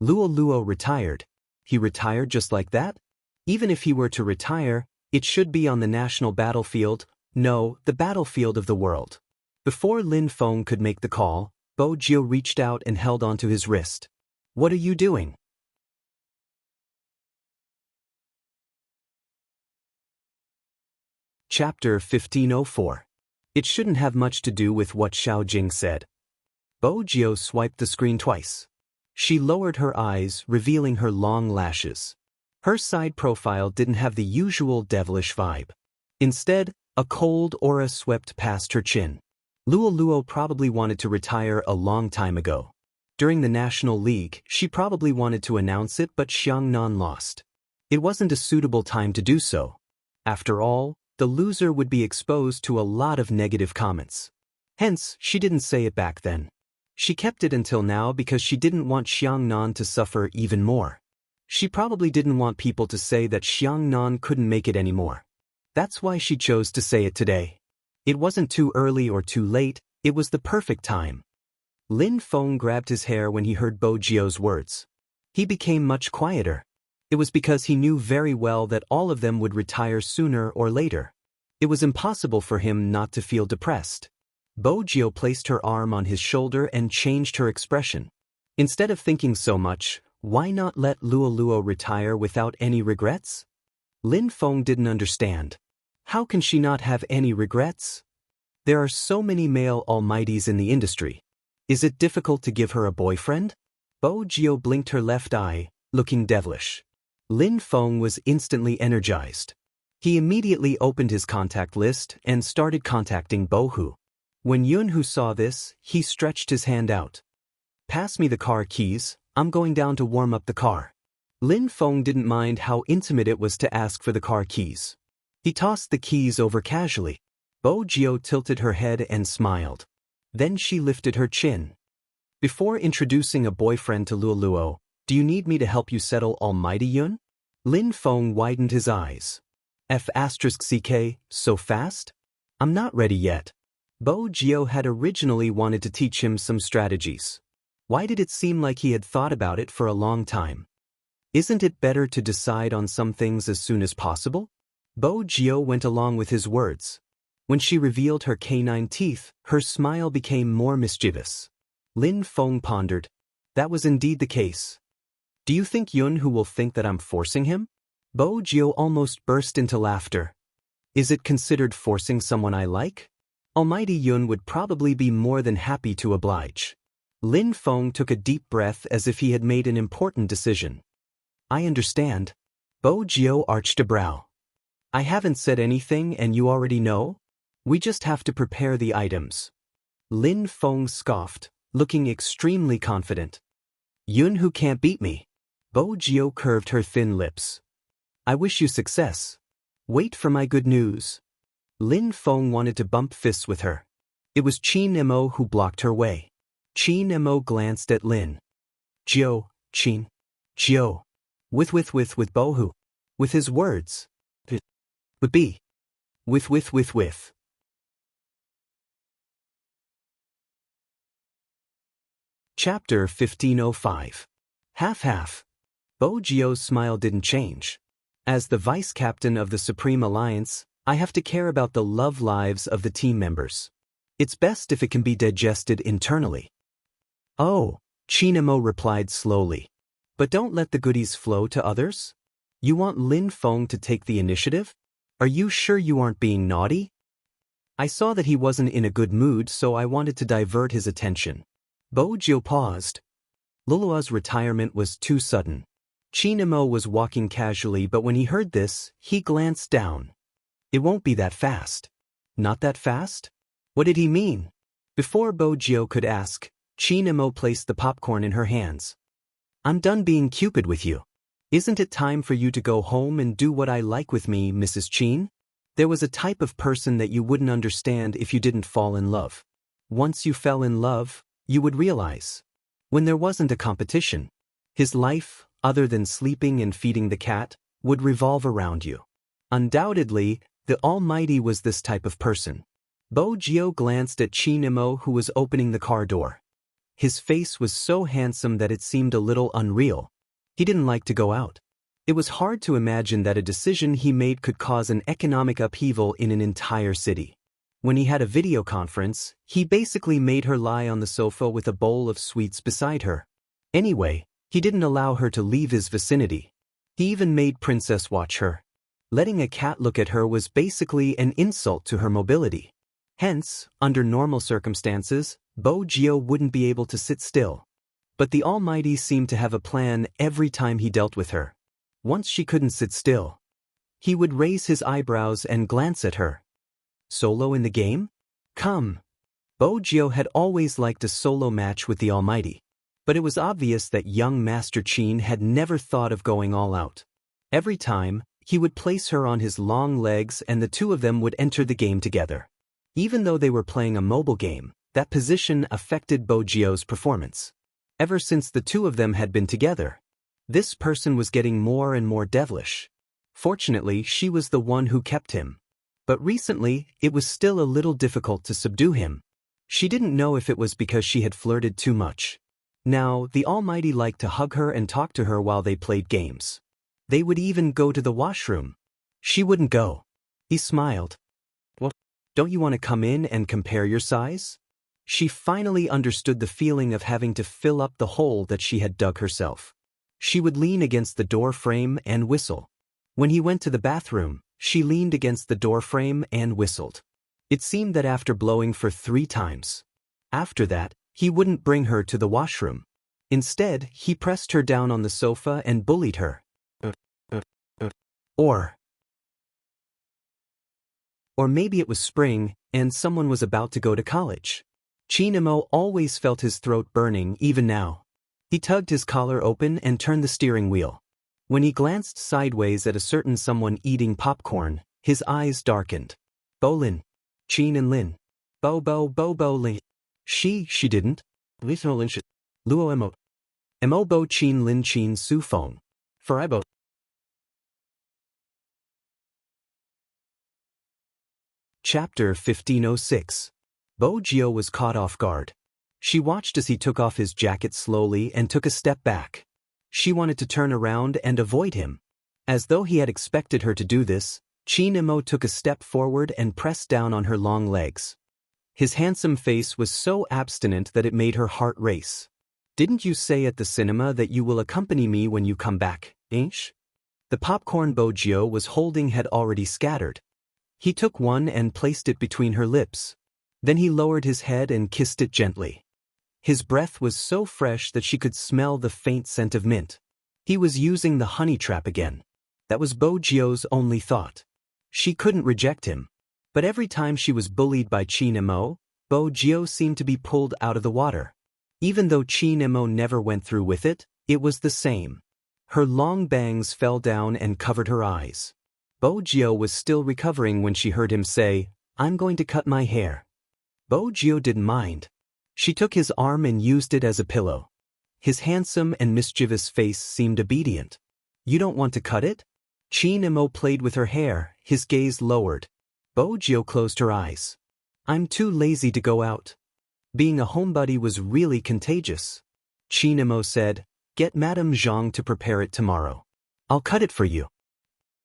Luo Luo retired. He retired just like that? Even if he were to retire, it should be on the national battlefield, no, the battlefield of the world. Before Lin Feng could make the call, Bo Jiu reached out and held onto his wrist. What are you doing? Chapter 1504. It shouldn't have much to do with what Xiao Jing said. Bo Jiu swiped the screen twice. She lowered her eyes, revealing her long lashes. Her side profile didn't have the usual devilish vibe. Instead, a cold aura swept past her chin. Luo probably wanted to retire a long time ago. During the National League, she probably wanted to announce it, but Xiangnan lost. It wasn't a suitable time to do so. After all, the loser would be exposed to a lot of negative comments. Hence, she didn't say it back then. She kept it until now because she didn't want Xiangnan to suffer even more. She probably didn't want people to say that Xiangnan couldn't make it anymore. That's why she chose to say it today. It wasn't too early or too late, it was the perfect time. Lin Feng grabbed his hair when he heard Bo Jio's words. He became much quieter. It was because he knew very well that all of them would retire sooner or later. It was impossible for him not to feel depressed. Bo Jio placed her arm on his shoulder and changed her expression. Instead of thinking so much, why not let Luo retire without any regrets? Lin Feng didn't understand. How can she not have any regrets? There are so many male almighties in the industry. Is it difficult to give her a boyfriend? Bo Jio blinked her left eye, looking devilish. Lin Feng was instantly energized. He immediately opened his contact list and started contacting Bohu. When Yunhu saw this, he stretched his hand out. Pass me the car keys, I'm going down to warm up the car. Lin Feng didn't mind how intimate it was to ask for the car keys. He tossed the keys over casually. Bo Jio tilted her head and smiled. Then she lifted her chin. Before introducing a boyfriend to Luo, do you need me to help you settle Almighty Yun? Lin Feng widened his eyes. F***ck, so fast? I'm not ready yet. Bo Jio had originally wanted to teach him some strategies. Why did it seem like he had thought about it for a long time? Isn't it better to decide on some things as soon as possible? Bo Jio went along with his words. When she revealed her canine teeth, her smile became more mischievous. Lin Feng pondered. That was indeed the case. Do you think Yunhu will think that I'm forcing him? Bo Jio almost burst into laughter. Is it considered forcing someone I like? Almighty Yun would probably be more than happy to oblige. Lin Feng took a deep breath as if he had made an important decision. I understand. Bo Jio arched a brow. I haven't said anything and you already know? We just have to prepare the items. Lin Feng scoffed, looking extremely confident. Yunhu can't beat me. Bo Jio curved her thin lips. I wish you success. Wait for my good news. Lin Feng wanted to bump fists with her. It was Qin Mo who blocked her way. Qin Mo glanced at Lin. Jio, Qin. Jio. With Bohu. With his words. With B. With. Chapter 1505. Half-half. Bo Jio's smile didn't change. As the vice captain of the Supreme Alliance, I have to care about the love lives of the team members. It's best if it can be digested internally. Oh, Qin Mo replied slowly. But don't let the goodies flow to others? You want Lin Feng to take the initiative? Are you sure you aren't being naughty? I saw that he wasn't in a good mood, so I wanted to divert his attention. Bo Jio paused. Lulua's retirement was too sudden. Qin Mo was walking casually, but when he heard this, he glanced down. It won't be that fast. Not that fast? What did he mean? Before Bo Jio could ask, Qin Mo placed the popcorn in her hands. I'm done being Cupid with you. Isn't it time for you to go home and do what I like with me, Mrs. Qin? There was a type of person that you wouldn't understand if you didn't fall in love. Once you fell in love, you would realize. When there wasn't a competition, his life, other than sleeping and feeding the cat, would revolve around you. Undoubtedly, the Almighty was this type of person. Bo Jio glanced at Qin Mo, who was opening the car door. His face was so handsome that it seemed a little unreal. He didn't like to go out. It was hard to imagine that a decision he made could cause an economic upheaval in an entire city. When he had a video conference, he basically made her lie on the sofa with a bowl of sweets beside her. Anyway, he didn't allow her to leave his vicinity. He even made Princess watch her. Letting a cat look at her was basically an insult to her mobility. Hence, under normal circumstances, Bo Jio wouldn't be able to sit still. But the Almighty seemed to have a plan every time he dealt with her. Once she couldn't sit still. He would raise his eyebrows and glance at her. Solo in the game? Come. Bojio had always liked a solo match with the Almighty. But it was obvious that young Master Qin had never thought of going all out. Every time, he would place her on his long legs and the two of them would enter the game together. Even though they were playing a mobile game, that position affected Bojio's performance. Ever since the two of them had been together, this person was getting more and more devilish. Fortunately, she was the one who kept him. But recently, it was still a little difficult to subdue him. She didn't know if it was because she had flirted too much. Now, the Almighty liked to hug her and talk to her while they played games. They would even go to the washroom. She wouldn't go. He smiled. Well, don't you want to come in and compare your size? She finally understood the feeling of having to fill up the hole that she had dug herself. She would lean against the door frame and whistle. When he went to the bathroom, she leaned against the door frame and whistled. It seemed that after blowing for 3 times. After that, he wouldn't bring her to the washroom. Instead, he pressed her down on the sofa and bullied her. Or maybe it was spring, and someone was about to go to college. Qin always felt his throat burning even now. He tugged his collar open and turned the steering wheel. When he glanced sideways at a certain someone eating popcorn, his eyes darkened. Bolin. Qin and Lin. Bo Lin. She didn't. Luo emo. Emo bo Qin Lin Qin su fong. Faribo. Chapter 1506. Bojio was caught off guard. She watched as he took off his jacket slowly and took a step back. She wanted to turn around and avoid him. As though he had expected her to do this, Qin took a step forward and pressed down on her long legs. His handsome face was so abstinent that it made her heart race. Didn't you say at the cinema that you will accompany me when you come back, ain't? The popcorn Bojio was holding had already scattered. He took one and placed it between her lips. Then he lowered his head and kissed it gently. His breath was so fresh that she could smell the faint scent of mint. He was using the honey trap again. That was Bojio's only thought. She couldn't reject him. But every time she was bullied by Qin, Bojio seemed to be pulled out of the water. Even though Qin never went through with it, it was the same. Her long bangs fell down and covered her eyes. Bojio was still recovering when she heard him say, "I'm going to cut my hair." Bojio didn't mind. She took his arm and used it as a pillow. His handsome and mischievous face seemed obedient. "You don't want to cut it?" Qin played with her hair, his gaze lowered. Bojio closed her eyes. "I'm too lazy to go out." Being a homebody was really contagious. Qin said, "Get Madame Zhang to prepare it tomorrow. I'll cut it for you."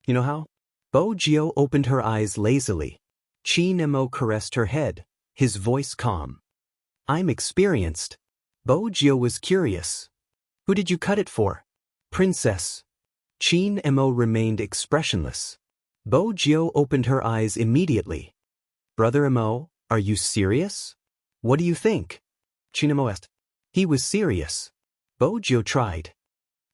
"You know how?" Bojio opened her eyes lazily. Qin caressed her head, his voice calm. "I'm experienced." Bojio was curious. "Who did you cut it for?" "Princess." Qin remained expressionless. Bojio opened her eyes immediately. "Brother Mo, are you serious? What do you think?" Qin asked. He was serious. Bojio tried.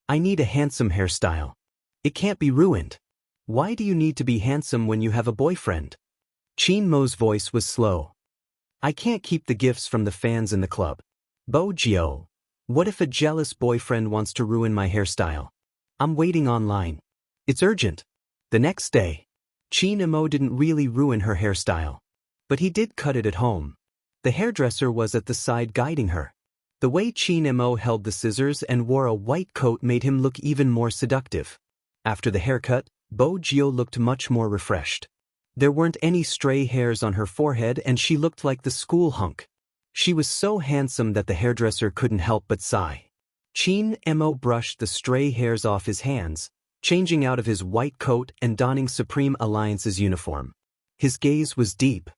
"I need a handsome hairstyle. It can't be ruined." "Why do you need to be handsome when you have a boyfriend?" Qin voice was slow. "I can't keep the gifts from the fans in the club." "Bojio, what if a jealous boyfriend wants to ruin my hairstyle? I'm waiting online. It's urgent." The next day, Qin didn't really ruin her hairstyle. But he did cut it at home. The hairdresser was at the side guiding her. The way Qin held the scissors and wore a white coat made him look even more seductive. After the haircut, Bojio looked much more refreshed. There weren't any stray hairs on her forehead and she looked like the school hunk. She was so handsome that the hairdresser couldn't help but sigh. Qin brushed the stray hairs off his hands, changing out of his white coat and donning Supreme Alliance's uniform. His gaze was deep.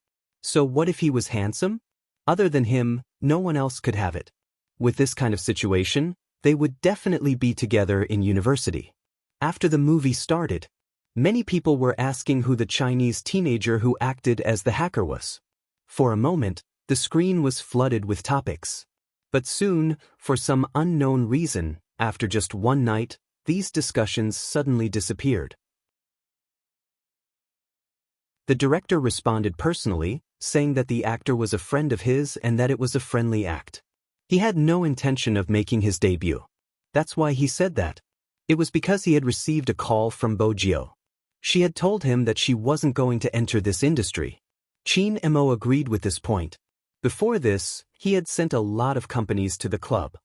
So what if he was handsome? Other than him, no one else could have it. With this kind of situation, they would definitely be together in university. After the movie started, many people were asking who the Chinese teenager who acted as the hacker was. For a moment, the screen was flooded with topics. But soon, for some unknown reason, after just one night, these discussions suddenly disappeared. The director responded personally, saying that the actor was a friend of his and that it was a friendly act. He had no intention of making his debut. That's why he said that. It was because he had received a call from Bojio. She had told him that she wasn't going to enter this industry. Chin Mo agreed with this point. Before this, he had sent a lot of companies to the club.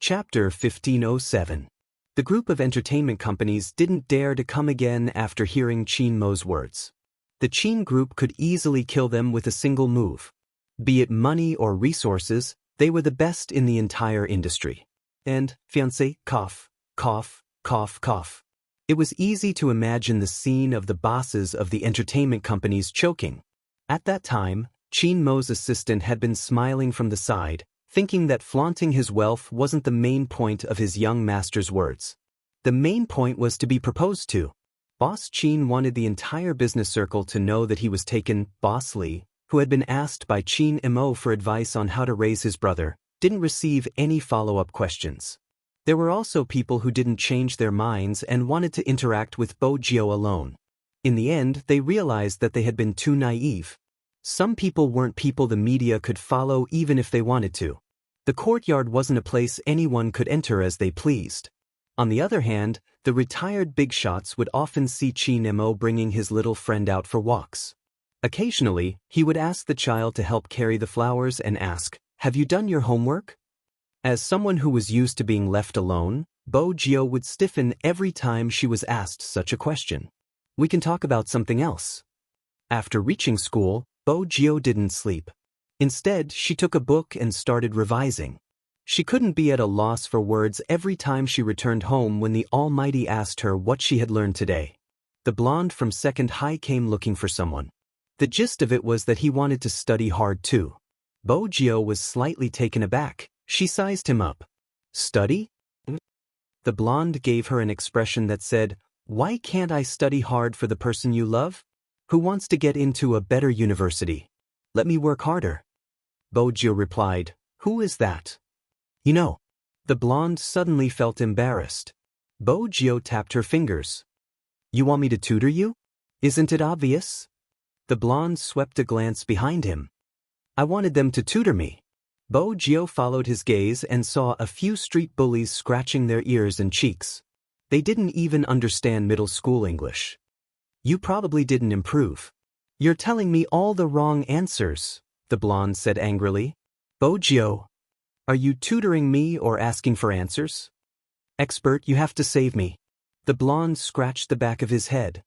Chapter 1507. The group of entertainment companies didn't dare to come again after hearing Chin Mo's words. The Chin group could easily kill them with a single move. Be it money or resources, they were the best in the entire industry. And, fiancé, cough, cough, cough, cough. It was easy to imagine the scene of the bosses of the entertainment companies choking. At that time, Chin Mo's assistant had been smiling from the side, thinking that flaunting his wealth wasn't the main point of his young master's words. The main point was to be proposed to. Boss Chin wanted the entire business circle to know that he was taken. Boss Lee, who had been asked by Chin Mo for advice on how to raise his brother, didn't receive any follow-up questions. There were also people who didn't change their minds and wanted to interact with Bojio alone. In the end, they realized that they had been too naive. Some people weren't people the media could follow even if they wanted to. The courtyard wasn't a place anyone could enter as they pleased. On the other hand, the retired big shots would often see Chin Mo bringing his little friend out for walks. Occasionally, he would ask the child to help carry the flowers and ask, "Have you done your homework?" As someone who was used to being left alone, Bojio would stiffen every time she was asked such a question. "We can talk about something else." After reaching school, Bojio didn't sleep. Instead, she took a book and started revising. She couldn't be at a loss for words every time she returned home when the Almighty asked her what she had learned today. The blonde from second high came looking for someone. The gist of it was that he wanted to study hard too. Bojio was slightly taken aback. She sized him up. "Study?" The blonde gave her an expression that said, "Why can't I study hard for the person you love? Who wants to get into a better university? Let me work harder." Bojio replied, "Who is that?" "You know." The blonde suddenly felt embarrassed. Bojio tapped her fingers. "You want me to tutor you? Isn't it obvious?" The blonde swept a glance behind him. "I wanted them to tutor me." Bojio followed his gaze and saw a few street bullies scratching their ears and cheeks. They didn't even understand middle school English. "You probably didn't improve. You're telling me all the wrong answers," the blonde said angrily. "Bojio, are you tutoring me or asking for answers?" "Expert, you have to save me." The blonde scratched the back of his head.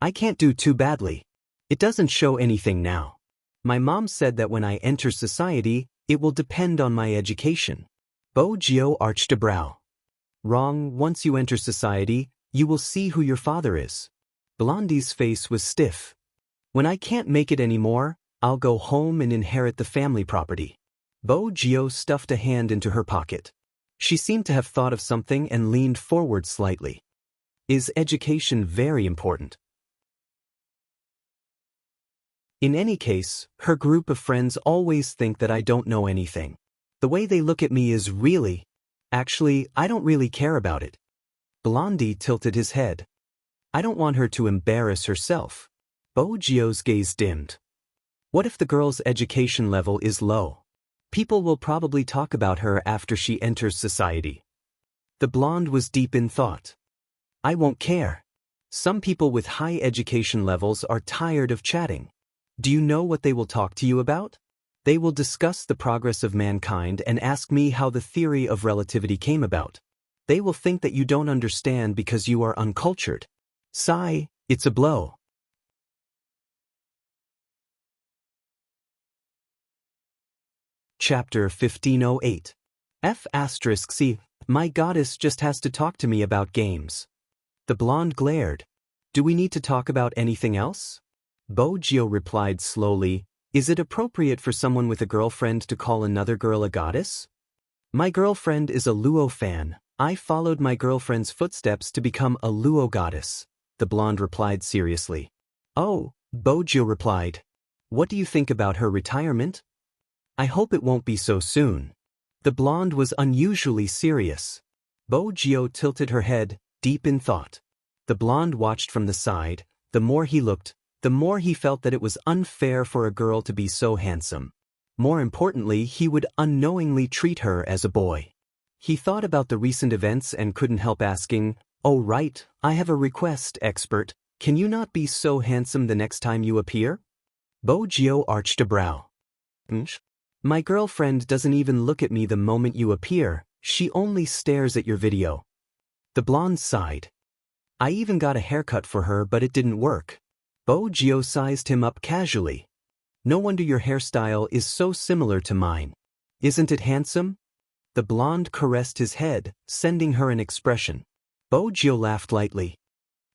"I can't do too badly. It doesn't show anything now. My mom said that when I enter society, it will depend on my education." Bojio arched a brow. "Wrong. Once you enter society, you will see who your father is." Blondie's face was stiff. "When I can't make it anymore, I'll go home and inherit the family property." Bojio stuffed a hand into her pocket. She seemed to have thought of something and leaned forward slightly. "Is education very important?" In any case, her group of friends always think that I don't know anything. The way they look at me is really... Actually, I don't really care about it. Blondie tilted his head. "I don't want her to embarrass herself." Bojio's gaze dimmed. "What if the girl's education level is low? People will probably talk about her after she enters society." The blonde was deep in thought. "I won't care. Some people with high education levels are tired of chatting. Do you know what they will talk to you about? They will discuss the progress of mankind and ask me how the theory of relativity came about. They will think that you don't understand because you are uncultured. Sigh, it's a blow." Chapter 1508. F*C. My goddess just has to talk to me about games. The blonde glared. "Do we need to talk about anything else?" Bojio replied slowly, "Is it appropriate for someone with a girlfriend to call another girl a goddess? My girlfriend is a Luo fan. I followed my girlfriend's footsteps to become a Luo goddess," the blonde replied seriously. "Oh," Bojio replied. "What do you think about her retirement?" I hope it won't be so soon. The blonde was unusually serious. Bo Gio tilted her head, deep in thought. The blonde watched from the side. The more he looked, the more he felt that it was unfair for a girl to be so handsome. More importantly, he would unknowingly treat her as a boy. He thought about the recent events and couldn't help asking, "Oh right, I have a request, expert. Can you not be so handsome the next time you appear?" Bo Gio arched a brow. My girlfriend doesn't even look at me the moment you appear, she only stares at your video. The blonde sighed. I even got a haircut for her but it didn't work. Bo Gio sized him up casually. No wonder your hairstyle is so similar to mine. Isn't it handsome? The blonde caressed his head, sending her an expression. Bo Gio laughed lightly.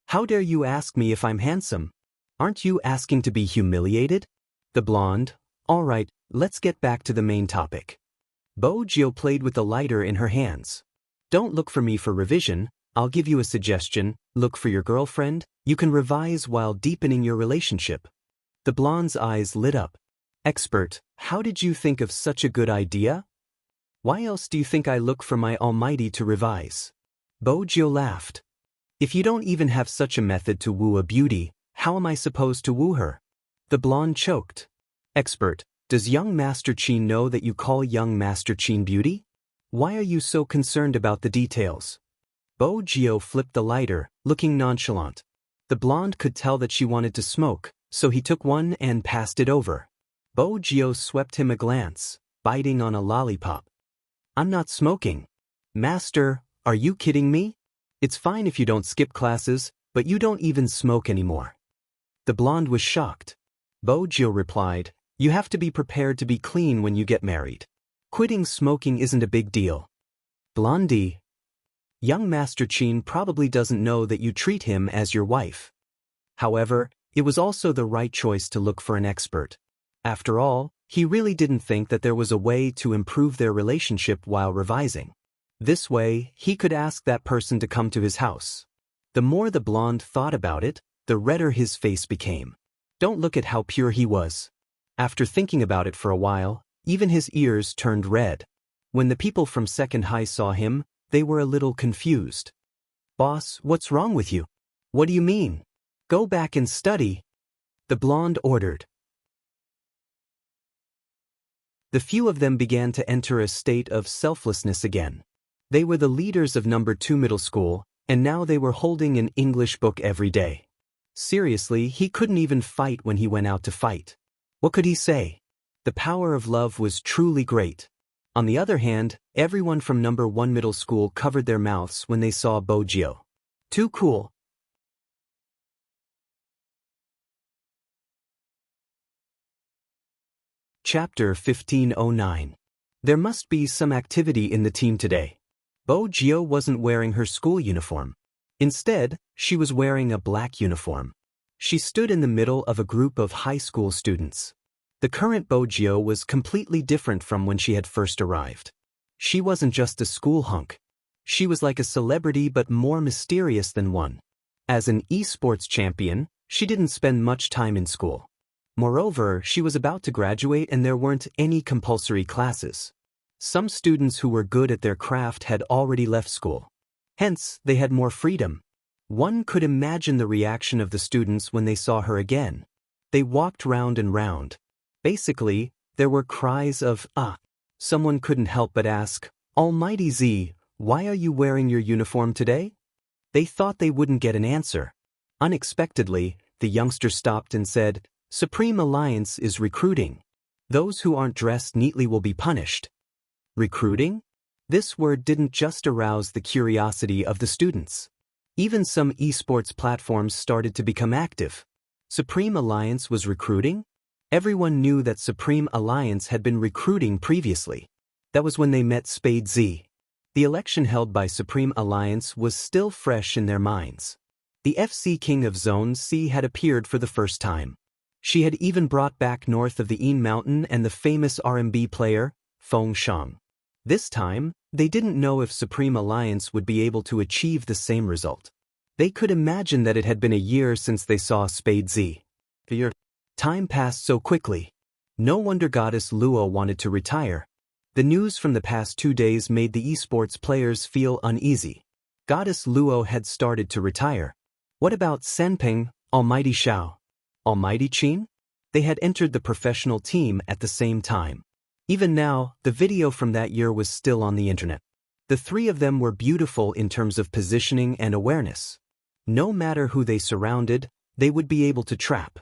How dare you ask me if I'm handsome? Aren't you asking to be humiliated? The blonde, all right, let's get back to the main topic. Bo Gio played with the lighter in her hands. Don't look for me for revision, I'll give you a suggestion, look for your girlfriend, you can revise while deepening your relationship. The blonde's eyes lit up. Expert, how did you think of such a good idea? Why else do you think I look for my almighty to revise? Bo Gio laughed. If you don't even have such a method to woo a beauty, how am I supposed to woo her? The blonde choked. Expert, does young Master Chin know that you call young Master Chin beauty? Why are you so concerned about the details? Bo Gio flipped the lighter, looking nonchalant. The blonde could tell that she wanted to smoke, so he took one and passed it over. Bo Gio swept him a glance, biting on a lollipop. I'm not smoking. Master, are you kidding me? It's fine if you don't skip classes, but you don't even smoke anymore. The blonde was shocked. Bo Gio replied, you have to be prepared to be clean when you get married. Quitting smoking isn't a big deal. Blondie. Young Master Chin probably doesn't know that you treat him as your wife. However, it was also the right choice to look for an expert. After all, he really didn't think that there was a way to improve their relationship while revising. This way, he could ask that person to come to his house. The more the blonde thought about it, the redder his face became. Don't look at how pure he was. After thinking about it for a while, even his ears turned red. When the people from Second High saw him, they were a little confused. Boss, what's wrong with you? What do you mean? Go back and study. The blonde ordered. The few of them began to enter a state of selflessness again. They were the leaders of number 2 middle school, and now they were holding an English book every day. Seriously, he couldn't even fight when he went out to fight. What could he say? The power of love was truly great. On the other hand, everyone from number 1 middle school covered their mouths when they saw Bo Gio. Too cool. Chapter 1509. There must be some activity in the team today. Bo Gio wasn't wearing her school uniform. Instead, she was wearing a black uniform. She stood in the middle of a group of high school students. The current Bo Gio was completely different from when she had first arrived. She wasn't just a school hunk. She was like a celebrity but more mysterious than one. As an esports champion, she didn't spend much time in school. Moreover, she was about to graduate and there weren't any compulsory classes. Some students who were good at their craft had already left school. Hence, they had more freedom. One could imagine the reaction of the students when they saw her again. They walked round and round. Basically, there were cries of, ah. Someone couldn't help but ask, Almighty Z, why are you wearing your uniform today? They thought they wouldn't get an answer. Unexpectedly, the youngster stopped and said, Supreme Alliance is recruiting. Those who aren't dressed neatly will be punished. Recruiting? This word didn't just arouse the curiosity of the students. Even some esports platforms started to become active. Supreme Alliance was recruiting? Everyone knew that Supreme Alliance had been recruiting previously. That was when they met Spade Z. The election held by Supreme Alliance was still fresh in their minds. The FC King of Zone C had appeared for the first time. She had even brought back north of the Een Mountain and the famous RMB player, Feng Shang. This time, they didn't know if Supreme Alliance would be able to achieve the same result. They could imagine that it had been a year since they saw Spade Z. Time passed so quickly. No wonder Goddess Luo wanted to retire. The news from the past 2 days made the esports players feel uneasy. Goddess Luo had started to retire. What about Senping, Almighty Xiao? Almighty Qin? They had entered the professional team at the same time. Even now, the video from that year was still on the internet. The three of them were beautiful in terms of positioning and awareness. No matter who they surrounded, they would be able to trap.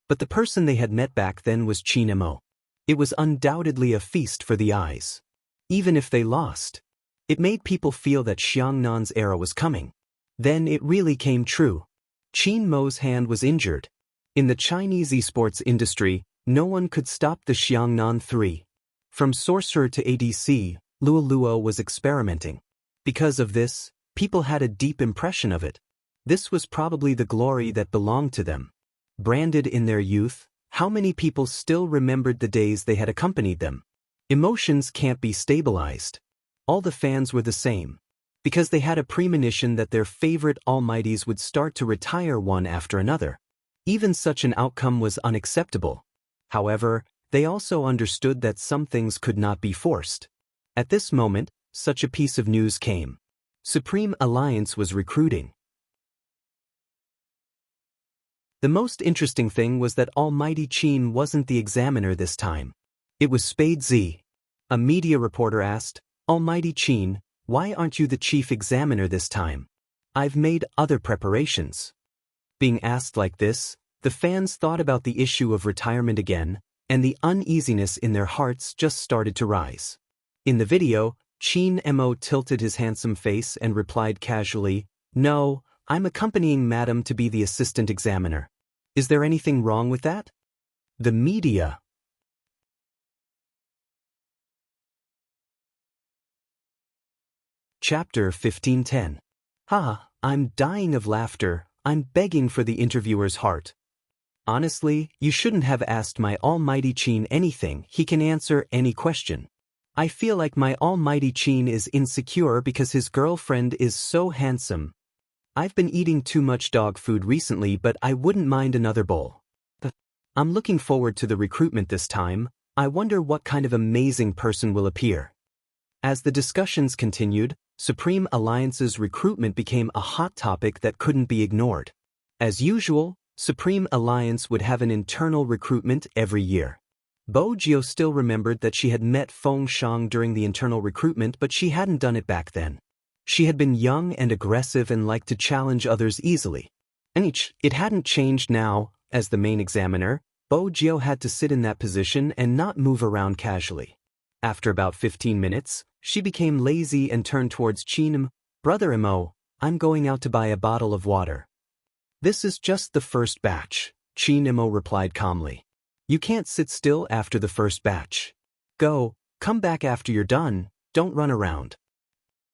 But the person they had met back then was Qin Mo. It was undoubtedly a feast for the eyes. Even if they lost, it made people feel that Xiangnan's era was coming. Then it really came true. Qin Mo's hand was injured. In the Chinese esports industry, no one could stop the Xiangnan 3. From sorcerer to ADC, Luo Luo was experimenting. Because of this, people had a deep impression of it. This was probably the glory that belonged to them. Branded in their youth, how many people still remembered the days they had accompanied them? Emotions can't be stabilized. All the fans were the same. Because they had a premonition that their favorite almighties would start to retire one after another. Even such an outcome was unacceptable. However, they also understood that some things could not be forced. At this moment, such a piece of news came. Supreme Alliance was recruiting. The most interesting thing was that Almighty Qin wasn't the examiner this time. It was Spade Z. A media reporter asked, "Almighty Qin, why aren't you the chief examiner this time? I've made other preparations." Being asked like this, the fans thought about the issue of retirement again, and the uneasiness in their hearts just started to rise. In the video, Qin Mo tilted his handsome face and replied casually, "No, I'm accompanying Madam to be the assistant examiner. Is there anything wrong with that?" The media. Chapter 15:10. I'm dying of laughter. I'm begging for the interviewer's heart. Honestly, you shouldn't have asked my almighty Qin anything. He can answer any question. I feel like my almighty Qin is insecure because his girlfriend is so handsome. I've been eating too much dog food recently, but I wouldn't mind another bowl. I'm looking forward to the recruitment this time. I wonder what kind of amazing person will appear. As the discussions continued, Supreme Alliance's recruitment became a hot topic that couldn't be ignored. As usual, Supreme Alliance would have an internal recruitment every year. Bo Jio still remembered that she had met Feng Shang during the internal recruitment, but she hadn't done it back then. She had been young and aggressive and liked to challenge others easily. And it hadn't changed now. As the main examiner, Bo Jio had to sit in that position and not move around casually. After about 15 minutes, she became lazy and turned towards Qin. "Brother Mo, I'm going out to buy a bottle of water." "This is just the first batch," Qin Mo replied calmly. "You can't sit still after the first batch. Come back after you're done, don't run around."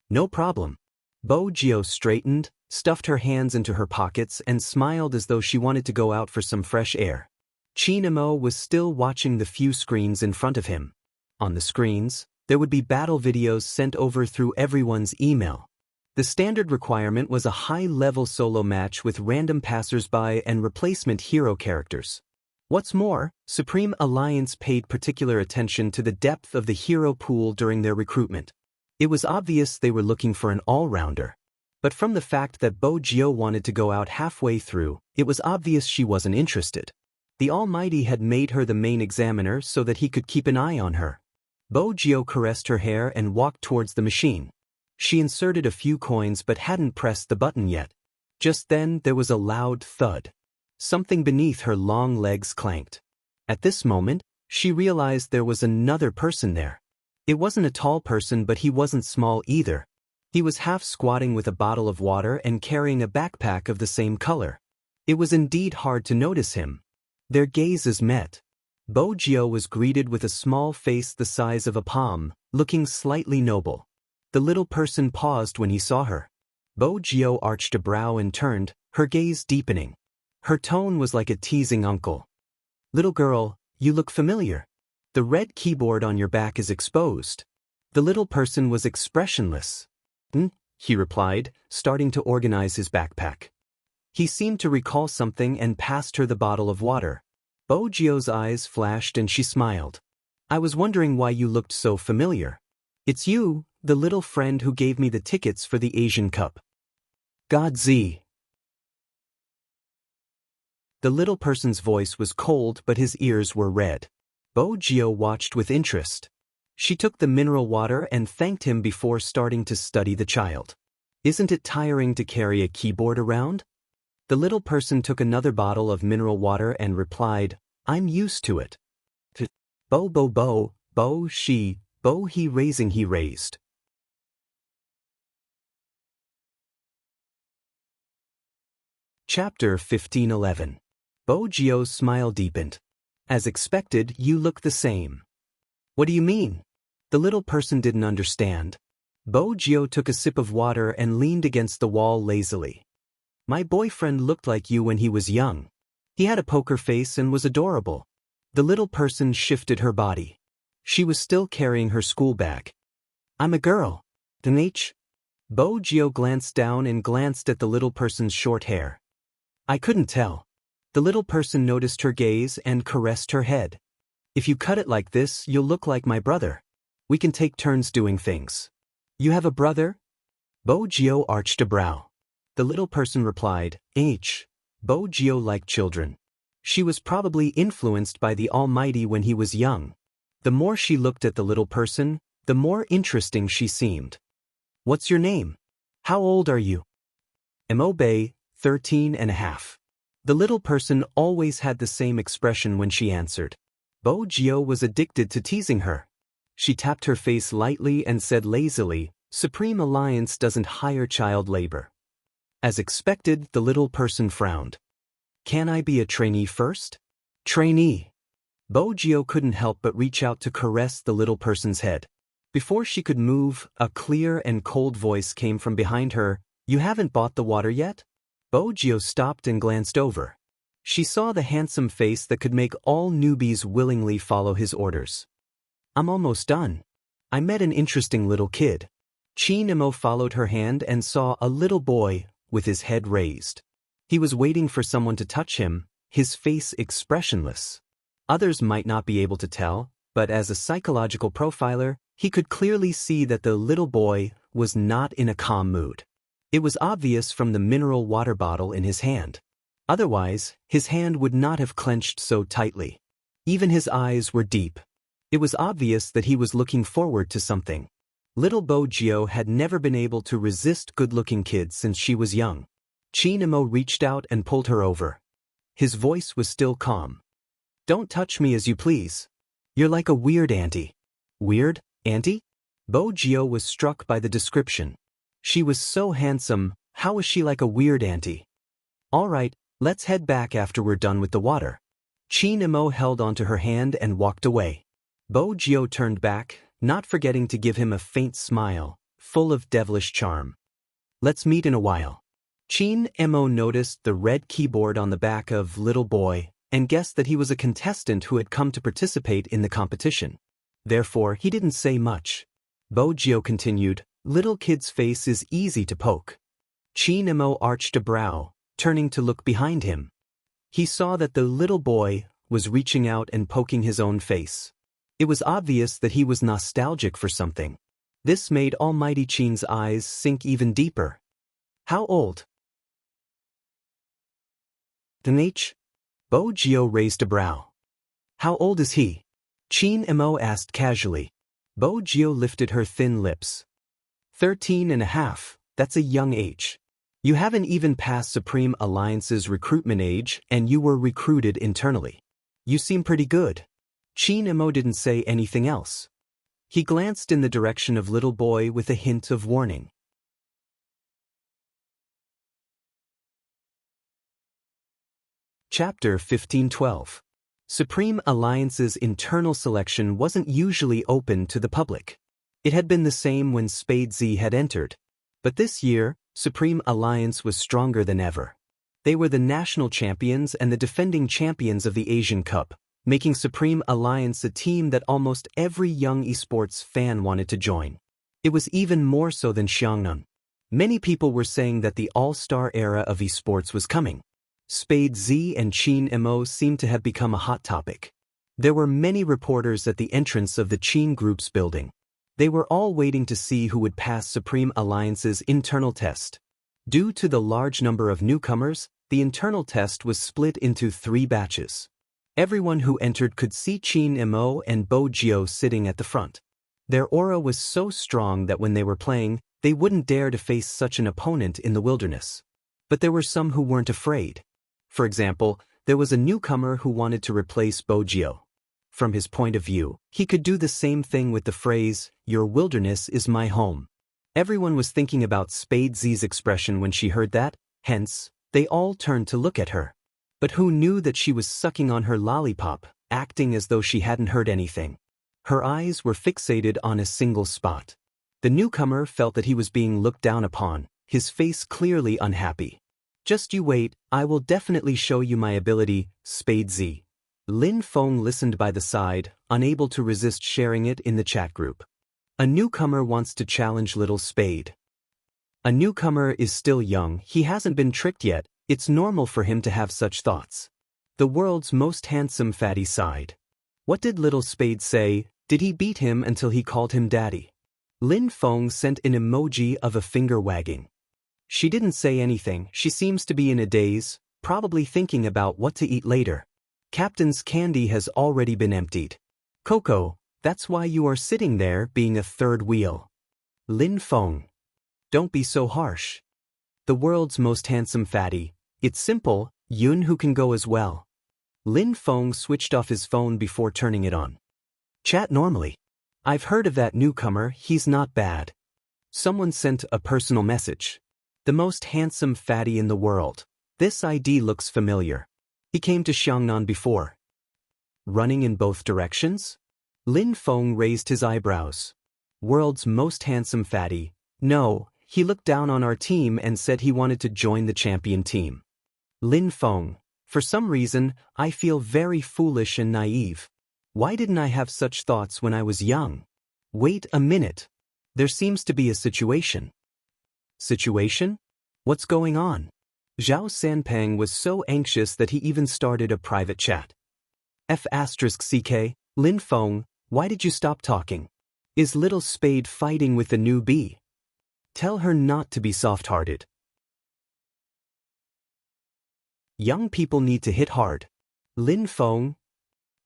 "No problem." Bo Jio straightened, stuffed her hands into her pockets and smiled as though she wanted to go out for some fresh air. Qin Mo was still watching the few screens in front of him. On the screens, there would be battle videos sent over through everyone's email. The standard requirement was a high-level solo match with random passers-by and replacement hero characters. What's more, Supreme Alliance paid particular attention to the depth of the hero pool during their recruitment. It was obvious they were looking for an all-rounder. But from the fact that Bo Jio wanted to go out halfway through, it was obvious she wasn't interested. The Almighty had made her the main examiner so that he could keep an eye on her. Bo Jio caressed her hair and walked towards the machine. She inserted a few coins but hadn't pressed the button yet. Just then there was a loud thud. Something beneath her long legs clanked. At this moment, she realized there was another person there. It wasn't a tall person, but he wasn't small either. He was half squatting with a bottle of water and carrying a backpack of the same color. It was indeed hard to notice him. Their gazes met. Bo Jio was greeted with a small face the size of a palm, looking slightly noble. The little person paused when he saw her. Bo Jio arched a brow and turned, her gaze deepening. Her tone was like a teasing uncle. "Little girl, you look familiar. The red keyboard on your back is exposed." The little person was expressionless. He replied, starting to organize his backpack. He seemed to recall something and passed her the bottle of water. Bojio's eyes flashed and she smiled. I was wondering why you looked so familiar. It's you, the little friend who gave me the tickets for the Asian Cup. God Z. The little person's voice was cold but his ears were red. Bojio watched with interest. She took the mineral water and thanked him before starting to study the child. Isn't it tiring to carry a keyboard around? The little person took another bottle of mineral water and replied, I'm used to it. Bo bo bo, bo she, bo he raising he raised. Chapter 15:11. Bojio's smile deepened. As expected, you look the same. What do you mean? The little person didn't understand. Bojio took a sip of water and leaned against the wall lazily. My boyfriend looked like you when he was young. He had a poker face and was adorable. The little person shifted her body. She was still carrying her school bag. I'm a girl. H. Bojio glanced down and glanced at the little person's short hair. I couldn't tell. The little person noticed her gaze and caressed her head. If you cut it like this, you'll look like my brother. We can take turns doing things. You have a brother? Bojio arched a brow. The little person replied, H. Bojio liked children. She was probably influenced by the Almighty when he was young. The more she looked at the little person, the more interesting she seemed. What's your name? How old are you? Mobe, 13.5. The little person always had the same expression when she answered. Bojio was addicted to teasing her. She tapped her face lightly and said lazily, Supreme Alliance doesn't hire child labor. As expected, the little person frowned. Can I be a trainee first? Trainee. Bojio couldn't help but reach out to caress the little person's head. Before she could move, a clear and cold voice came from behind her. You haven't bought the water yet? Bojio stopped and glanced over. She saw the handsome face that could make all newbies willingly follow his orders. I'm almost done. I met an interesting little kid. Chinemo followed her hand and saw a little boy with his head raised. He was waiting for someone to touch him, his face expressionless. Others might not be able to tell, but as a psychological profiler, he could clearly see that the little boy was not in a calm mood. It was obvious from the mineral water bottle in his hand. Otherwise, his hand would not have clenched so tightly. Even his eyes were deep. It was obvious that he was looking forward to something. Little Bojio had never been able to resist good-looking kids since she was young. Chinemo reached out and pulled her over. His voice was still calm. Don't touch me as you please. You're like a weird auntie. Weird, auntie? Bojio was struck by the description. She was so handsome, how was she like a weird auntie? All right, let's head back after we're done with the water. Chinemo held onto her hand and walked away. Bojio turned back, not forgetting to give him a faint smile, full of devilish charm. Let's meet in a while. Chinemo noticed the red keyboard on the back of little boy and guessed that he was a contestant who had come to participate in the competition. Therefore, he didn't say much. Bojio continued, Little kid's face is easy to poke. Chinemo arched a brow, turning to look behind him. He saw that the little boy was reaching out and poking his own face. It was obvious that he was nostalgic for something. This made Almighty Chin's eyes sink even deeper. How old? H. Bojio raised a brow. How old is he? Chinemo asked casually. Bojio lifted her thin lips. 13.5, that's a young age. You haven't even passed Supreme Alliance's recruitment age and you were recruited internally. You seem pretty good. Chinemo didn't say anything else. He glanced in the direction of little boy with a hint of warning. Chapter 15:12. Supreme Alliance's internal selection wasn't usually open to the public. It had been the same when Spade Z had entered. But this year, Supreme Alliance was stronger than ever. They were the national champions and the defending champions of the Asian Cup, making Supreme Alliance a team that almost every young esports fan wanted to join. It was even more so than Xiangnan. Many people were saying that the all-star era of esports was coming. Spade Z and Qin Mo seemed to have become a hot topic. There were many reporters at the entrance of the Qin Group's building. They were all waiting to see who would pass Supreme Alliance's internal test. Due to the large number of newcomers, the internal test was split into 3 batches. Everyone who entered could see Qin Mo and Bo Jiao sitting at the front. Their aura was so strong that when they were playing, they wouldn't dare to face such an opponent in the wilderness. But there were some who weren't afraid. For example, there was a newcomer who wanted to replace Bo Jiao. From his point of view, he could do the same thing with the phrase, "Your wilderness is my home." Everyone was thinking about Spade Z's expression when she heard that, hence, they all turned to look at her. But who knew that she was sucking on her lollipop, acting as though she hadn't heard anything? Her eyes were fixated on a single spot. The newcomer felt that he was being looked down upon, his face clearly unhappy. "Just you wait, I will definitely show you my ability, Spade Z." Lin Feng listened by the side, unable to resist sharing it in the chat group. A newcomer wants to challenge Little Spade. A newcomer is still young, he hasn't been tricked yet, it's normal for him to have such thoughts. The world's most handsome fatty sighed. What did Little Spade say? Did he beat him until he called him daddy? Lin Feng sent an emoji of a finger wagging. She didn't say anything, she seems to be in a daze, probably thinking about what to eat later. Captain's candy has already been emptied. Coco, that's why you are sitting there being a third wheel. Lin Feng. Don't be so harsh. The world's most handsome fatty. It's simple, Yun who can go as well. Lin Feng switched off his phone before turning it on. Chat normally. I've heard of that newcomer, he's not bad. Someone sent a personal message. The most handsome fatty in the world. This ID looks familiar. He came to Xiangnan before. Running in both directions? Lin Feng raised his eyebrows. World's most handsome fatty. No, he looked down on our team and said he wanted to join the champion team. Lin Feng. For some reason, I feel very foolish and naive. Why didn't I have such thoughts when I was young? Wait a minute. There seems to be a situation. Situation? What's going on? Zhao Sanpeng was so anxious that he even started a private chat. F***CK, Lin Feng, why did you stop talking? Is Little Spade fighting with the new bee? Tell her not to be soft-hearted. Young people need to hit hard. Lin Feng.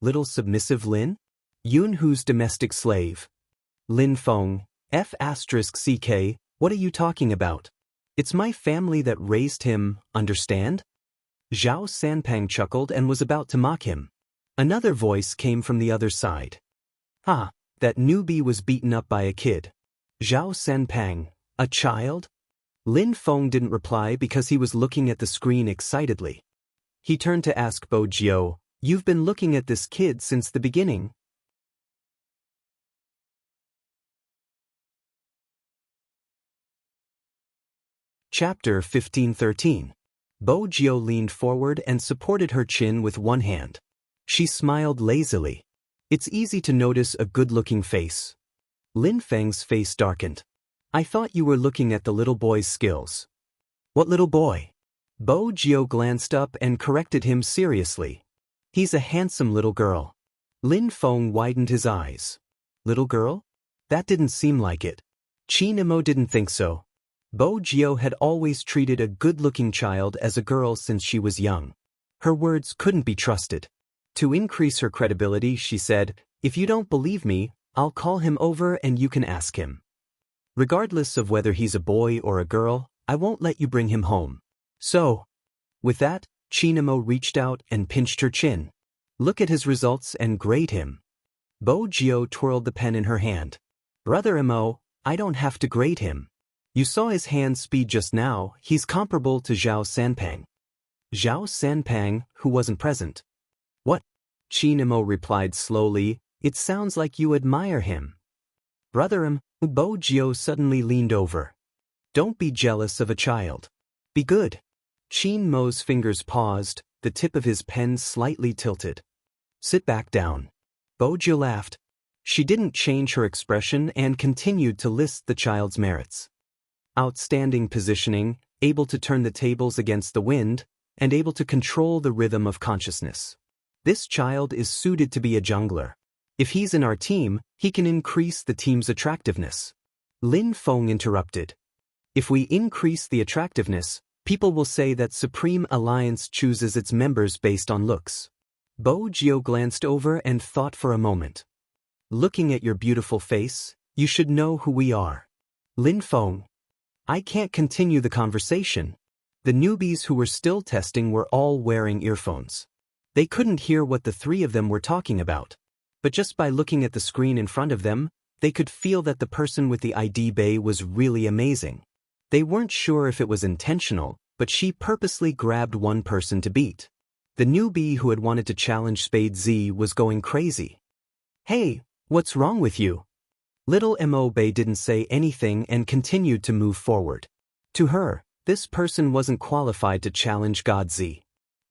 Little submissive Lin? Yun who's domestic slave. Lin Feng, F***CK, what are you talking about? It's my family that raised him, understand? Zhao Sanpeng chuckled and was about to mock him. Another voice came from the other side. Ah, that newbie was beaten up by a kid. Zhao Sanpeng, a child? Lin Feng didn't reply because he was looking at the screen excitedly. He turned to ask Bo Jiao, you've been looking at this kid since the beginning? Chapter 1513. Bo Jiao leaned forward and supported her chin with one hand. She smiled lazily. It's easy to notice a good-looking face. Lin Feng's face darkened. I thought you were looking at the little boy's skills. What little boy? Bo Jiao glanced up and corrected him seriously. He's a handsome little girl. Lin Feng widened his eyes. Little girl? That didn't seem like it. Qin Mo didn't think so. Bo Jiao had always treated a good-looking child as a girl since she was young. Her words couldn't be trusted. To increase her credibility, she said, if you don't believe me, I'll call him over and you can ask him. Regardless of whether he's a boy or a girl, I won't let you bring him home. So, with that, Qin Mo reached out and pinched her chin. Look at his results and grade him. Bo Jiao twirled the pen in her hand. Brother Mo, I don't have to grade him. You saw his hand speed just now, he's comparable to Zhao Sanpeng. Zhao Sanpeng, who wasn't present. What? Qin Mo replied slowly, it sounds like you admire him. Brother Bo Jiao suddenly leaned over. Don't be jealous of a child. Be good. Qin Mo's fingers paused, the tip of his pen slightly tilted. Sit back down. Bo Jiao laughed. She didn't change her expression and continued to list the child's merits. Outstanding positioning, able to turn the tables against the wind, and able to control the rhythm of consciousness. This child is suited to be a jungler. If he's in our team, he can increase the team's attractiveness. Lin Feng interrupted. If we increase the attractiveness, people will say that Supreme Alliance chooses its members based on looks. Bo Jio glanced over and thought for a moment. Looking at your beautiful face, you should know who we are. Lin Feng. I can't continue the conversation. The newbies who were still testing were all wearing earphones. They couldn't hear what the three of them were talking about. But just by looking at the screen in front of them, they could feel that the person with the ID bay was really amazing. They weren't sure if it was intentional, but she purposely grabbed one person to beat. The newbie who had wanted to challenge Spade Z was going crazy. Hey, what's wrong with you? Little Mo Bay didn't say anything and continued to move forward. To her, this person wasn't qualified to challenge God Z.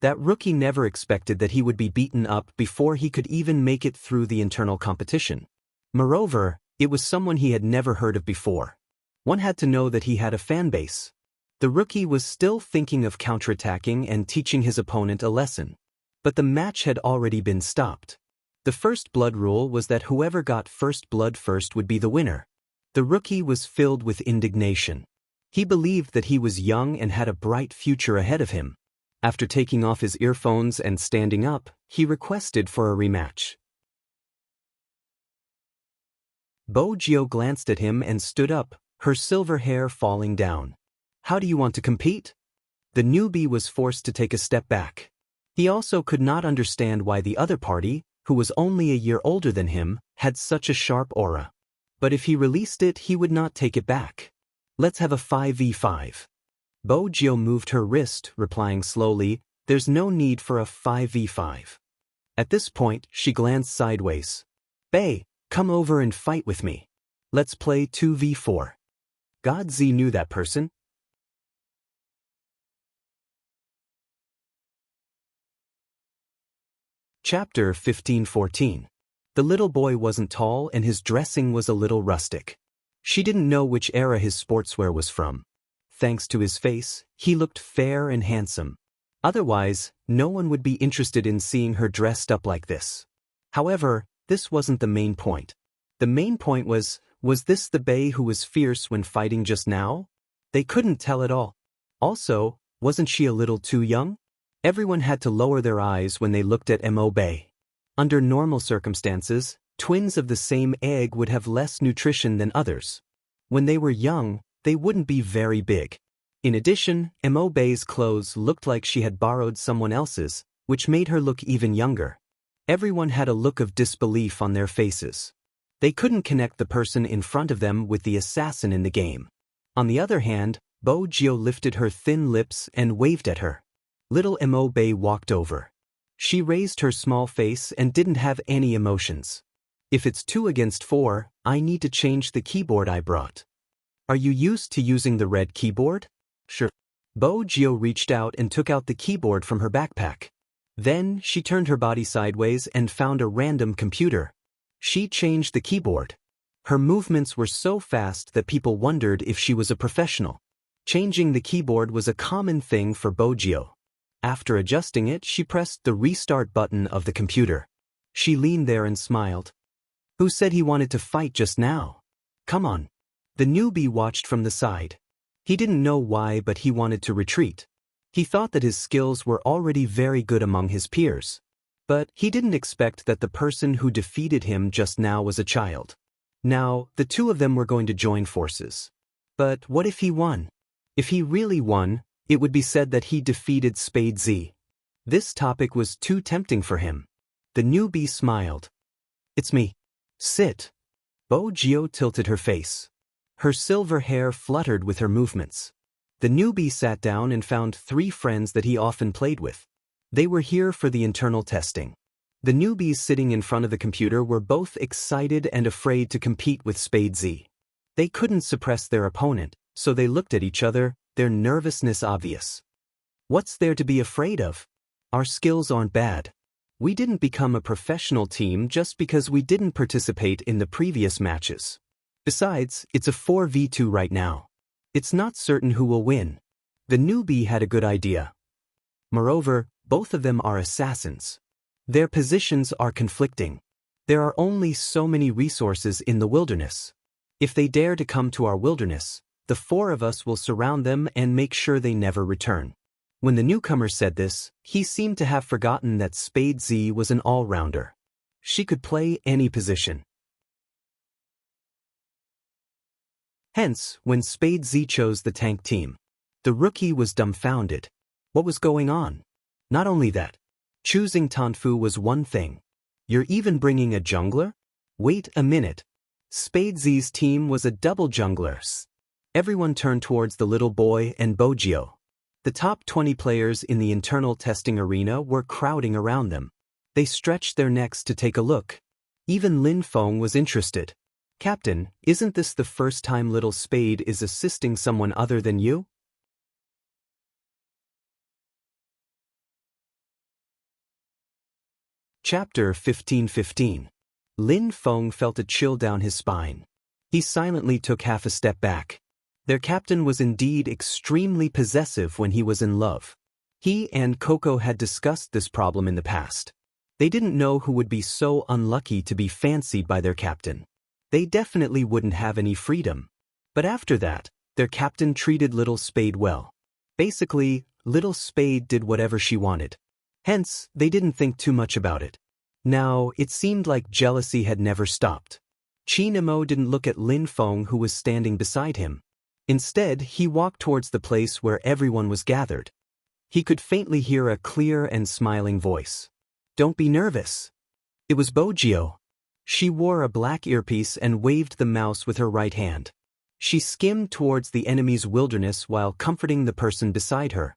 That rookie never expected that he would be beaten up before he could even make it through the internal competition. Moreover, it was someone he had never heard of before. One had to know that he had a fan base. The rookie was still thinking of counterattacking and teaching his opponent a lesson. But the match had already been stopped. The first blood rule was that whoever got first blood first would be the winner. The rookie was filled with indignation. He believed that he was young and had a bright future ahead of him. After taking off his earphones and standing up, he requested for a rematch. Bo Jio glanced at him and stood up, her silver hair falling down. How do you want to compete? The newbie was forced to take a step back. He also could not understand why the other party, who was only a year older than him, had such a sharp aura. But if he released it, he would not take it back. Let's have a 5v5. Bo Jio moved her wrist, replying slowly, there's no need for a 5v5. At this point, she glanced sideways. Bay, come over and fight with me. Let's play 2v4. God Z knew that person. Chapter 15-14. The little boy wasn't tall and his dressing was a little rustic. She didn't know which era his sportswear was from. Thanks to his face, he looked fair and handsome. Otherwise, no one would be interested in seeing her dressed up like this. However, this wasn't the main point. The main point was this the Bay who was fierce when fighting just now? They couldn't tell at all. Also, wasn't she a little too young? Everyone had to lower their eyes when they looked at Mo Bay. Under normal circumstances, twins of the same egg would have less nutrition than others. When they were young, they wouldn't be very big. In addition, Mo Bay's clothes looked like she had borrowed someone else's, which made her look even younger. Everyone had a look of disbelief on their faces. They couldn't connect the person in front of them with the assassin in the game. On the other hand, Bo Jio lifted her thin lips and waved at her. Little Mo Bay walked over. She raised her small face and didn't have any emotions. If it's 2 against 4, I need to change the keyboard I brought. Are you used to using the red keyboard? Sure. Bo Jio reached out and took out the keyboard from her backpack. Then, she turned her body sideways and found a random computer. She changed the keyboard. Her movements were so fast that people wondered if she was a professional. Changing the keyboard was a common thing for Bo Jio. After adjusting it, she pressed the restart button of the computer. She leaned there and smiled. Who said he wanted to fight just now? Come on. The newbie watched from the side. He didn't know why, but he wanted to retreat. He thought that his skills were already very good among his peers. But he didn't expect that the person who defeated him just now was a child. Now, the two of them were going to join forces. But what if he won? If he really won, it would be said that he defeated Spade Z. This topic was too tempting for him. The newbie smiled. It's me. Sit. Bo Jio tilted her face. Her silver hair fluttered with her movements. The newbie sat down and found 3 friends that he often played with. They were here for the internal testing. The newbies sitting in front of the computer were both excited and afraid to compete with Spade Z. They couldn't suppress their opponent, so they looked at each other, their nervousness obvious. What's there to be afraid of? Our skills aren't bad. We didn't become a professional team just because we didn't participate in the previous matches. Besides, it's a 4v2 right now. It's not certain who will win. The newbie had a good idea. Moreover, both of them are assassins. Their positions are conflicting. There are only so many resources in the wilderness. If they dare to come to our wilderness, the four of us will surround them and make sure they never return. When the newcomer said this, he seemed to have forgotten that Spade Z was an all-rounder. She could play any position. Hence, when Spade Z chose the tank team, the rookie was dumbfounded. What was going on? Not only that, choosing Tanfu was one thing. You're even bringing a jungler? Wait a minute. Spade Z's team was a double junglers. Everyone turned towards the little boy and Bogio. The top 20 players in the internal testing arena were crowding around them. They stretched their necks to take a look. Even Lin Feng was interested. Captain, isn't this the first time Little Spade is assisting someone other than you? Chapter 15:15. Lin Feng felt a chill down his spine. He silently took half a step back. Their captain was indeed extremely possessive when he was in love. He and Coco had discussed this problem in the past. They didn't know who would be so unlucky to be fancied by their captain. They definitely wouldn't have any freedom. But after that, their captain treated Little Spade well. Basically, Little Spade did whatever she wanted. Hence, they didn't think too much about it. Now, it seemed like jealousy had never stopped. Qin Emo didn't look at Lin Feng, who was standing beside him. Instead, he walked towards the place where everyone was gathered. He could faintly hear a clear and smiling voice. "Don't be nervous." It was Bogio. She wore a black earpiece and waved the mouse with her right hand. She skimmed towards the enemy's wilderness while comforting the person beside her.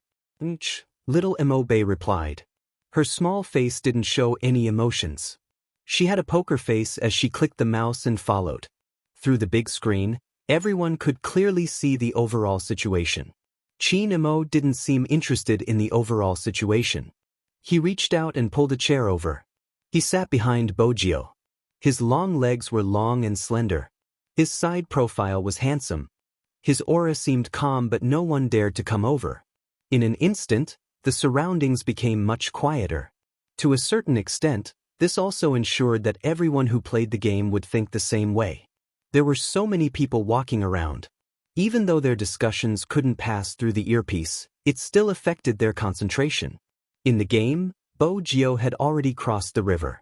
Little Emobe replied. Her small face didn't show any emotions. She had a poker face as she clicked the mouse and followed. Through the big screen, everyone could clearly see the overall situation. Qin Emo didn't seem interested in the overall situation. He reached out and pulled a chair over. He sat behind Bogio. His long legs were long and slender. His side profile was handsome. His aura seemed calm, but no one dared to come over. In an instant, the surroundings became much quieter. To a certain extent, this also ensured that everyone who played the game would think the same way. There were so many people walking around. Even though their discussions couldn't pass through the earpiece, it still affected their concentration. In the game, Bogio had already crossed the river.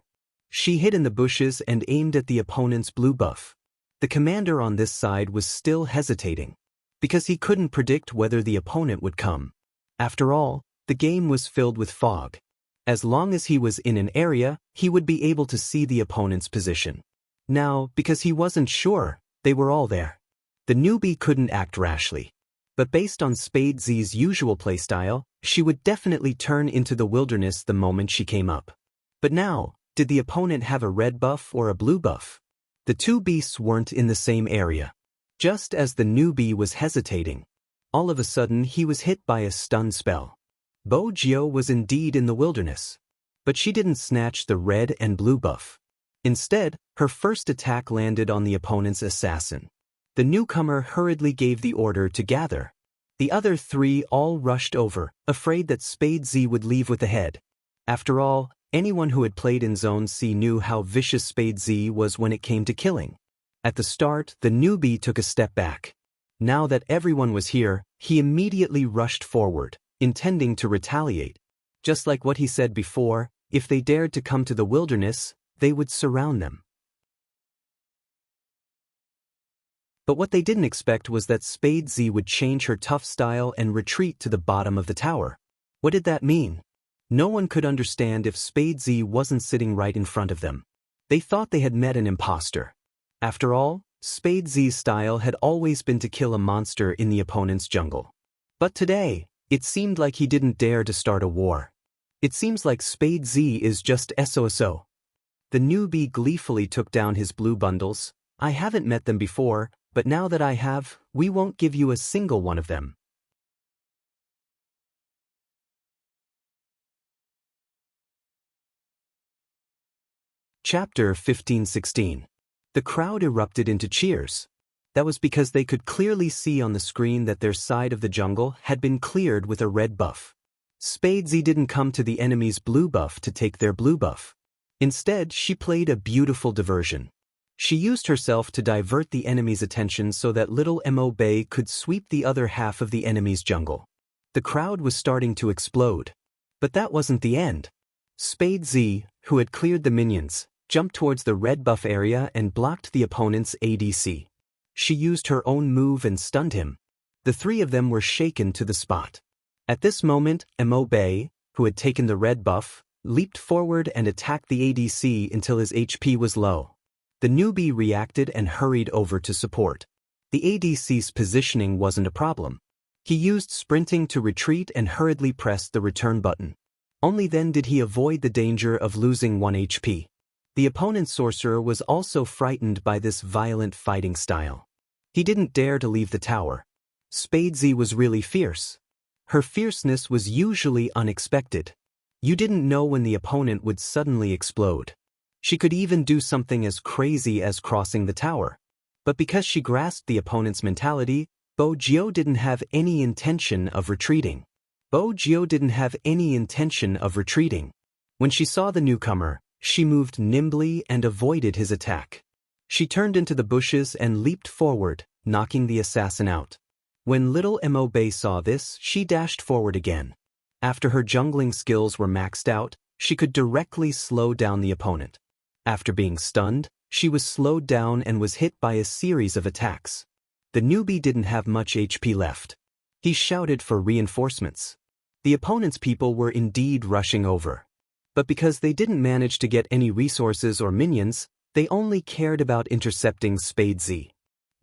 She hid in the bushes and aimed at the opponent's blue buff. The commander on this side was still hesitating, because he couldn't predict whether the opponent would come. After all, the game was filled with fog. As long as he was in an area, he would be able to see the opponent's position. Now, because he wasn't sure, they were all there. The newbie couldn't act rashly. But based on Spade Z's usual playstyle, she would definitely turn into the wilderness the moment she came up. But now, did the opponent have a red buff or a blue buff? The two beasts weren't in the same area. Just as the newbie was hesitating, all of a sudden he was hit by a stun spell. Bogio was indeed in the wilderness. But she didn't snatch the red and blue buff. Instead, her first attack landed on the opponent's assassin. The newcomer hurriedly gave the order to gather. The other three all rushed over, afraid that Spade Z would leave with the head. After all, anyone who had played in Zone C knew how vicious Spade Z was when it came to killing. At the start, the newbie took a step back. Now that everyone was here, he immediately rushed forward, intending to retaliate. Just like what he said before, if they dared to come to the wilderness, they would surround them. But what they didn't expect was that Spade Z would change her tough style and retreat to the bottom of the tower. What did that mean? No one could understand if Spade Z wasn't sitting right in front of them. They thought they had met an imposter. After all, Spade Z's style had always been to kill a monster in the opponent's jungle. But today, it seemed like he didn't dare to start a war. It seems like Spade Z is just SOSO. The newbie gleefully took down his blue bundles. I haven't met them before, but now that I have, we won't give you a single one of them. Chapter 15:16. The crowd erupted into cheers. That was because they could clearly see on the screen that their side of the jungle had been cleared with a red buff. Spade Z didn't come to the enemy's blue buff to take their blue buff. Instead, she played a beautiful diversion. She used herself to divert the enemy's attention so that little Mo Bay could sweep the other half of the enemy's jungle. The crowd was starting to explode. But that wasn't the end. Spade Z, who had cleared the minions, jumped towards the red buff area and blocked the opponent's ADC. She used her own move and stunned him. The three of them were shaken to the spot. At this moment, Mo Bay, who had taken the red buff, leaped forward and attacked the ADC until his HP was low. The newbie reacted and hurried over to support. The ADC's positioning wasn't a problem. He used sprinting to retreat and hurriedly pressed the return button. Only then did he avoid the danger of losing 1 HP. The opponent's sorcerer was also frightened by this violent fighting style. He didn't dare to leave the tower. Spade Z was really fierce. Her fierceness was usually unexpected. You didn't know when the opponent would suddenly explode. She could even do something as crazy as crossing the tower. But because she grasped the opponent's mentality, Bo Jio didn't have any intention of retreating. When she saw the newcomer, she moved nimbly and avoided his attack. She turned into the bushes and leaped forward, knocking the assassin out. When little Mo Bay saw this, she dashed forward again. After her jungling skills were maxed out, she could directly slow down the opponent. After being stunned, she was slowed down and was hit by a series of attacks. The newbie didn't have much HP left. He shouted for reinforcements. The opponent's people were indeed rushing over. But because they didn't manage to get any resources or minions, they only cared about intercepting Spade Z.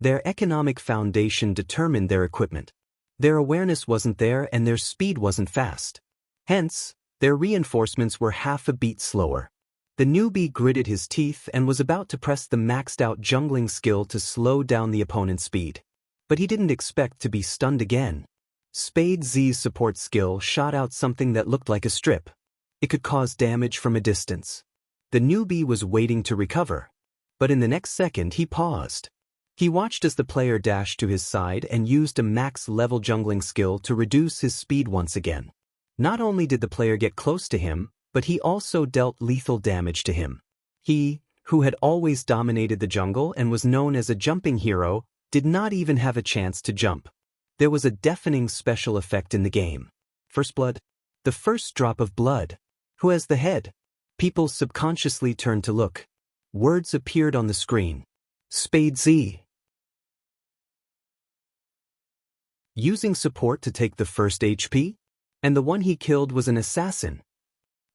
Their economic foundation determined their equipment. Their awareness wasn't there and their speed wasn't fast. Hence, their reinforcements were half a beat slower. The newbie gritted his teeth and was about to press the maxed-out jungling skill to slow down the opponent's speed. But he didn't expect to be stunned again. Spade Z's support skill shot out something that looked like a strip. It could cause damage from a distance. The newbie was waiting to recover. But in the next second he paused. He watched as the player dashed to his side and used a max-level jungling skill to reduce his speed once again. Not only did the player get close to him, but he also dealt lethal damage to him. He, who had always dominated the jungle and was known as a jumping hero, did not even have a chance to jump. There was a deafening special effect in the game. First blood. The first drop of blood. Who has the head? People subconsciously turned to look. Words appeared on the screen. Spade Z. Using support to take the first HP? And the one he killed was an assassin.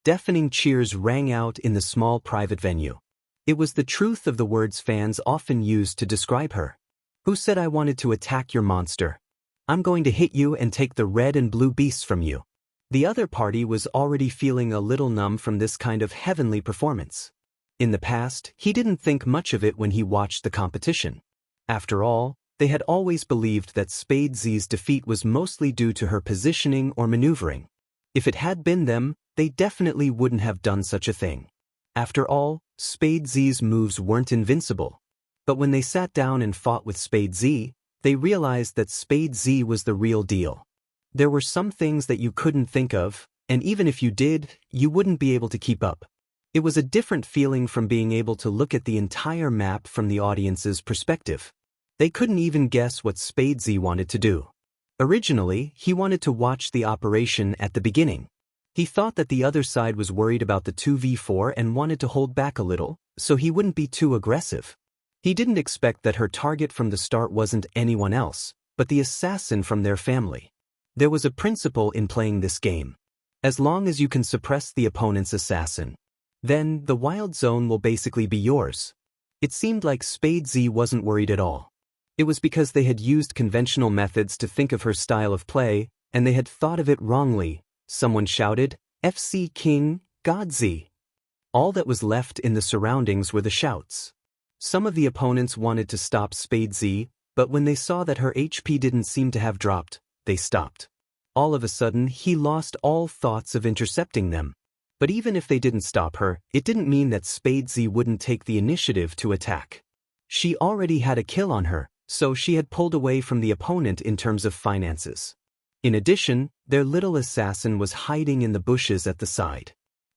Deafening cheers rang out in the small private venue. It was the truth of the words fans often used to describe her. Who said I wanted to attack your monster? I'm going to hit you and take the red and blue beasts from you. The other party was already feeling a little numb from this kind of heavenly performance. In the past, he didn't think much of it when he watched the competition. After all, they had always believed that Spade Z's defeat was mostly due to her positioning or maneuvering. If it had been them, they definitely wouldn't have done such a thing. After all, Spade Z's moves weren't invincible. But when they sat down and fought with Spade Z, they realized that Spade Z was the real deal. There were some things that you couldn't think of, and even if you did, you wouldn't be able to keep up. It was a different feeling from being able to look at the entire map from the audience's perspective. They couldn't even guess what Spade Z wanted to do. Originally, he wanted to watch the operation at the beginning. He thought that the other side was worried about the 2v4 and wanted to hold back a little, so he wouldn't be too aggressive. He didn't expect that her target from the start wasn't anyone else, but the assassin from their family. There was a principle in playing this game. As long as you can suppress the opponent's assassin, then the wild zone will basically be yours. It seemed like Spade Z wasn't worried at all. It was because they had used conventional methods to think of her style of play, and they had thought of it wrongly. Someone shouted, FC King, God Z. All that was left in the surroundings were the shouts. Some of the opponents wanted to stop Spade Z, but when they saw that her HP didn't seem to have dropped, they stopped. All of a sudden, he lost all thoughts of intercepting them. But even if they didn't stop her, it didn't mean that Spade Z wouldn't take the initiative to attack. She already had a kill on her, so she had pulled away from the opponent in terms of finances. In addition, Their little assassin was hiding in the bushes at the side.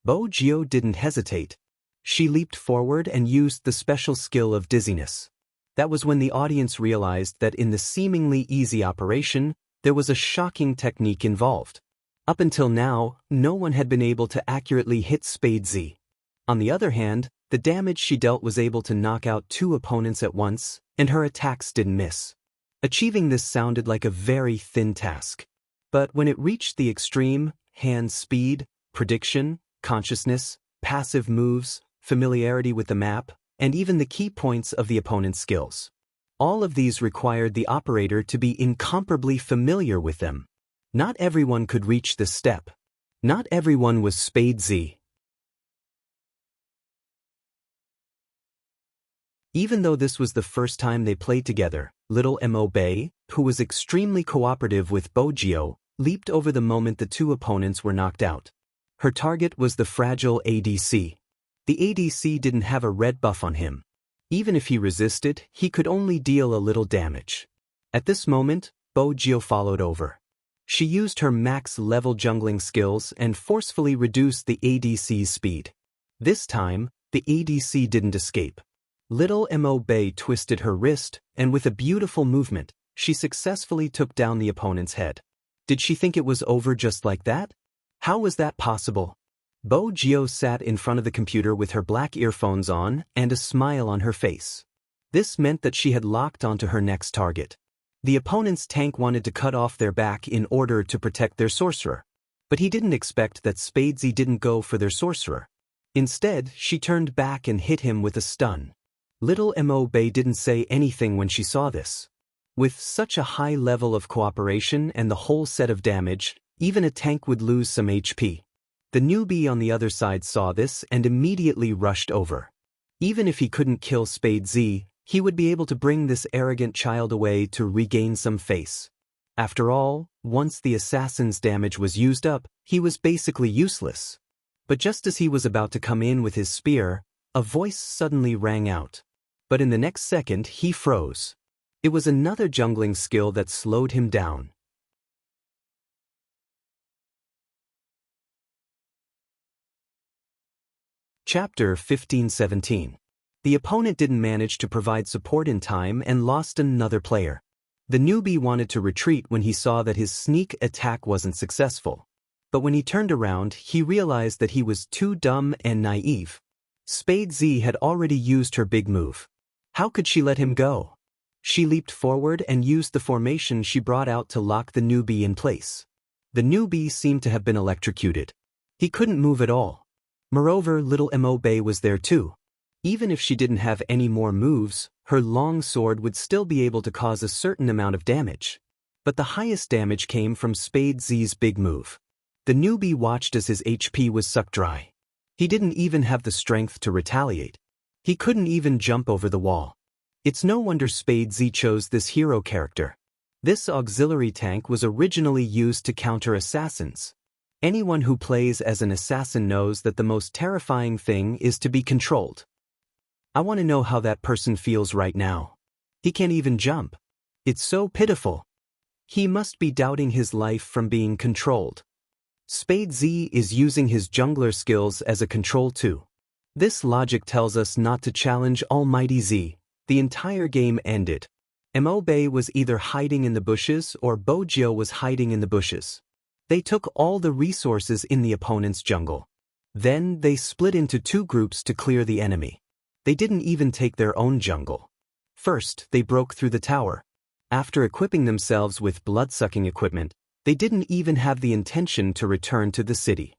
Bojio didn't hesitate. She leaped forward and used the special skill of dizziness. That was when the audience realized that in the seemingly easy operation, there was a shocking technique involved. Up until now, no one had been able to accurately hit Spade Z. On the other hand, the damage she dealt was able to knock out 2 opponents at once, and her attacks didn't miss. Achieving this sounded like a very thin task. But when it reached the extreme, hand speed, prediction, consciousness, passive moves, familiarity with the map, and even the key points of the opponent's skills. All of these required the operator to be incomparably familiar with them. Not everyone could reach this step. Not everyone was Spade Z. Even though this was the first time they played together, little Mo Bei, who was extremely cooperative with Bojio, leaped over the moment the 2 opponents were knocked out. Her target was the fragile ADC. The ADC didn't have a red buff on him. Even if he resisted, he could only deal a little damage. At this moment, Bojio followed over. She used her max-level jungling skills and forcefully reduced the ADC's speed. This time, the ADC didn't escape. Little Mo Bei twisted her wrist, and with a beautiful movement, she successfully took down the opponent's head. Did she think it was over just like that? How was that possible? Bojio sat in front of the computer with her black earphones on and a smile on her face. This meant that she had locked onto her next target. The opponent's tank wanted to cut off their back in order to protect their sorcerer. But he didn't expect that Spadesy didn't go for their sorcerer. Instead, she turned back and hit him with a stun. Little Mo Bei didn't say anything when she saw this. With such a high level of cooperation and the whole set of damage, even a tank would lose some HP. The newbie on the other side saw this and immediately rushed over. Even if he couldn't kill Spade Z, he would be able to bring this arrogant child away to regain some face. After all, once the assassin's damage was used up, he was basically useless. But just as he was about to come in with his spear, a voice suddenly rang out. But in the next second, he froze. It was another jungling skill that slowed him down. Chapter 15-17. The opponent didn't manage to provide support in time and lost another player. The newbie wanted to retreat when he saw that his sneak attack wasn't successful. But when he turned around, he realized that he was too dumb and naive. Spade Z had already used her big move. How could she let him go? She leaped forward and used the formation she brought out to lock the newbie in place. The newbie seemed to have been electrocuted. He couldn't move at all. Moreover, little Mo Bei was there too. Even if she didn't have any more moves, her long sword would still be able to cause a certain amount of damage. But the highest damage came from Spade Z's big move. The newbie watched as his HP was sucked dry. He didn't even have the strength to retaliate. He couldn't even jump over the wall. It's no wonder Spade Z chose this hero character. This auxiliary tank was originally used to counter assassins. Anyone who plays as an assassin knows that the most terrifying thing is to be controlled. I want to know how that person feels right now. He can't even jump. It's so pitiful. He must be doubting his life from being controlled. Spade Z is using his jungler skills as a control too. This logic tells us not to challenge Almighty Z. The entire game ended. Mo Bei was either hiding in the bushes or Bojio was hiding in the bushes. They took all the resources in the opponent's jungle. Then they split into 2 groups to clear the enemy. They didn't even take their own jungle. First, they broke through the tower. After equipping themselves with blood-sucking equipment, they didn't even have the intention to return to the city.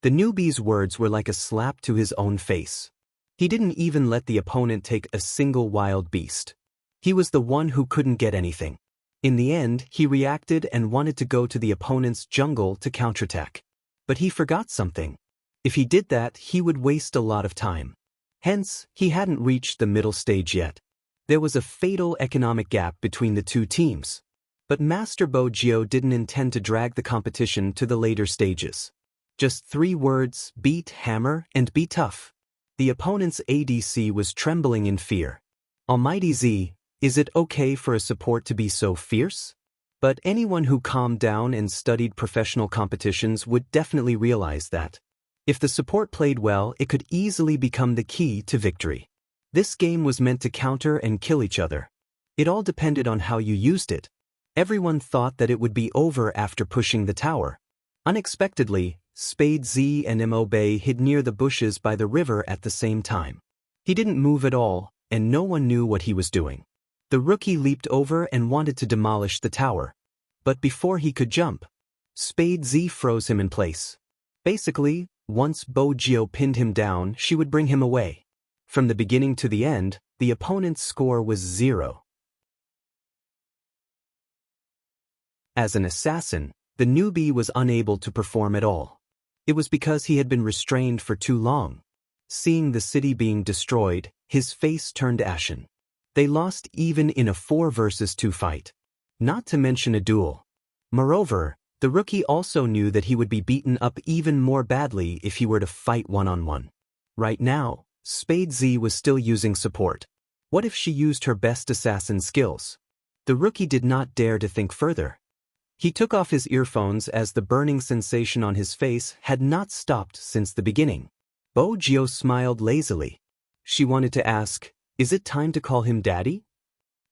The newbie's words were like a slap to his own face. He didn't even let the opponent take a single wild beast. He was the one who couldn't get anything. In the end, he reacted and wanted to go to the opponent's jungle to counterattack. But he forgot something. If he did that, he would waste a lot of time. Hence, he hadn't reached the middle stage yet. There was a fatal economic gap between the 2 teams. But Master Bojio didn't intend to drag the competition to the later stages. Just 3 words: beat hammer and be tough. The opponent's ADC was trembling in fear. Almighty Z, is it okay for a support to be so fierce? But anyone who calmed down and studied professional competitions would definitely realize that. If the support played well, it could easily become the key to victory. This game was meant to counter and kill each other. It all depended on how you used it. Everyone thought that it would be over after pushing the tower. Unexpectedly, Spade Z and Mo Bay hid near the bushes by the river at the same time. He didn't move at all, and no one knew what he was doing. The rookie leaped over and wanted to demolish the tower. But before he could jump, Spade Z froze him in place. Basically, once Bo Gio pinned him down, she would bring him away. From the beginning to the end, the opponent's score was 0. As an assassin, the newbie was unable to perform at all. It was because he had been restrained for too long. Seeing the city being destroyed, his face turned ashen. They lost even in a 4 versus 2 fight. Not to mention a duel. Moreover, the rookie also knew that he would be beaten up even more badly if he were to fight one-on-one. Right now, Spade Z was still using support. What if she used her best assassin skills? The rookie did not dare to think further. He took off his earphones as the burning sensation on his face had not stopped since the beginning. Bo Gio smiled lazily. She wanted to ask, "Is it time to call him daddy?"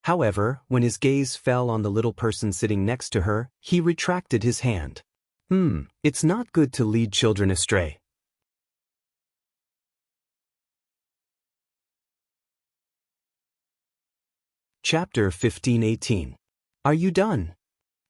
However, when his gaze fell on the little person sitting next to her, he retracted his hand. It's not good to lead children astray. Chapter 15-18. Are you done?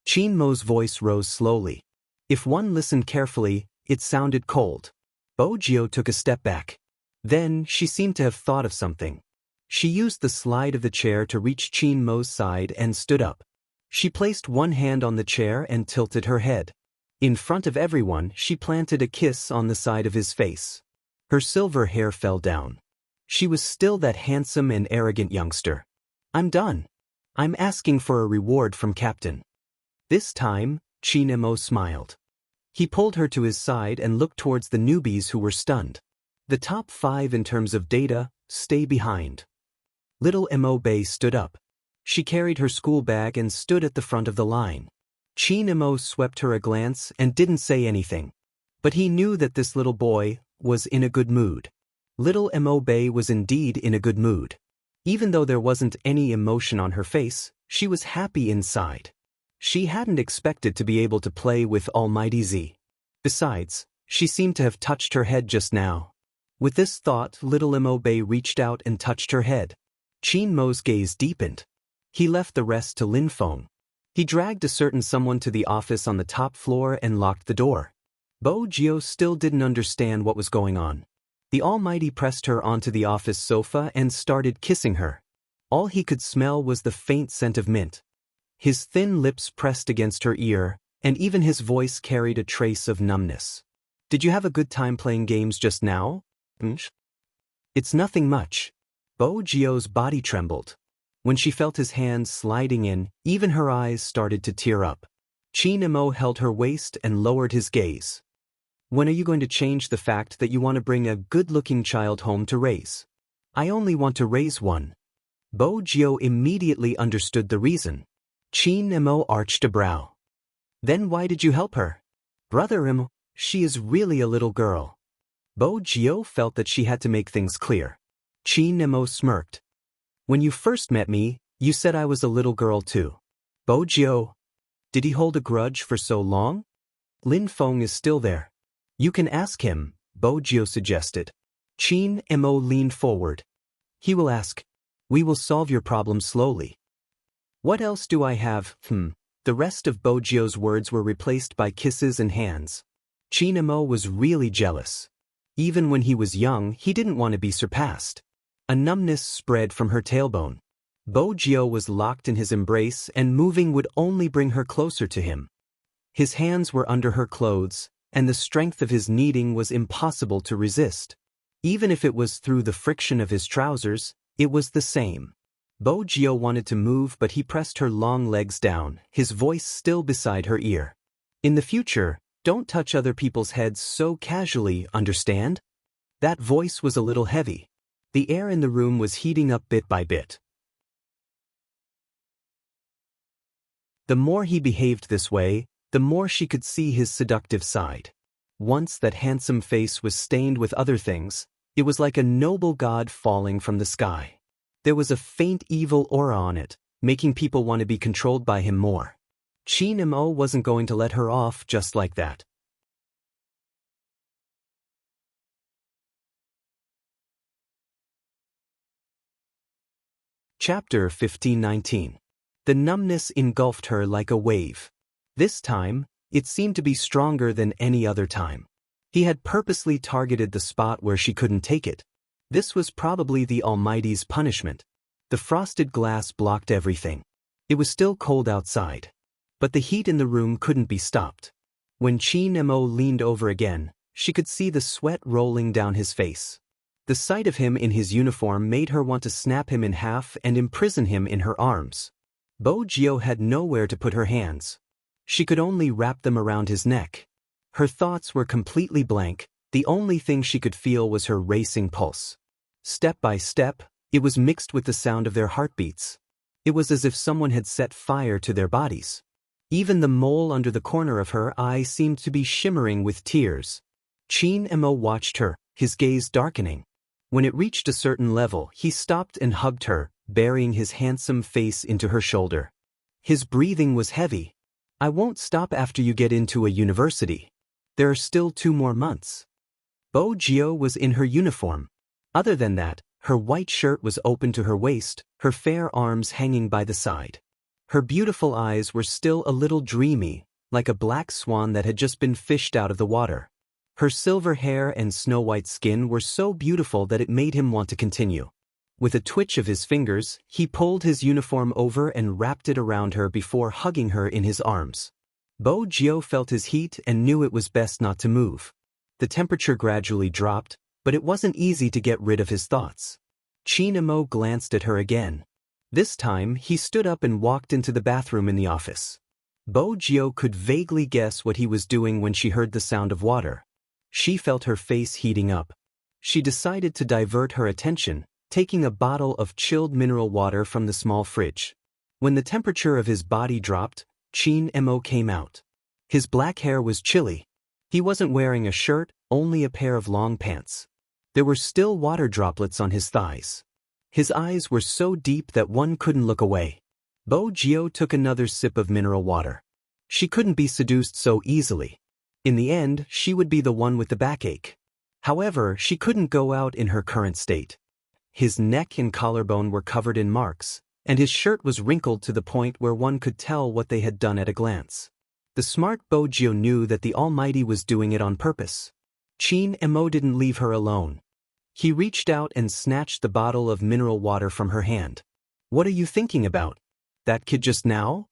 Chin Mo's voice rose slowly. If one listened carefully, it sounded cold. Bo Gio took a step back. Then, she seemed to have thought of something. She used the slide of the chair to reach Chin Mo's side and stood up. She placed one hand on the chair and tilted her head. In front of everyone, she planted a kiss on the side of his face. Her silver hair fell down. She was still that handsome and arrogant youngster. I'm done. I'm asking for a reward from Captain. This time, Chin Mo smiled. He pulled her to his side and looked towards the newbies who were stunned. The top 5 in terms of data, stay behind. Little Mo Bay stood up. She carried her school bag and stood at the front of the line. Chin Mo swept her a glance and didn't say anything. But he knew that this little boy was in a good mood. Little Mo Bay was indeed in a good mood. Even though there wasn't any emotion on her face, she was happy inside. She hadn't expected to be able to play with Almighty Z. Besides, she seemed to have touched her head just now. With this thought, little Mo Bay reached out and touched her head. Chin Mo's gaze deepened. He left the rest to Lin Feng. He dragged a certain someone to the office on the top floor and locked the door. Bo Gio still didn't understand what was going on. The Almighty pressed her onto the office sofa and started kissing her. All he could smell was the faint scent of mint. His thin lips pressed against her ear, and even his voice carried a trace of numbness. Did you have a good time playing games just now? It's nothing much. Bo Gio's body trembled. When she felt his hands sliding in, even her eyes started to tear up. Chin Mo held her waist and lowered his gaze. When are you going to change the fact that you want to bring a good-looking child home to raise? I only want to raise one. Bo Gio immediately understood the reason. Chin Mo arched a brow. Then why did you help her? Brother Mo, she is really a little girl. Bo Gio felt that she had to make things clear. Chin Mo smirked. When you first met me, you said I was a little girl too. Bo Gio. Did he hold a grudge for so long? Lin Feng is still there. You can ask him, Bo Gio suggested. Chin Mo leaned forward. He will ask. We will solve your problem slowly. What else do I have? The rest of Bo Gio's words were replaced by kisses and hands. Chin Mo was really jealous. Even when he was young, he didn't want to be surpassed. A numbness spread from her tailbone. Bo Gio was locked in his embrace, and moving would only bring her closer to him. His hands were under her clothes, and the strength of his kneading was impossible to resist. Even if it was through the friction of his trousers, it was the same. Bo Gio wanted to move, but he pressed her long legs down, his voice still beside her ear. In the future, don't touch other people's heads so casually, understand? That voice was a little heavy. The air in the room was heating up bit by bit. The more he behaved this way, the more she could see his seductive side. Once that handsome face was stained with other things, it was like a noble god falling from the sky. There was a faint evil aura on it, making people want to be controlled by him more. Chin Mo wasn't going to let her off just like that. Chapter 1519. The numbness engulfed her like a wave. This time, it seemed to be stronger than any other time. He had purposely targeted the spot where she couldn't take it. This was probably the Almighty's punishment. The frosted glass blocked everything. It was still cold outside. But the heat in the room couldn't be stopped. When Chin Mo leaned over again, she could see the sweat rolling down his face. The sight of him in his uniform made her want to snap him in half and imprison him in her arms. Bo Jio had nowhere to put her hands. She could only wrap them around his neck. Her thoughts were completely blank, the only thing she could feel was her racing pulse. Step by step, it was mixed with the sound of their heartbeats. It was as if someone had set fire to their bodies. Even the mole under the corner of her eye seemed to be shimmering with tears. Chin Mo watched her, his gaze darkening. When it reached a certain level, he stopped and hugged her, burying his handsome face into her shoulder. His breathing was heavy. "I won't stop after you get into a university. There are still 2 more months." Bo Jio was in her uniform. Other than that, her white shirt was open to her waist, her fair arms hanging by the side. Her beautiful eyes were still a little dreamy, like a black swan that had just been fished out of the water. Her silver hair and snow-white skin were so beautiful that it made him want to continue. With a twitch of his fingers, he pulled his uniform over and wrapped it around her before hugging her in his arms. Bo Jio felt his heat and knew it was best not to move. The temperature gradually dropped, but it wasn't easy to get rid of his thoughts. Chin Mo glanced at her again. This time, he stood up and walked into the bathroom in the office. Bo Jio could vaguely guess what he was doing when she heard the sound of water. She felt her face heating up. She decided to divert her attention, taking a bottle of chilled mineral water from the small fridge. When the temperature of his body dropped, Chin Mo came out. His black hair was chilly. He wasn't wearing a shirt, only a pair of long pants. There were still water droplets on his thighs. His eyes were so deep that one couldn't look away. Bo Jio took another sip of mineral water. She couldn't be seduced so easily. In the end, she would be the one with the backache. However, she couldn't go out in her current state. His neck and collarbone were covered in marks, and his shirt was wrinkled to the point where one could tell what they had done at a glance. The smart Bo Jio knew that the Almighty was doing it on purpose. Chin Mo didn't leave her alone. He reached out and snatched the bottle of mineral water from her hand. "What are you thinking about? That kid just now?"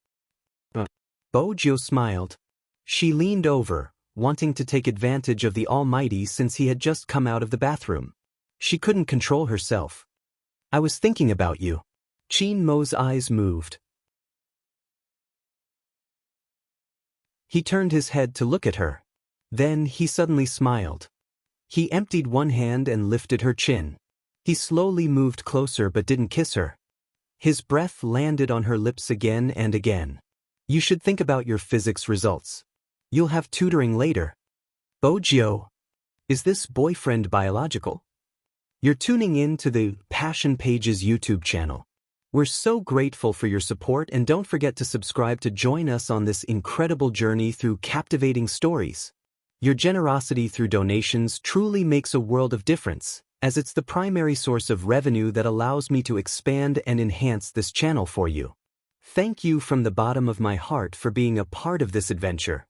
Bo Jio smiled. She leaned over, wanting to take advantage of the Almighty since he had just come out of the bathroom. She couldn't control herself. "I was thinking about you." Chin Mo's eyes moved. He turned his head to look at her. Then he suddenly smiled. He emptied one hand and lifted her chin. He slowly moved closer but didn't kiss her. His breath landed on her lips again and again. "You should think about your physics results. You'll have tutoring later." "Bo Jio, is this boyfriend biological?" You're tuning in to the Passion Pages YouTube channel. We're so grateful for your support, and don't forget to subscribe to join us on this incredible journey through captivating stories. Your generosity through donations truly makes a world of difference, as it's the primary source of revenue that allows me to expand and enhance this channel for you. Thank you from the bottom of my heart for being a part of this adventure.